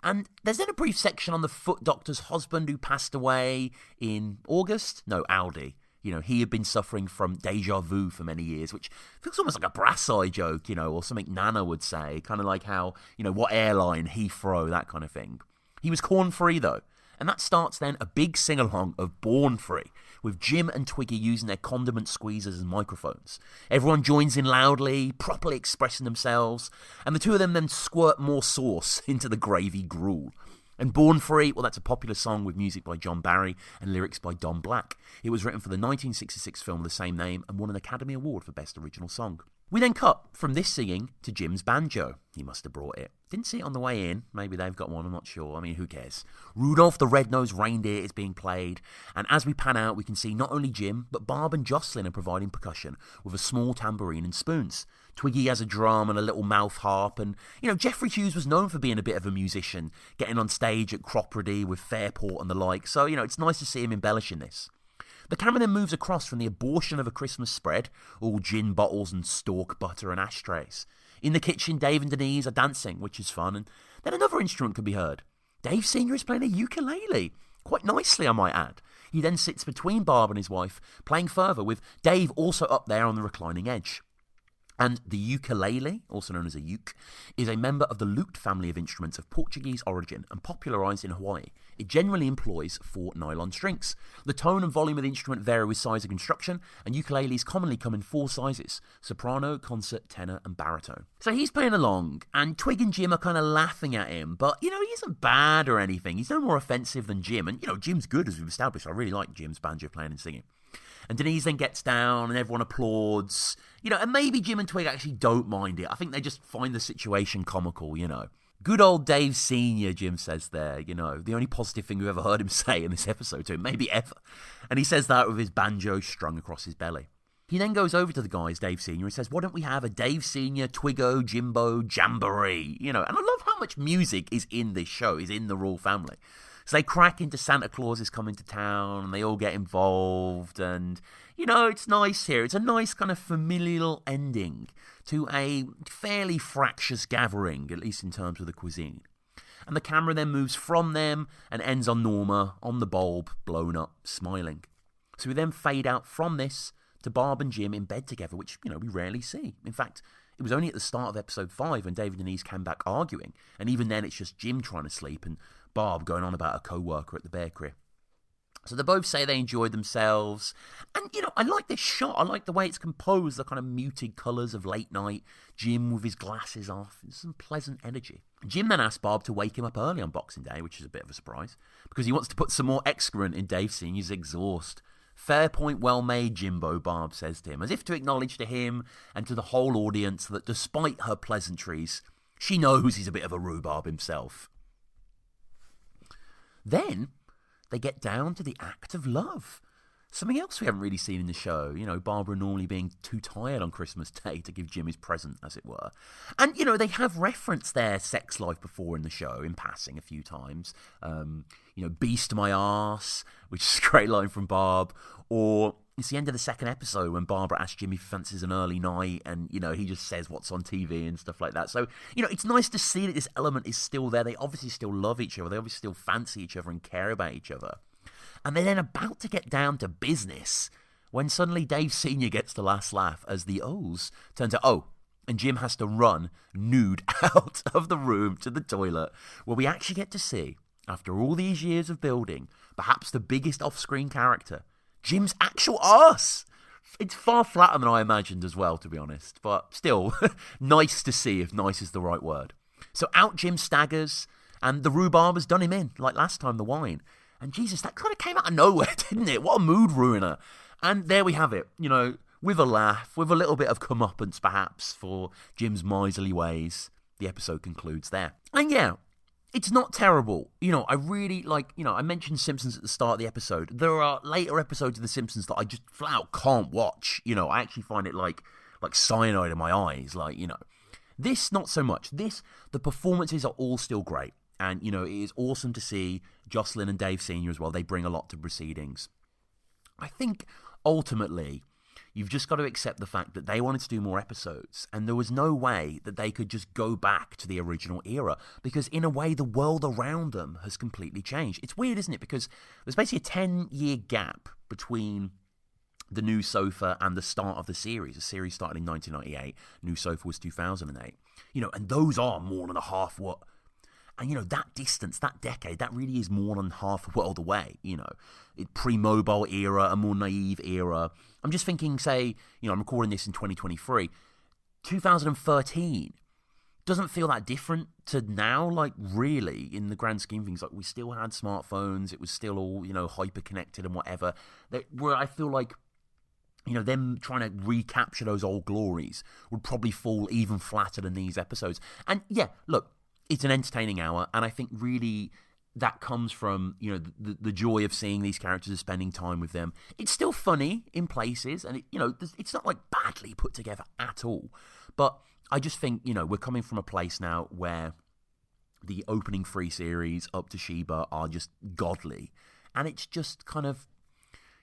And there's then a brief section on the foot doctor's husband who passed away in August. No, Aldi. He had been suffering from deja vu for many years, which feels almost like a brass eye joke, or something Nana would say. Kind of like how, what airline, Heathrow, that kind of thing. He was corn-free, though. And that starts then a big sing-along of Born Free, with Jim and Twiggy using their condiment squeezers as microphones. Everyone joins in loudly, properly expressing themselves, and the two of them then squirt more sauce into the gravy gruel. And Born Free, well, that's a popular song with music by John Barry and lyrics by Don Black. It was written for the 1966 film of the same name and won an Academy Award for Best Original Song. We then cut from this singing to Jim's banjo. He must have brought it. Didn't see it on the way in. Maybe they've got one, I'm not sure. I mean, who cares? Rudolph the Red-Nosed Reindeer is being played, and as we pan out, we can see not only Jim, but Barb and Jocelyn are providing percussion with a small tambourine and spoons. Twiggy has a drum and a little mouth harp, and, Geoffrey Hughes was known for being a bit of a musician, getting on stage at Cropredy with Fairport and the like, so, it's nice to see him embellishing this. The camera then moves across from the abortion of a Christmas spread, all gin bottles and stork butter and ashtrays. In the kitchen, Dave and Denise are dancing, which is fun, and then another instrument can be heard. Dave Sr. is playing a ukulele, quite nicely, I might add. He then sits between Barb and his wife, playing further, with Dave also up there on the reclining edge. And the ukulele, also known as a uke, is a member of the lute family of instruments of Portuguese origin and popularised in Hawaii. It generally employs 4 nylon strings. The tone and volume of the instrument vary with size and construction, and ukuleles commonly come in 4 sizes: soprano, concert, tenor, and baritone. So he's playing along, and Twig and Jim are kind of laughing at him, but, he isn't bad or anything. He's no more offensive than Jim, and, Jim's good, as we've established. I really like Jim's banjo playing and singing. And Denise then gets down and everyone applauds. And maybe Jim and Twig actually don't mind it. I think they just find the situation comical, Good old Dave Sr., Jim says there, the only positive thing we've ever heard him say in this episode to him, maybe ever. And he says that with his banjo strung across his belly. He then goes over to the guys, Dave Sr., and says, why don't we have a Dave Sr., Twiggo, Jimbo, Jamboree? And I love how much music is in this show, is in the Royle family. So they crack into Santa Claus is coming to town, and they all get involved, and, it's nice here. It's a nice kind of familial ending to a fairly fractious gathering, at least in terms of the cuisine. And the camera then moves from them and ends on Norma, on the bulb, blown up, smiling. So we then fade out from this to Barb and Jim in bed together, which, we rarely see. In fact, it was only at the start of episode 5 when Dave and Denise came back arguing, and even then it's just Jim trying to sleep and Barb going on about a co-worker at the bakery. So they both say they enjoyed themselves. And, I like this shot. I like the way it's composed, the kind of muted colours of late night. Jim with his glasses off. There's some pleasant energy. Jim then asks Barb to wake him up early on Boxing Day, which is a bit of a surprise, because he wants to put some more excrement in Dave Sr.'s exhaust. Fair point, well made, Jimbo, Barb says to him, as if to acknowledge to him and to the whole audience that despite her pleasantries, she knows he's a bit of a rhubarb himself. Then they get down to the act of love. Something else we haven't really seen in the show. Barbara normally being too tired on Christmas Day to give Jim his present, as it were. And, they have referenced their sex life before in the show, in passing a few times. Beast my arse, which is a great line from Barb. Or it's the end of the second episode when Barbara asks Jim if he fancies an early night, and, he just says what's on TV and stuff like that. So, it's nice to see that this element is still there. They obviously still love each other. They obviously still fancy each other and care about each other. And they're then about to get down to business when suddenly Dave Sr. gets the last laugh as the O's turn to O, and Jim has to run nude out of the room to the toilet, where we actually get to see, after all these years of building, perhaps the biggest off-screen character, Jim's actual arse. It's far flatter than I imagined as well, to be honest, but still, nice to see, if nice is the right word. So out Jim staggers, and the rhubarb has done him in, like last time, the wine. And Jesus, that kind of came out of nowhere, didn't it? What a mood ruiner. And there we have it, with a laugh, with a little bit of comeuppance perhaps for Jim's miserly ways. The episode concludes there. And yeah, it's not terrible. I really like, I mentioned Simpsons at the start of the episode. There are later episodes of The Simpsons that I just flat out can't watch. I actually find it like cyanide in my eyes. This, not so much. The performances are all still great. And, it is awesome to see Jocelyn and Dave Sr. as well. They bring a lot to proceedings. I think, ultimately, you've just got to accept the fact that they wanted to do more episodes, and there was no way that they could just go back to the original era, because, in a way, the world around them has completely changed. It's weird, isn't it? Because there's basically a 10-year gap between the New Sofa and the start of the series. The series started in 1998. New Sofa was 2008. And those are more than a half what... And, that distance, that decade, that really is more than half a world away, Pre-mobile era, a more naive era. I'm just thinking, say, I'm recording this in 2023. 2013 doesn't feel that different to now, really, in the grand scheme of things. We still had smartphones. It was still all, hyper-connected and whatever. Where I feel like, them trying to recapture those old glories would probably fall even flatter than these episodes. And, yeah, look. It's an entertaining hour, and I think really that comes from, the joy of seeing these characters and spending time with them. It's still funny in places, and, it's not, badly put together at all. But I just think, we're coming from a place now where the opening 3 series up to Sheba are just godly. And it's just kind of,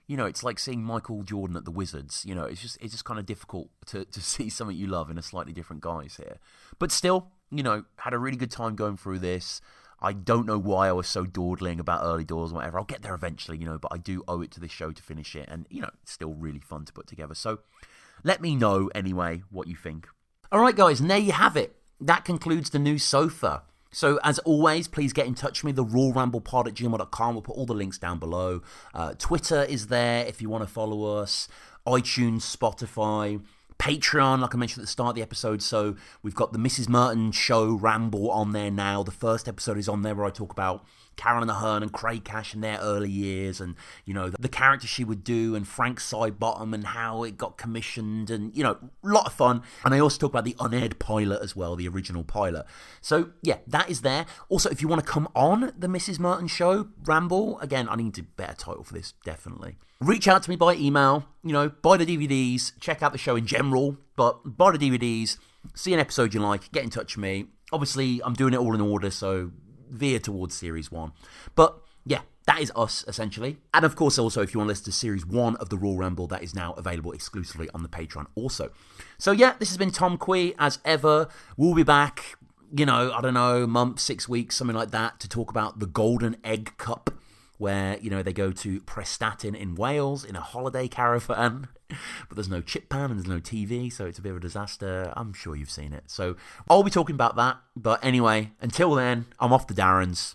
it's like seeing Michael Jordan at the Wizards. It's just kind of difficult to see something you love in a slightly different guise here. But still... had a really good time going through this. I don't know why I was so dawdling about early doors and whatever. I'll get there eventually, but I do owe it to this show to finish it. And, it's still really fun to put together. So let me know anyway what you think. All right, guys, and there you have it. That concludes the new sofa. So, as always, please get in touch with me, theroyalramblepod@gmail.com. We'll put all the links down below. Twitter is there if you want to follow us. iTunes, Spotify, Patreon, like I mentioned at the start of the episode. So, we've got the Mrs. Merton show Ramble on there now. The first episode is on there where I talk about Carolyn Ahern and Craig Cash in their early years and, the character she would do and Frank Sidebottom and how it got commissioned and, a lot of fun. And I also talk about the unaired pilot as well, the original pilot. So, yeah, that is there. Also, if you want to come on the Mrs. Merton show, Ramble, again, I need a better title for this, definitely. Reach out to me by email, buy the DVDs, check out the show in general, but buy the DVDs, see an episode you like, get in touch with me. Obviously, I'm doing it all in order, so veer towards Series 1. But, yeah, that is us, essentially. And, of course, also, if you want to listen to Series 1 of the Royle Ramble, that is now available exclusively on the Patreon also. So, yeah, this has been Tom Quee, as ever. We'll be back, I don't know, month, 6 weeks, something like that, to talk about the Golden Egg Cup, where, they go to Prestatyn in Wales in a holiday caravan. But there's no chip pan and there's no TV, so it's a bit of a disaster. I'm sure you've seen it. So I'll be talking about that. But anyway, until then, I'm off to Darren's.